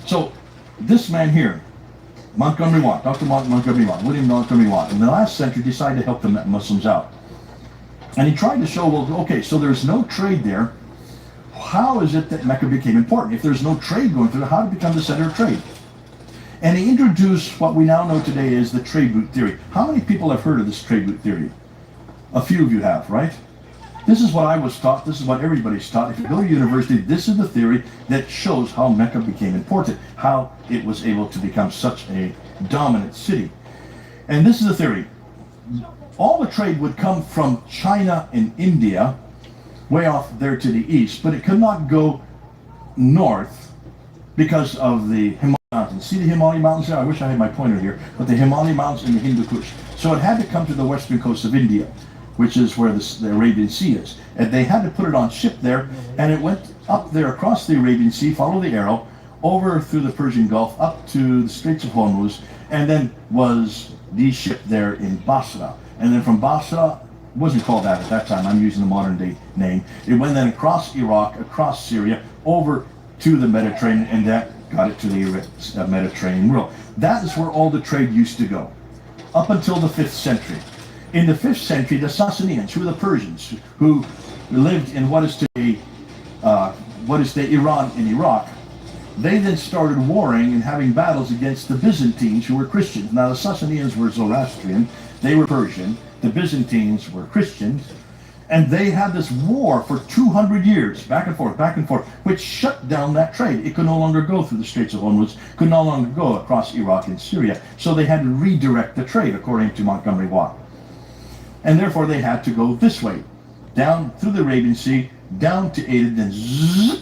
So this man here, Montgomery Watt, Dr. Montgomery Watt, William Montgomery Watt, in the last century decided to help the Muslims out. And he tried to show, well, okay, so there's no trade there. How is it that Mecca became important? If there's no trade going through it, how did it become the center of trade? And he introduced what we now know today as the trade route theory. How many people have heard of this trade route theory? A few of you have, right? This is what I was taught. This is what everybody's taught. If you go to university, this is the theory that shows how Mecca became important, how it was able to become such a dominant city. And this is the theory. All the trade would come from China and India, way off there to the east, but it could not go north because of the Himalaya Mountains. See the Himalaya Mountains there? I wish I had my pointer here, but the Himalaya Mountains and the Hindu Kush. So it had to come to the western coast of India, which is where the Arabian Sea is. And they had to put it on ship there, and it went up there across the Arabian Sea, follow the arrow, over through the Persian Gulf, up to the Straits of Hormuz, and then was de-shipped there in Basra. And then from Basra, it wasn't called that at that time, I'm using the modern day name, it went then across Iraq, across Syria, over to the Mediterranean, and that got it to the Mediterranean world. That is where all the trade used to go, up until the 5th century. In the 5th century, the Sassanians, who were the Persians, who lived in what is today Iran and Iraq, they then started warring and having battles against the Byzantines, who were Christians. Now, the Sassanians were Zoroastrian, they were Persian, the Byzantines were Christians, and they had this war for 200 years, back and forth, which shut down that trade. It could no longer go through the Straits of Hormuz, could no longer go across Iraq and Syria, so they had to redirect the trade, according to Montgomery Watt. And therefore they had to go this way, down through the Arabian Sea, down to Aden, then